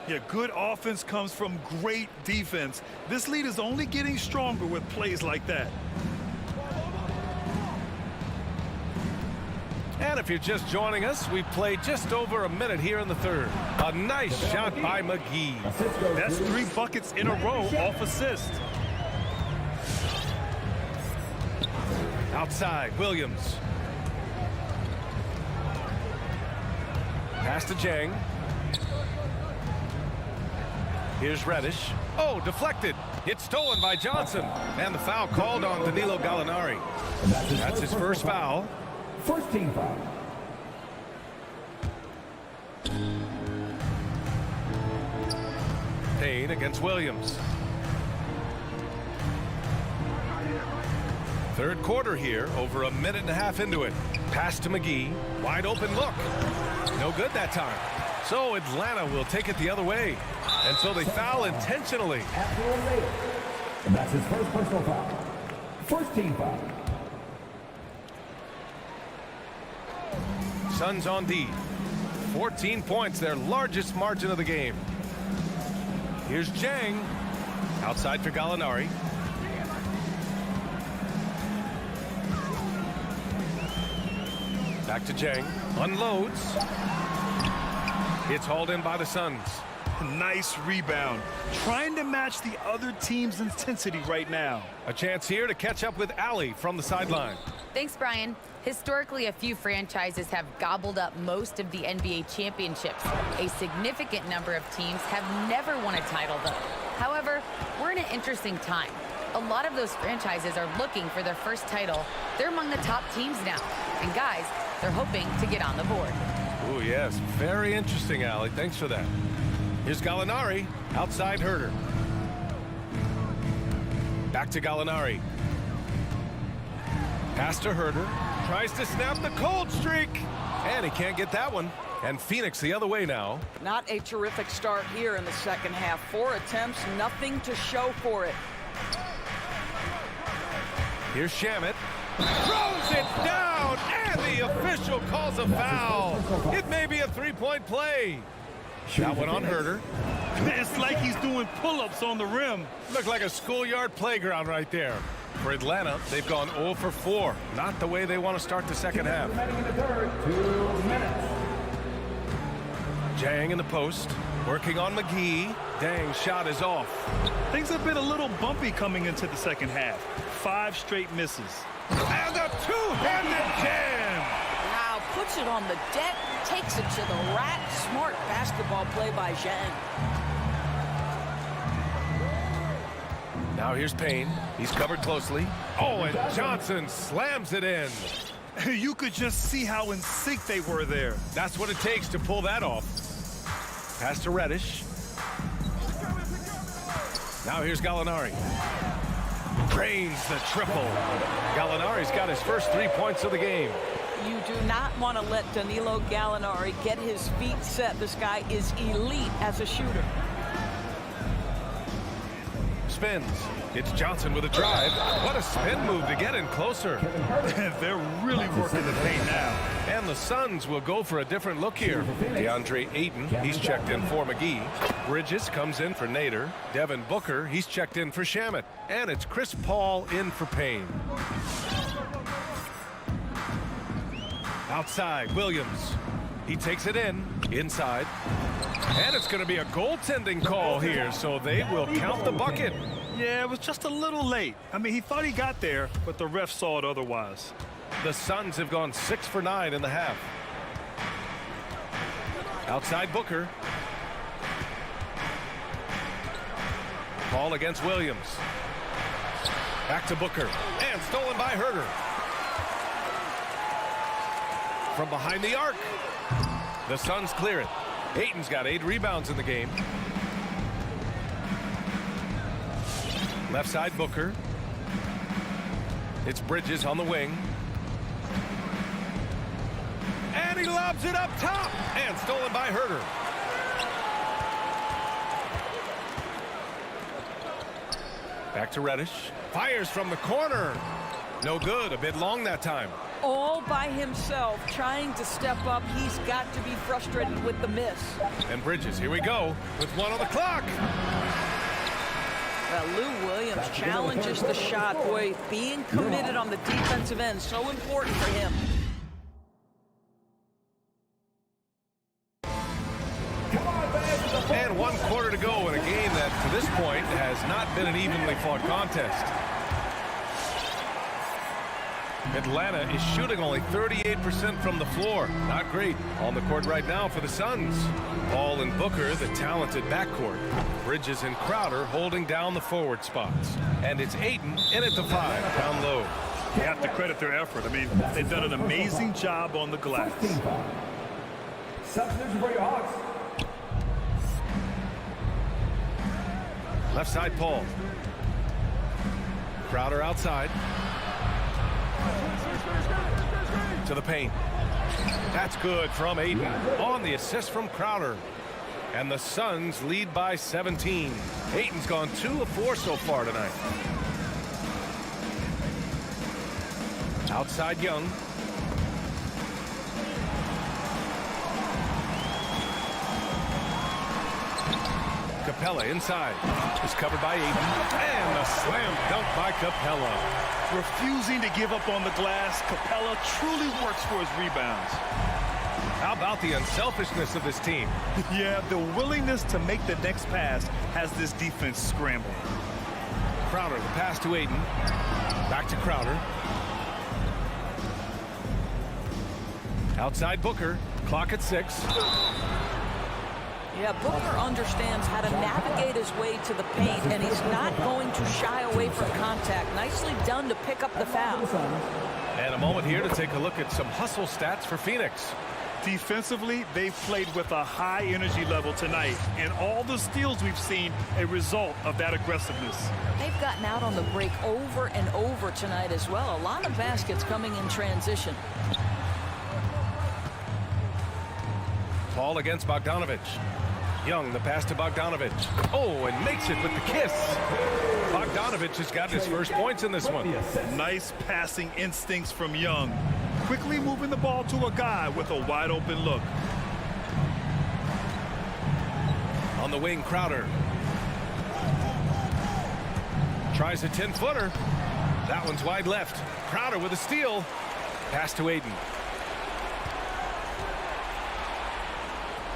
Yeah, good offense comes from great defense. This lead is only getting stronger with plays like that. And if you're just joining us, we've played just over a minute here in the third. A nice shot by McGee. That's 3 buckets in a row off assist. Outside, Williams. Pass to Jang. Here's Reddish. Oh, deflected. It's stolen by Johnson. And the foul called on Danilo Gallinari. That's his first foul. First team foul. Payne against Williams. Third quarter here, over a minute and a half into it. Pass to McGee. Wide open look. No good that time. So Atlanta will take it the other way. And so they foul intentionally. And that's his first personal foul. First team foul. Suns on D. 14 points, their largest margin of the game. Here's Jang. Outside for Gallinari. Back to Jang. Unloads. It's hauled in by the Suns. Nice rebound. Trying to match the other team's intensity right now. A chance here to catch up with Allie from the sideline. Thanks, Brian. Historically, a few franchises have gobbled up most of the NBA championships. A significant number of teams have never won a title, though. However, we're in an interesting time. A lot of those franchises are looking for their first title. They're among the top teams now. And guys, they're hoping to get on the board. Oh, yes. Very interesting, Allie. Thanks for that. Here's Gallinari. Outside Herter. Back to Gallinari. Pass to Herter. Tries to snap the cold streak. And he can't get that one. And Phoenix the other way now. Not a terrific start here in the second half. 4 attempts, nothing to show for it. Here's Shamet. Throws it down, and the official calls a foul. It may be a three-point play. That one on Herter. It's like he's doing pull-ups on the rim. Looked like a schoolyard playground right there. For Atlanta, they've gone 0 for 4. Not the way they want to start the second half. Jang in the post. Working on McGee. Dang, shot is off. Things have been a little bumpy coming into the second half. 5 straight misses. And a two-handed jam. Wow, puts it on the deck, takes it to the rack. Smart basketball play by Zhang. Now here's Payne. He's covered closely. Oh, and Johnson slams it in. You could just see how in sync they were there. That's what it takes to pull that off. Pass to Reddish. Now here's Gallinari. Drains the triple. Gallinari's got his first 3 points of the game. You do not want to let Danilo Gallinari get his feet set. This guy is elite as a shooter. Spins. It's Johnson with a drive. What a spin move to get in closer. They're really working the paint now. And the Suns will go for a different look here. DeAndre Ayton, he's checked in for McGee. Bridges comes in for Nader. Devin Booker, he's checked in for Shamet. And it's Chris Paul in for Payne. Outside, Williams. He takes it in. Inside. And it's going to be a goaltending call here, so they will count the bucket. Yeah, it was just a little late. I mean, he thought he got there, but the ref saw it otherwise. The Suns have gone 6 for 9 in the half. Outside Booker. Paul against Williams. Back to Booker. And stolen by Herter. From behind the arc. The Suns clear it. Ayton's got 8 rebounds in the game. Left side Booker. It's Bridges on the wing. And he lobs it up top. And stolen by Herter. Back to Reddish. Fires from the corner. No good. A bit long that time. All by himself, trying to step up. He's got to be frustrated with the miss. And Bridges, here we go, with 1 on the clock. Lou Williams challenges the shot. Boy, being committed on the defensive end, so important for him. And 1 quarter to go in a game that, to this point, has not been an evenly fought contest. Atlanta is shooting only 38% from the floor. Not great on the court right now for the Suns. Paul and Booker, the talented backcourt. Bridges and Crowder holding down the forward spots. And it's Ayton in at the 5, down low. You have to credit their effort. I mean, they've done an amazing job on the glass. Substitution for your Hawks. Left side, Paul. Crowder outside. To the paint. That's good from Ayton on the assist from Crowder. And the Suns lead by 17. Ayton's gone 2 of 4 so far tonight. Outside Young. Capella inside. Is covered by Aiden. And a slam dunk by Capella. Refusing to give up on the glass, Capella truly works for his rebounds. How about the unselfishness of this team? Yeah, the willingness to make the next pass has this defense scrambling. Crowder, the pass to Aiden. Back to Crowder. Outside Booker. Clock at 6. Yeah, Booker understands how to navigate his way to the paint, and he's not going to shy away from contact. Nicely done to pick up the foul. And a moment here to take a look at some hustle stats for Phoenix. Defensively, they've played with a high energy level tonight, and all the steals we've seen a result of that aggressiveness. They've gotten out on the break over and over tonight as well. A lot of baskets coming in transition. Paul against Bogdanovich. Young, the pass to Bogdanovich. Oh, and makes it with the kiss. Bogdanovich has got his first points in this one. Nice passing instincts from Young. Quickly moving the ball to a guy with a wide open look. On the wing, Crowder. Tries a 10-footer. That one's wide left. Crowder with a steal. Pass to Aiden.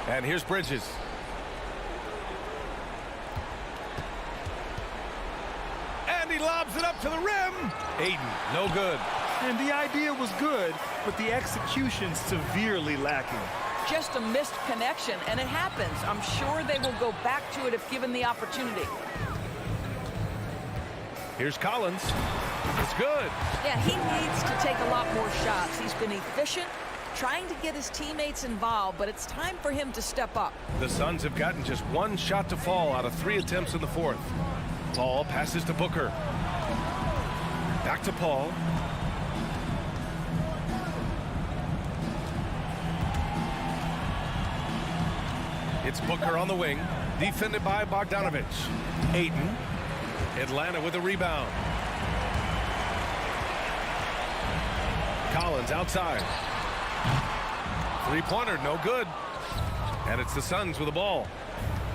And here's Bridges. And he lobs it up to the rim. Aiden, no good. And the idea was good, but the execution severely lacking. Just a missed connection, and it happens. I'm sure they will go back to it if given the opportunity. Here's Collins. It's good. Yeah, he needs to take a lot more shots. He's been efficient, trying to get his teammates involved, but it's time for him to step up. The Suns have gotten just one shot to fall out of 3 attempts in the fourth. Paul passes to Booker. Back to Paul. It's Booker on the wing, defended by Bogdanovich. Aiden. Atlanta with a rebound. Collins outside. Three-pointer, no good. And it's the Suns with the ball.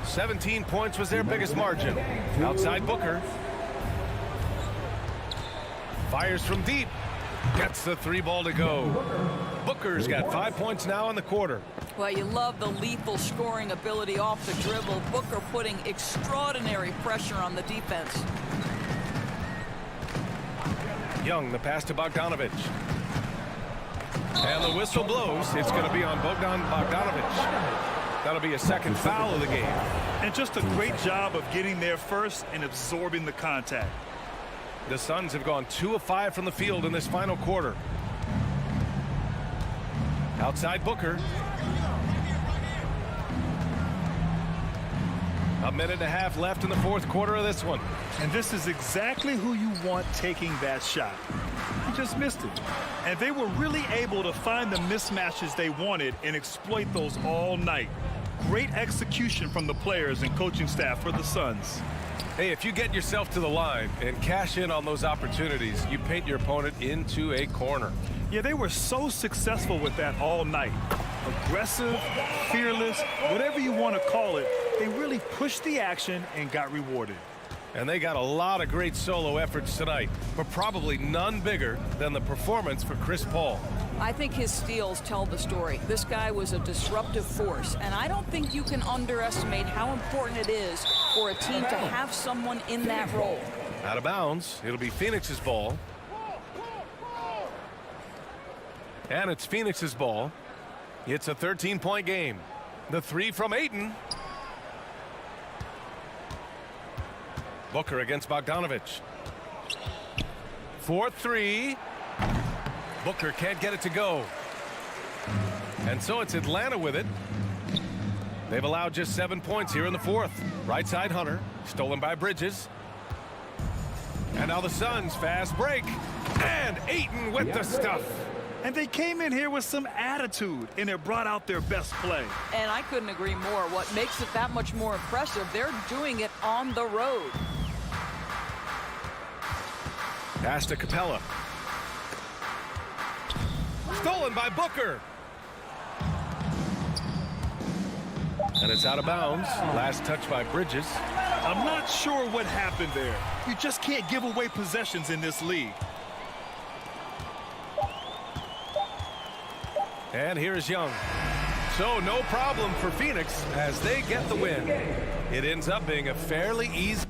17 points was their biggest margin. Outside Booker. Fires from deep. Gets the 3-ball to go. Booker's got 5 points now in the quarter. Well, you love the lethal scoring ability off the dribble. Booker putting extraordinary pressure on the defense. Young, the pass to Bogdanovich. And the whistle blows. It's going to be on Bogdanovich. That'll be a second foul of the game. And just a great job of getting there first and absorbing the contact. The Suns have gone 2 of 5 from the field in this final quarter. Outside Booker. A minute and a half left in the fourth quarter of this one. And this is exactly who you want taking that shot. He just missed it. And they were really able to find the mismatches they wanted and exploit those all night. Great execution from the players and coaching staff for the Suns. Hey, if you get yourself to the line and cash in on those opportunities, you paint your opponent into a corner. Yeah, they were so successful with that all night. Aggressive, fearless, whatever you want to call it, they really pushed the action and got rewarded. And they got a lot of great solo efforts tonight, but probably none bigger than the performance for Chris Paul. I think his steals tell the story. This guy was a disruptive force, and I don't think you can underestimate how important it is for a team to have someone in that role. Out of bounds. It'll be Phoenix's ball. And it's Phoenix's ball. It's a 13-point game. The 3 from Aiden. Booker against Bogdanovich. 4-3. Booker can't get it to go. And so it's Atlanta with it. They've allowed just 7 points here in the fourth. Right side Hunter. Stolen by Bridges. And now the Suns fast break. And Ayton with the stuff. And they came in here with some attitude, and it brought out their best play. And I couldn't agree more. What makes it that much more impressive, they're doing it on the road. Pass to Capella. Stolen by Booker. And it's out of bounds. Last touch by Bridges. I'm not sure what happened there. You just can't give away possessions in this league. And here's Young. So no problem for Phoenix as they get the win. It ends up being a fairly easy.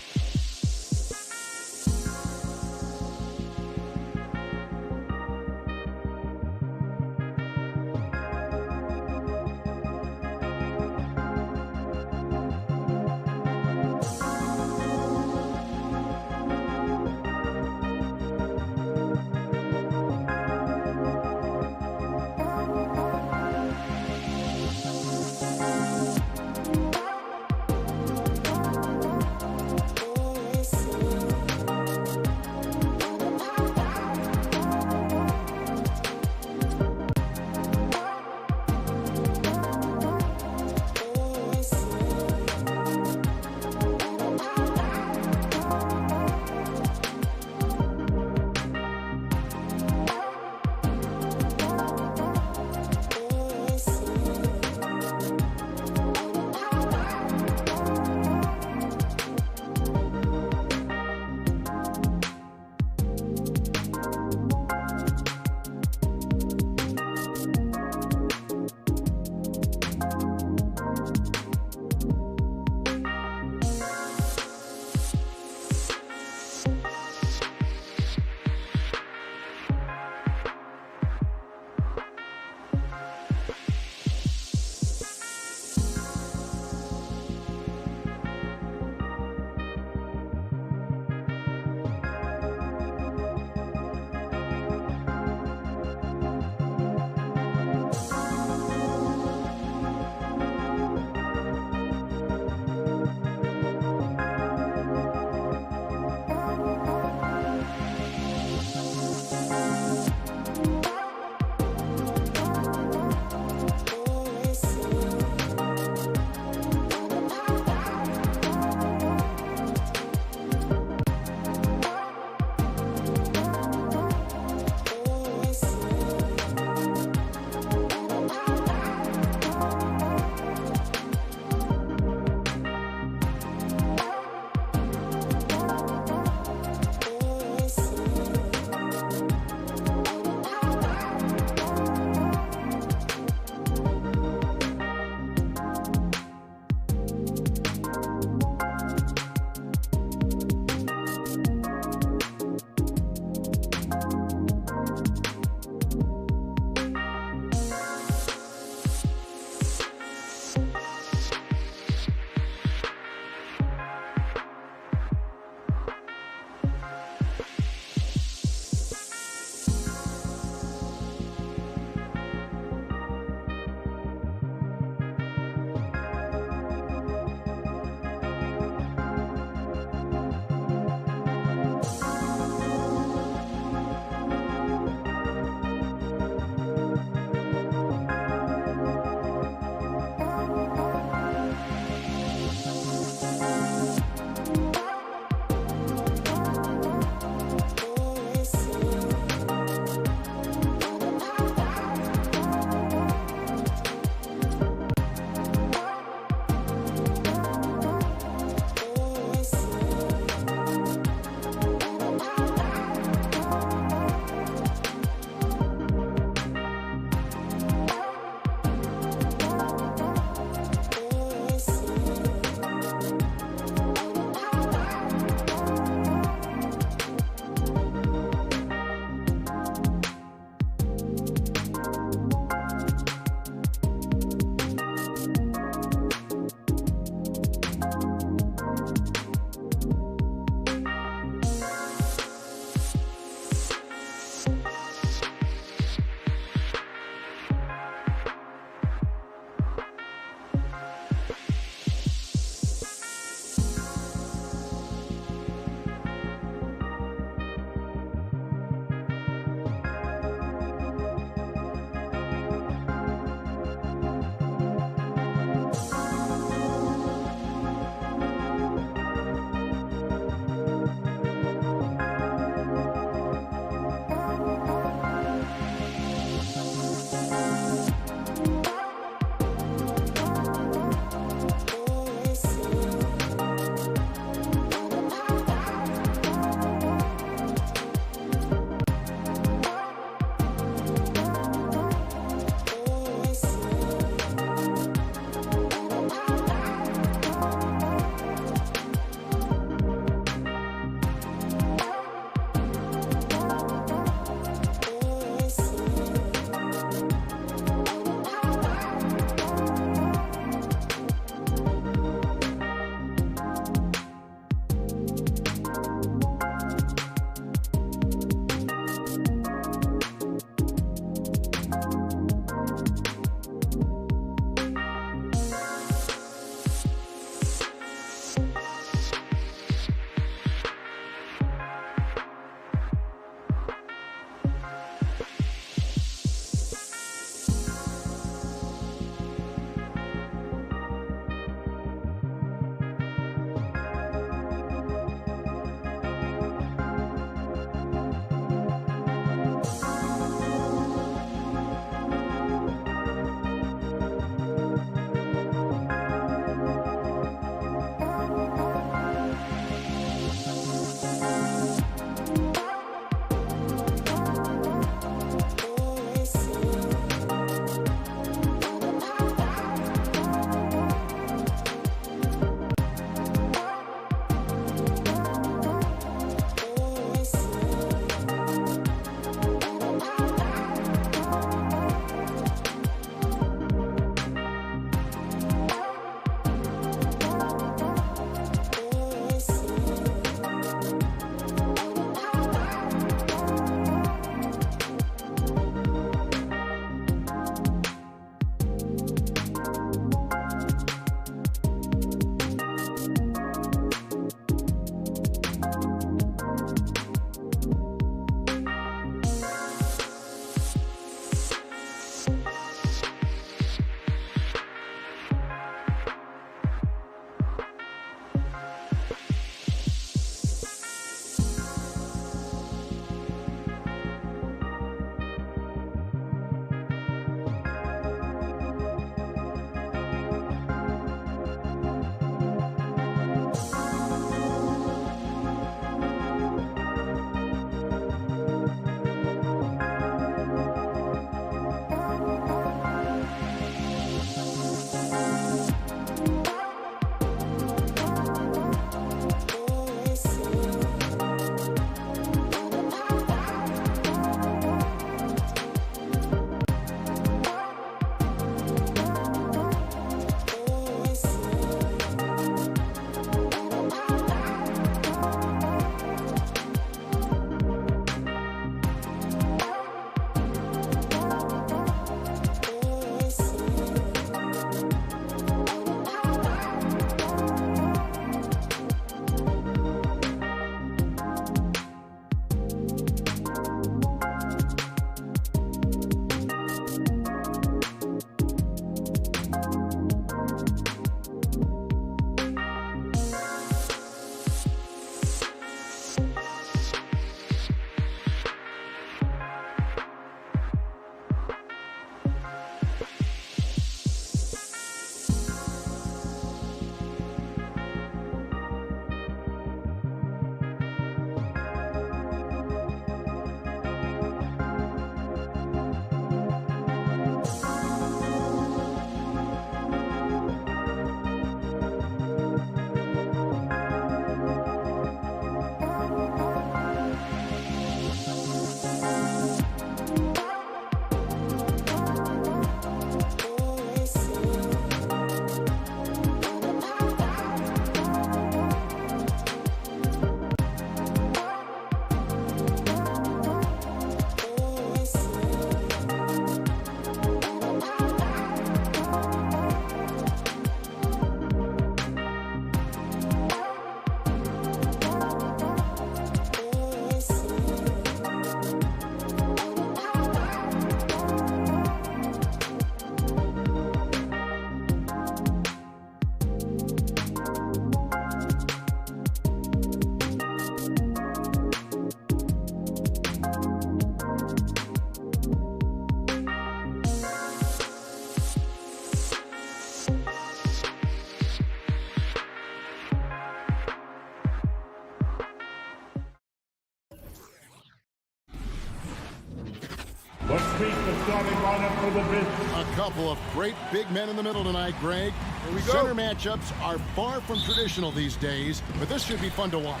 Let's meet the starting lineup for the Bills. A couple of great big men in the middle tonight, Greg. Center matchups are far from traditional these days, but this should be fun to watch.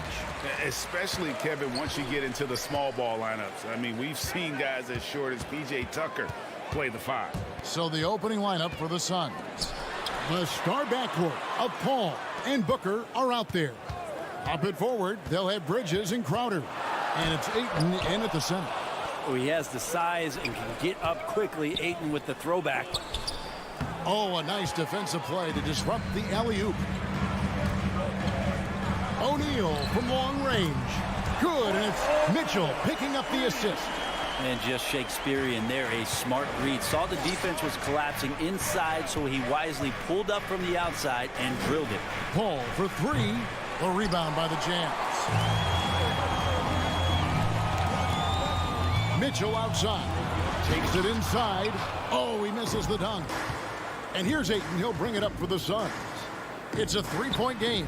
Especially, Kevin, once you get into the small ball lineups. I mean, we've seen guys as short as P.J. Tucker play the 5. So the opening lineup for the Suns. The star backcourt of Paul and Booker are out there. Up it forward, they'll have Bridges and Crowder. And it's Ayton in at the center. Oh, he has the size and can get up quickly. Ayton with the throwback. Oh, a nice defensive play to disrupt the alley-oop. O'Neal from long range. Good, and it's Mitchell picking up the assist. And just Shakespearean there, a smart read. Saw the defense was collapsing inside, so he wisely pulled up from the outside and drilled it. Paul for 3. The rebound by the Jazz. Mitchell outside. Takes it inside. Oh, he misses the dunk. And here's Ayton. He'll bring it up for the Suns. It's a 3-point game.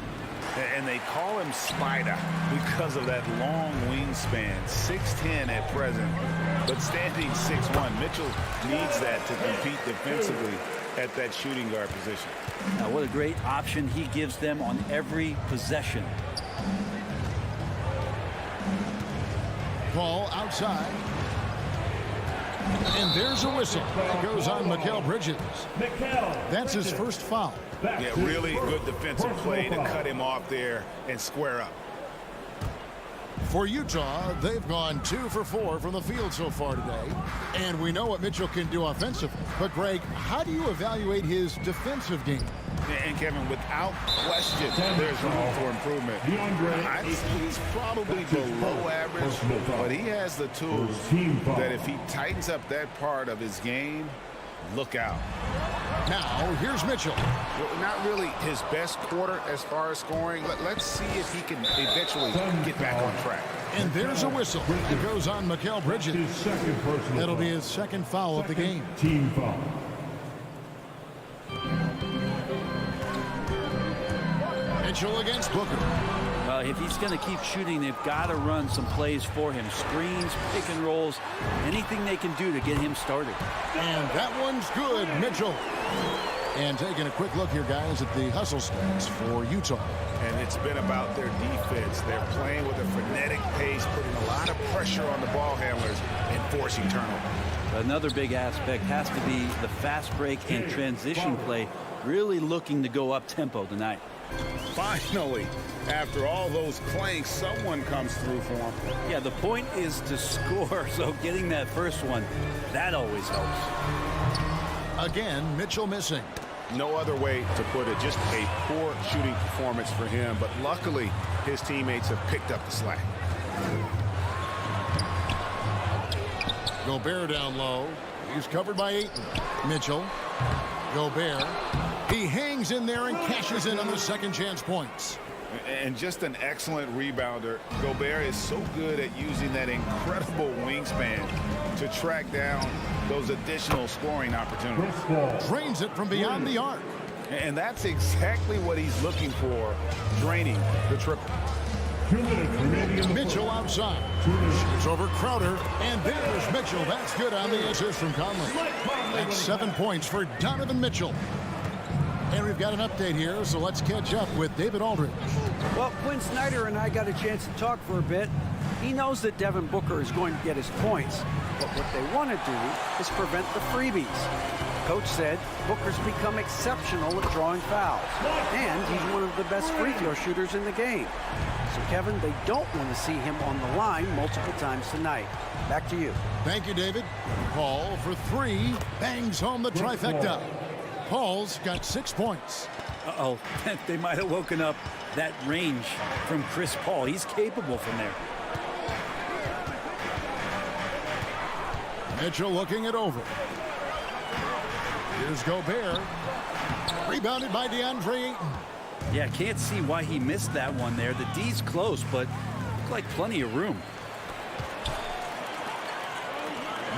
And they call him Spider because of that long wingspan. 6'10" at present, but standing 6'1". Mitchell needs that to compete defensively at that shooting guard position. Now, what a great option he gives them on every possession. Paul outside. And there's a whistle. It goes on Mikal Bridges. That's his first foul. Yeah, really good defensive play to cut him off there and square up. For Utah, they've gone 2 for 4 from the field so far today. And we know what Mitchell can do offensively. But, Greg, how do you evaluate his defensive game? And, Kevin, without question, there's room for improvement. He's probably below average, but he has the tools that if he tightens up that part of his game, look out. Now, here's Mitchell. Well, not really his best quarter as far as scoring. Let's see if he can eventually get back on track. And there's a whistle. It goes on Mikal Bridges. That'll be his second foul of the game. Team foul. Mitchell against Booker. If he's going to keep shooting, they've got to run some plays for him. Screens, pick and rolls, anything they can do to get him started. And that one's good, Mitchell. And taking a quick look here, guys, at the hustle stats for Utah. And it's been about their defense. They're playing with a frenetic pace, putting a lot of pressure on the ball handlers and forcing turnovers. Another big aspect has to be the fast break and transition play. Really looking to go up tempo tonight. Finally, after all those clanks, someone comes through for him. Yeah, the point is to score, so getting that first one, that always helps. Again, Mitchell missing. No other way to put it, just a poor shooting performance for him, but luckily his teammates have picked up the slack. Gobert down low. He's covered by Ayton. Mitchell. Gobert. He hangs in there and cashes in on the second chance points. And just an excellent rebounder. Gobert is so good at using that incredible wingspan to track down those additional scoring opportunities. Drains it from beyond the arc. And that's exactly what he's looking for, draining the triple. Mitchell outside. Shoots over Crowder. And there's Mitchell. That's good on the assist from Conley. That's 7 points for Donovan Mitchell. And we've got an update here, so let's catch up with David Aldridge. Well, Quinn Snyder and I got a chance to talk for a bit. He knows that Devin Booker is going to get his points, but what they want to do is prevent the freebies. Coach said Booker's become exceptional at drawing fouls, and he's one of the best free throw shooters in the game. So, Kevin, they don't want to see him on the line multiple times tonight. Back to you. Thank you, David. Paul for 3, bangs home the trifecta. Paul's got 6 points. Uh-oh, they might have woken up that range from Chris Paul. He's capable from there. Mitchell looking it over. Here's Gobert. Rebounded by DeAndre Ayton. Yeah, can't see why he missed that one there. The D's close, but looked like plenty of room.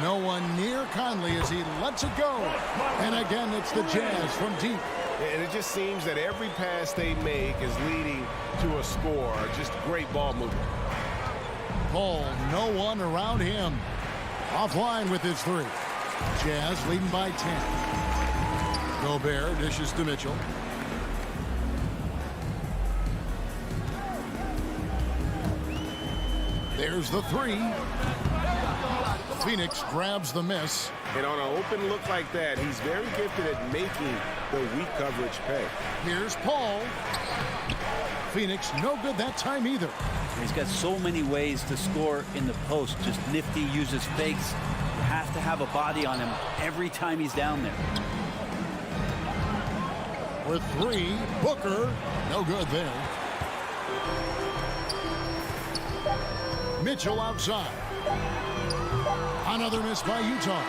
No one near Conley as he lets it go. And again, it's the Jazz from deep. And it just seems that every pass they make is leading to a score. Just great ball movement. Paul, no one around him. Offline with his 3. Jazz leading by 10. Gobert dishes to Mitchell. There's the 3. Phoenix grabs the miss. And on an open look like that, he's very gifted at making the weak coverage pay. Here's Paul. Phoenix no good that time either. He's got so many ways to score in the post. Just nifty, uses fakes. You have to have a body on him every time he's down there. With 3, Booker, no good there. Mitchell outside. Another miss by Utah.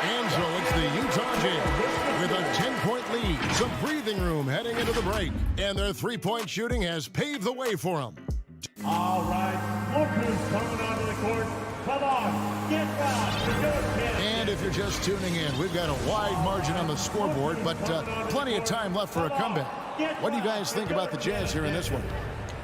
And so it's the Utah Jazz with a 10-point lead. Some breathing room heading into the break. And their three-point shooting has paved the way for them. All right, look who's coming onto the court. Come on, get back. And if you're just tuning in, we've got a wide margin on the scoreboard, but plenty of time left for a comeback. What do you guys think about the Jazz here in this one?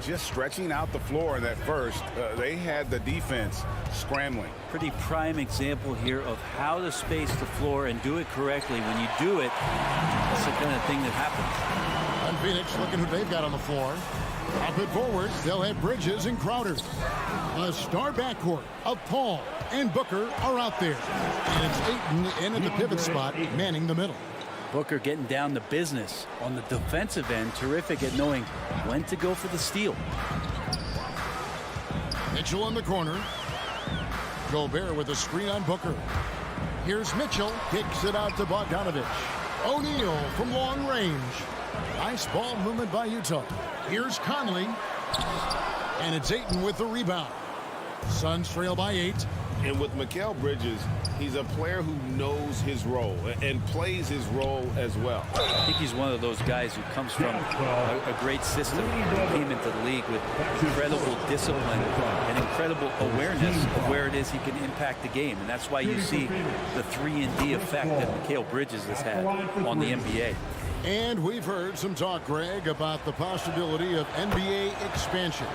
Just stretching out the floor in that first, they had the defense scrambling. Pretty prime example here of how to space the floor and do it correctly. When you do it, that's the kind of thing that happens. And Phoenix looking who they've got on the floor. Up and forward, they'll have Bridges and Crowder. A star backcourt of Paul and Booker are out there. And it's Ayton in at the pivot spot, manning the middle. Booker getting down to business on the defensive end. Terrific at knowing when to go for the steal. Mitchell in the corner. Gobert with a screen on Booker. Here's Mitchell. Kicks it out to Bogdanovich. O'Neal from long range. Nice ball movement by Utah. Here's Conley. And it's Ayton with the rebound. Suns trail by 8. And with Mikal Bridges, he's a player who knows his role and plays his role as well. I think he's one of those guys who comes from a great system. Came into the league with incredible discipline and incredible awareness of where it is he can impact the game. And that's why you see the 3-and-D effect that Mikal Bridges has had on the NBA. And we've heard some talk, Greg, about the possibility of NBA expansion.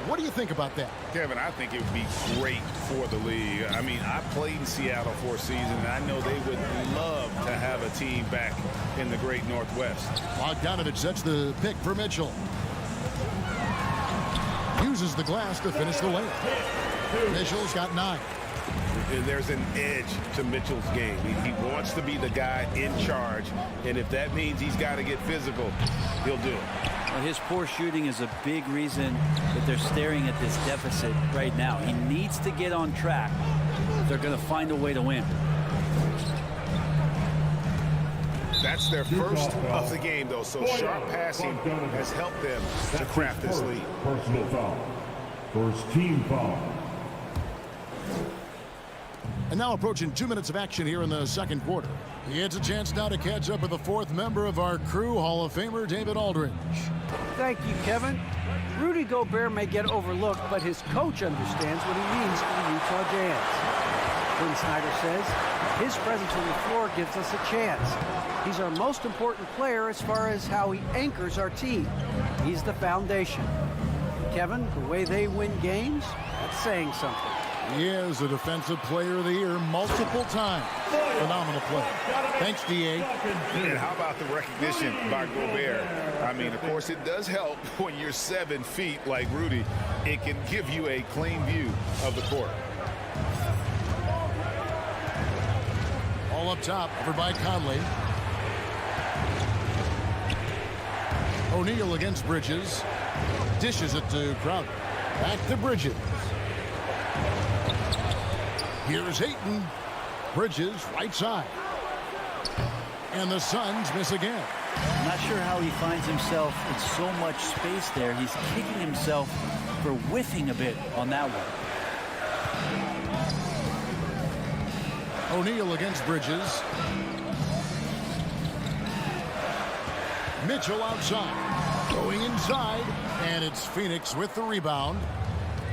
What do you think about that? Kevin, I think it would be great for the league. I mean, I played in Seattle for a season, and I know they would love to have a team back in the great Northwest. Bogdanovich sets the pick for Mitchell. Uses the glass to finish the layup. Mitchell's got 9. There's an edge to Mitchell's game. He wants to be the guy in charge, and if that means he's got to get physical, he'll do it. Well, his poor shooting is a big reason that they're staring at this deficit right now. He needs to get on track if they're going to find a way to win. That's their first of the game, though, so sharp passing has helped them to craft this lead. Personal foul. First team foul. And now approaching 2 minutes of action here in the second quarter. He gets a chance now to catch up with the 4th member of our crew, Hall of Famer David Aldridge. Thank you, Kevin. Rudy Gobert may get overlooked, but his coach understands what he means to the Utah Jazz. Quinn Snyder says his presence on the floor gives us a chance. He's our most important player as far as how he anchors our team. He's the foundation. Kevin, the way they win games, that's saying something. He is a Defensive Player of the Year multiple times. Phenomenal play. Thanks, D.A. And how about the recognition by Gobert? I mean, of course, it does help when you're 7 feet like Rudy. It can give you a clean view of the court. All up top, over by Conley. O'Neal against Bridges. Dishes it to Crowder. Back to Bridges. Here's Ayton. Bridges, right side. And the Suns miss again. I'm not sure how he finds himself in so much space there. He's kicking himself for whiffing a bit on that one. O'Neal against Bridges. Mitchell outside. Going inside. And it's Phoenix with the rebound.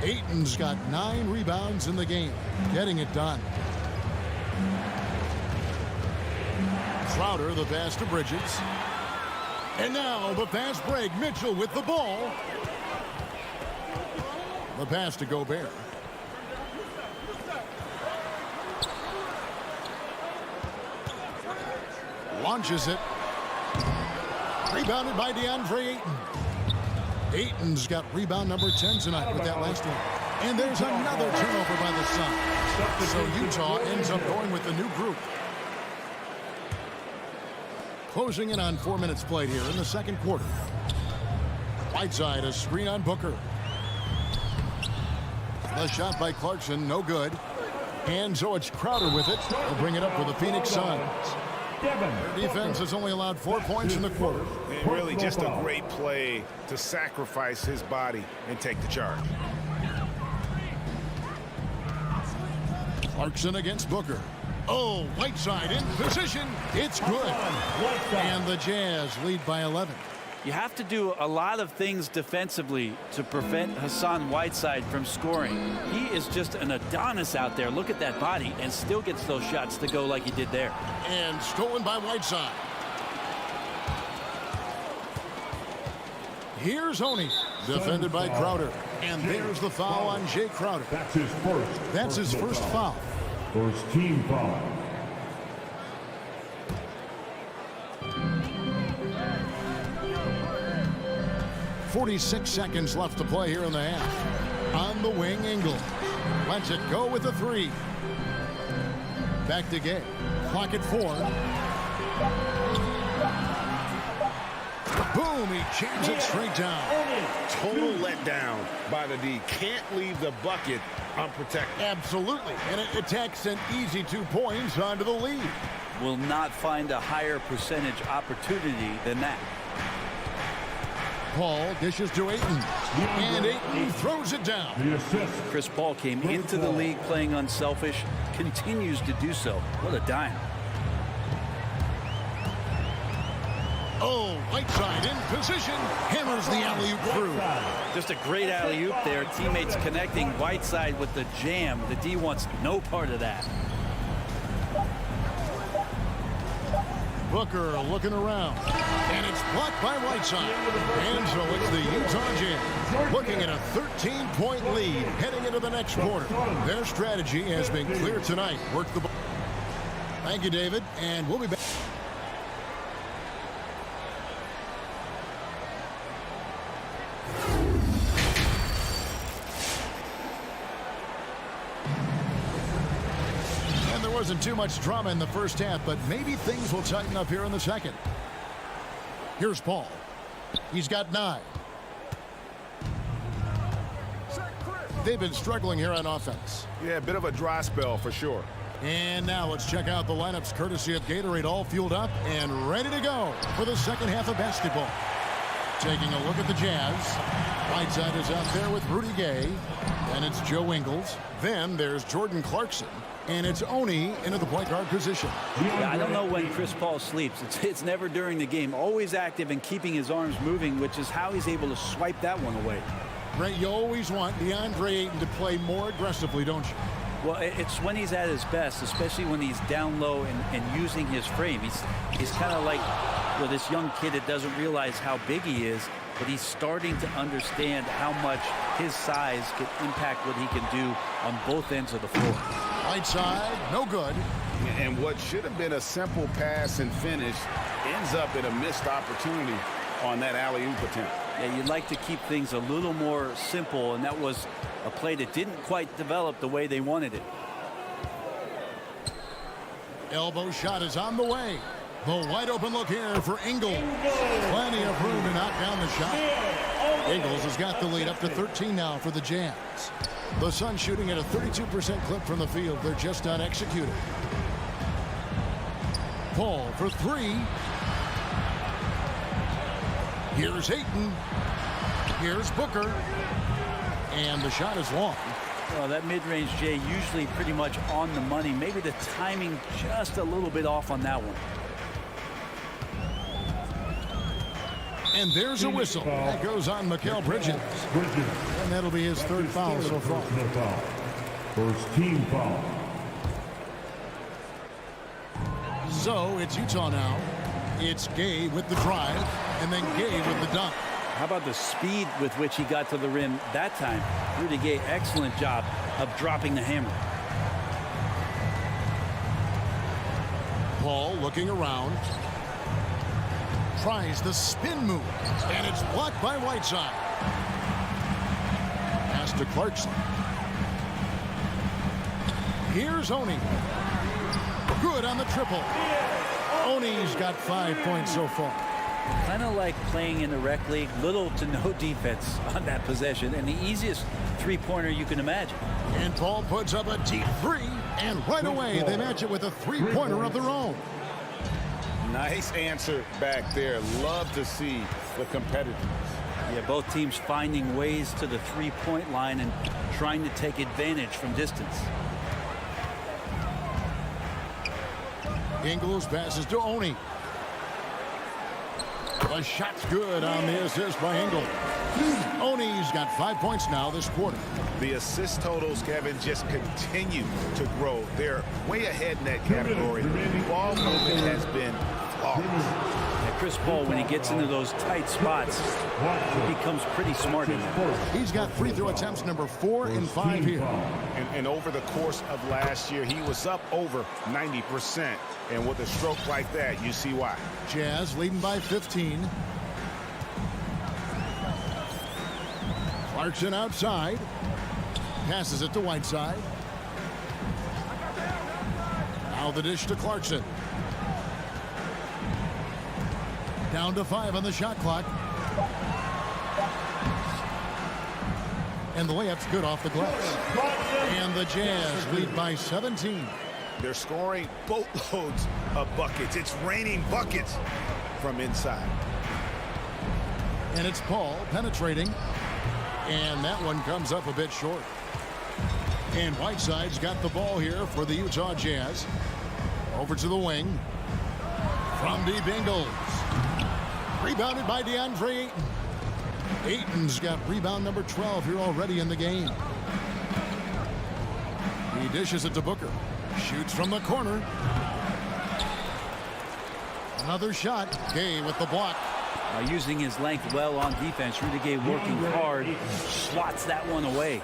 Ayton's got 9 rebounds in the game. Getting it done. Crowder, the pass to Bridges. And now the fast break. Mitchell with the ball. The pass to Gobert. launches it. Rebounded by DeAndre Ayton. Ayton's got rebound number 10 tonight with that last one. And there's another turnover by the Suns. So Utah ends up going with the new group. Closing in on 4 minutes played here in the second quarter. Whiteside, a screen on Booker. The shot by Clarkson, no good. And so it's Crowder with it. They'll bring it up for the Phoenix Suns. Their defense has only allowed 4 points in the quarter. And really just a great play to sacrifice his body and take the charge. Clarkson against Booker. Oh, Whiteside in position. It's good. And the Jazz lead by 11. You have to do a lot of things defensively to prevent Hassan Whiteside from scoring. He is just an Adonis out there. Look at that body, and still gets those shots to go like he did there. And stolen by Whiteside. Here's Oney, defended by Crowder. And there's the foul on Jay Crowder. That's his first foul. First team foul. .46 seconds left to play here in the half. On the wing, Ingles lets it go with a three. Back to Gay. Clock at 4. Boom, he jams it straight down. Total letdown by the D. Can't leave the bucket unprotected. Absolutely, and it attacks an easy 2 points onto the lead. Will not find a higher percentage opportunity than that. Paul dishes to Ayton, and Ayton throws it down. Chris Paul came into the league playing unselfish, continues to do so. What a dime. Oh, Whiteside in position, hammers the alley-oop through. Just a great alley-oop there. Teammates connecting. Whiteside with the jam. The D wants no part of that. Booker looking around, and it's blocked by Whiteside. And so it's the Utah Jazz looking at a 13-point lead heading into the next quarter. Their strategy has been clear tonight. Work the ball. Thank you, David, and we'll be back. Wasn't too much drama in the first half, but maybe things will tighten up here in the second. Here's Paul. He's got 9. They've been struggling here on offense. Yeah, a bit of a dry spell for sure. And now let's check out the lineups courtesy of Gatorade, all fueled up and ready to go for the second half of basketball. Taking a look at the Jazz. Whiteside is out there with Rudy Gay. Then it's Joe Ingles. Then there's Jordan Clarkson. And it's Oney into the point guard position. Yeah, I don't know when Chris Paul sleeps. It's never during the game. Always active and keeping his arms moving, which is how he's able to swipe that one away. Right, you always want DeAndre Ayton to play more aggressively, don't you? Well, it's when he's at his best, especially when he's down low and using his frame. He's kind of like this young kid that doesn't realize how big he is, but he's starting to understand how much his size can impact what he can do on both ends of the floor. Whiteside, no good. And what should have been a simple pass and finish ends up in a missed opportunity on that alley-oop attempt. Yeah, you'd like to keep things a little more simple, and that was a play that didn't quite develop the way they wanted it. Elbow shot is on the way. The wide open look here for Ingles. Plenty of room to knock down the shot. Ingles has got the lead up to 13 now for the Jazz. The Suns shooting at a 32% clip from the field. They're just not executing. Paul for 3. Here's Ayton. Here's Booker. And the shot is long. Well, that mid-range, Jay, usually pretty much on the money. Maybe the timing just a little bit off on that one. And there's a whistle. That goes on Mikal Bridges. And that'll be his third foul so far. First team foul. So it's Utah now. It's Gay with the drive, and then Gay with the dunk. How about the speed with which he got to the rim that time? Rudy Gay, excellent job of dropping the hammer. Paul looking around. Tries the spin move, and it's blocked by Whiteside. Pass to Clarkson. Here's Oni. Good on the triple. Oni's got 5 points so far. Kind of like playing in the rec league, little to no defense on that possession, and the easiest three-pointer you can imagine. And Paul puts up a deep three, and right away they match it with a three-pointer of their own. Nice answer back there. Love to see the competitiveness. Yeah, both teams finding ways to the three-point line and trying to take advantage from distance. Ingles passes to Oni. The shot's good on the assist by Ingles. Oni's got 5 points now this quarter. The assist totals, Kevin, just continue to grow. They're way ahead in that category. Ball movement has been flawless. Yeah, Chris Paul, when he gets into those tight spots, he becomes pretty smart in that. He's got free throw attempts number 4 and 5 here. And over the course of last year, he was up over 90%. And with a stroke like that, you see why. Jazz leading by 15. Clarkson outside. Passes it to Whiteside. Now the dish to Clarkson. Down to 5 on the shot clock. And the layup's good off the glass. And the Jazz lead by 17. They're scoring boatloads of buckets. It's raining buckets from inside. And it's Paul penetrating. And that one comes up a bit short. And Whiteside's got the ball here for the Utah Jazz. Over to the wing. From deep, Ingles. Rebounded by DeAndre Ayton. Ayton's got rebound number 12 here already in the game. He dishes it to Booker. Shoots from the corner. Another shot. Gay with the block. Using his length well on defense. Rudy Gay working hard. Swats that one away.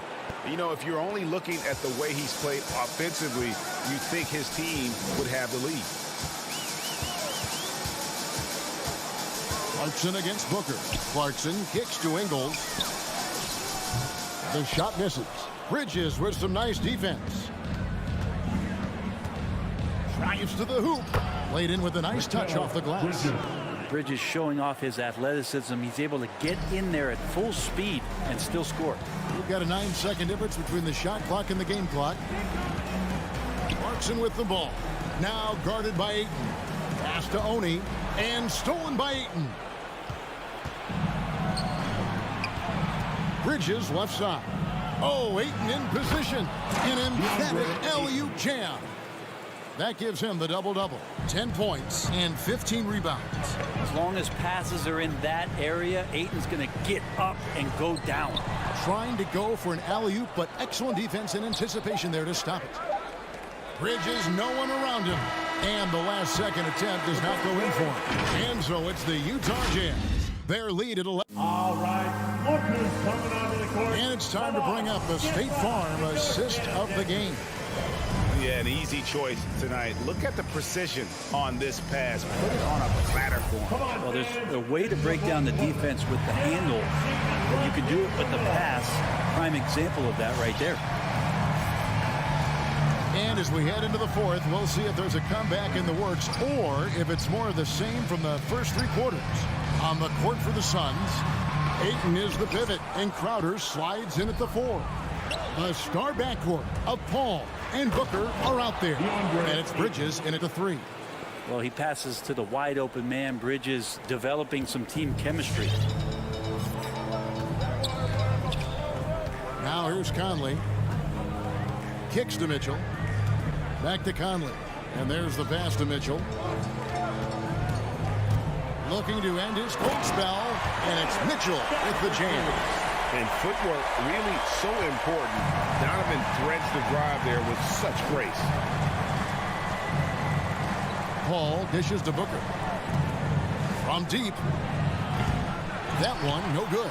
You know, if you're only looking at the way he's played offensively, you think his team would have the lead. Clarkson against Booker. Clarkson kicks to Ingles. The shot misses. Bridges with some nice defense. Drives to the hoop. Laid in with a nice touch off the glass. Bridges showing off his athleticism. He's able to get in there at full speed and still score. We've got a 9-second difference between the shot clock and the game clock. Clarkson with the ball. Now guarded by Ayton. Pass to Oni. And stolen by Ayton. Bridges left side. Oh, Ayton in position. An emphatic alley-oop jam. That gives him the double-double. 10 points and 15 rebounds. As long as passes are in that area, Ayton's going to get up and go down. Trying to go for an alley-oop, but excellent defense and anticipation there to stop it. Bridges, no one around him. And the last second attempt does not go in for him. And so it's the Utah Jazz. Their lead at 11. All right, lookers coming onto the court. And it's time to bring up the State Farm assist of the game. Yeah, an easy choice tonight. Look at the precision on this pass. Put it on a platter for him. Well, there's a way to break down the defense with the handle, but you can do it with the pass. Prime example of that right there. And as we head into the fourth, we'll see if there's a comeback in the works or if it's more of the same from the first 3 quarters. On the court for the Suns, Ayton is the pivot, and Crowder slides in at the 4. The star backcourt of Paul and Booker are out there. And it's Bridges in at the 3. Well, he passes to the wide open man. Bridges developing some team chemistry. Now here's Conley. Kicks to Mitchell. Back to Conley. And there's the pass to Mitchell. Looking to end his cold spell. And it's Mitchell with the jam. And footwork really so important. Donovan threads the drive there with such grace. Paul dishes to Booker. From deep. That one, no good.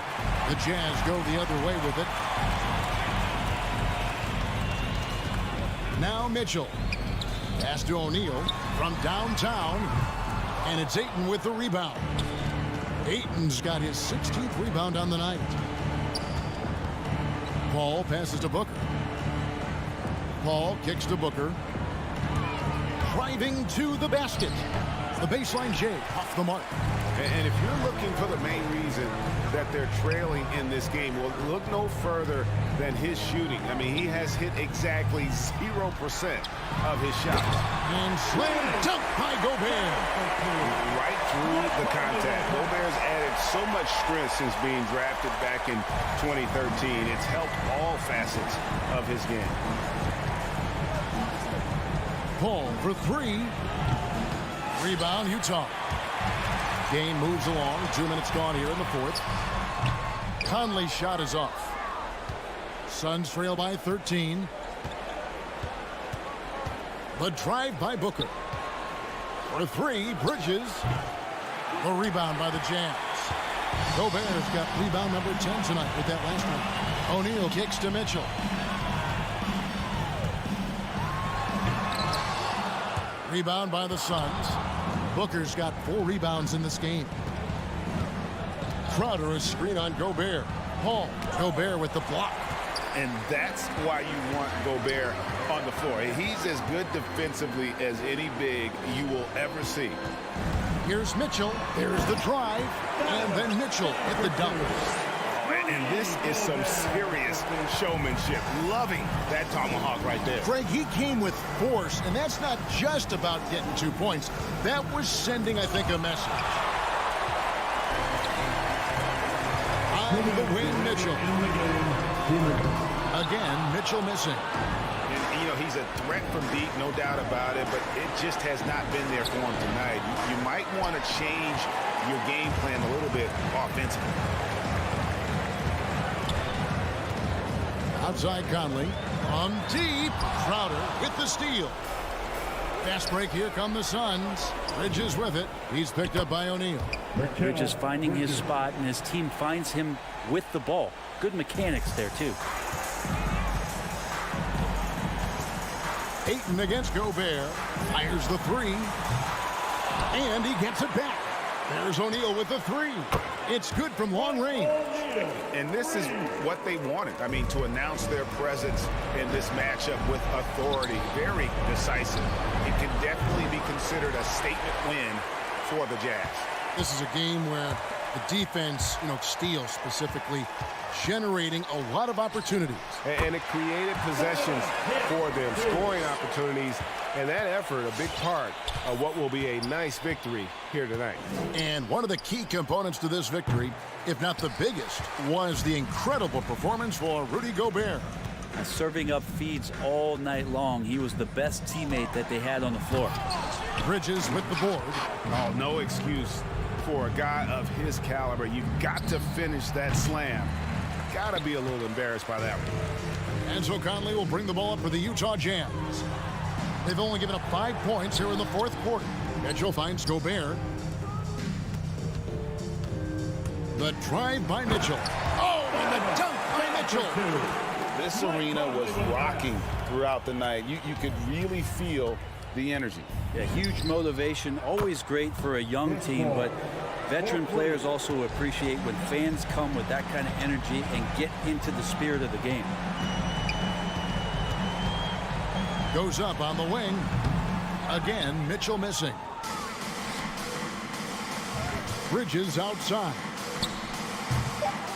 The Jazz go the other way with it. Now Mitchell. Pass to O'Neal from downtown. And it's Ayton with the rebound. Ayton's got his 16th rebound on the night. Paul passes to Booker. Paul kicks to Booker. Driving to the basket. The baseline J off the mark. And if you're looking for the main reason that they're trailing in this game, well, look no further than his shooting. I mean, he has hit exactly 0% of his shots. And slam dunk by Gobert. Right through the contact. Gobert's added so much strength since being drafted back in 2013. It's helped all facets of his game. Paul for three. Rebound, Utah. Game moves along. 2 minutes gone here in the fourth. Conley's shot is off. Suns trail by 13. The drive by Booker. For three, Bridges. The rebound by the Jazz. Gobert's got rebound number 10 tonight with that last one. O'Neal kicks to Mitchell. Rebound by the Suns. Booker's got 4 rebounds in this game. Crowder a screen on Gobert. Paul. Gobert with the block. And that's why you want Gobert on the floor. He's as good defensively as any big you will ever see. Here's Mitchell. There's the drive. And then Mitchell at the dunk. And this is some serious showmanship. Loving that tomahawk right there. Greg, he came with force, and that's not just about getting 2 points. That was sending, I think, a message. On the wing, Mitchell. Again, Mitchell missing. And, you know, he's a threat from deep, no doubt about it, but it just has not been there for him tonight. You might want to change your game plan a little bit offensively. Outside Conley. On deep. Crowder with the steal. Fast break. Here come the Suns. Bridges with it. He's picked up by O'Neal. Bridges finding his spot, and his team finds him with the ball. Good mechanics there, too. Ayton against Gobert. Fires the three. And he gets it back. There's O'Neal with the three. It's good from long range. And this is what they wanted. I mean, to announce their presence in this matchup with authority. Very decisive. It can definitely be considered a statement win for the Jazz. This is a game where the defense, steals specifically, generating a lot of opportunities. And it created possessions for them, scoring opportunities, and that effort, a big part of what will be a nice victory here tonight. And one of the key components to this victory, if not the biggest, was the incredible performance for Rudy Gobert. Serving up feeds all night long. He was the best teammate that they had on the floor. Bridges with the board. Oh, no excuse for a guy of his caliber. You've got to finish that slam. Got to be a little embarrassed by that one. And so Conley will bring the ball up for the Utah Jazz. They've only given up 5 points here in the fourth quarter. Mitchell finds Gobert. The drive by Mitchell. Oh, and the dunk by Mitchell. This arena was rocking throughout the night. You could really feel the energy. Yeah, huge motivation. Always great for a young team, but veteran players also appreciate when fans come with that kind of energy and get into the spirit of the game. Goes up on the wing. Again, Mitchell missing. Bridges outside.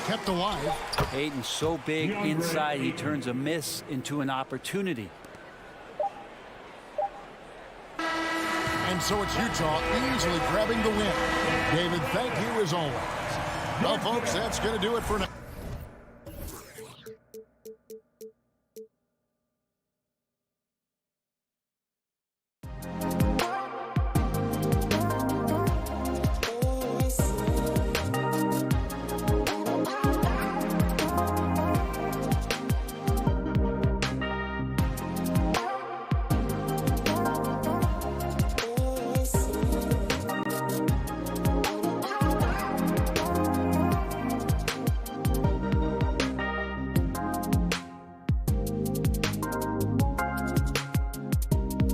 Kept alive. Ayton so big inside, he turns a miss into an opportunity. And so it's Utah easily grabbing the win. David, thank you as always. Well, folks, that's going to do it for now.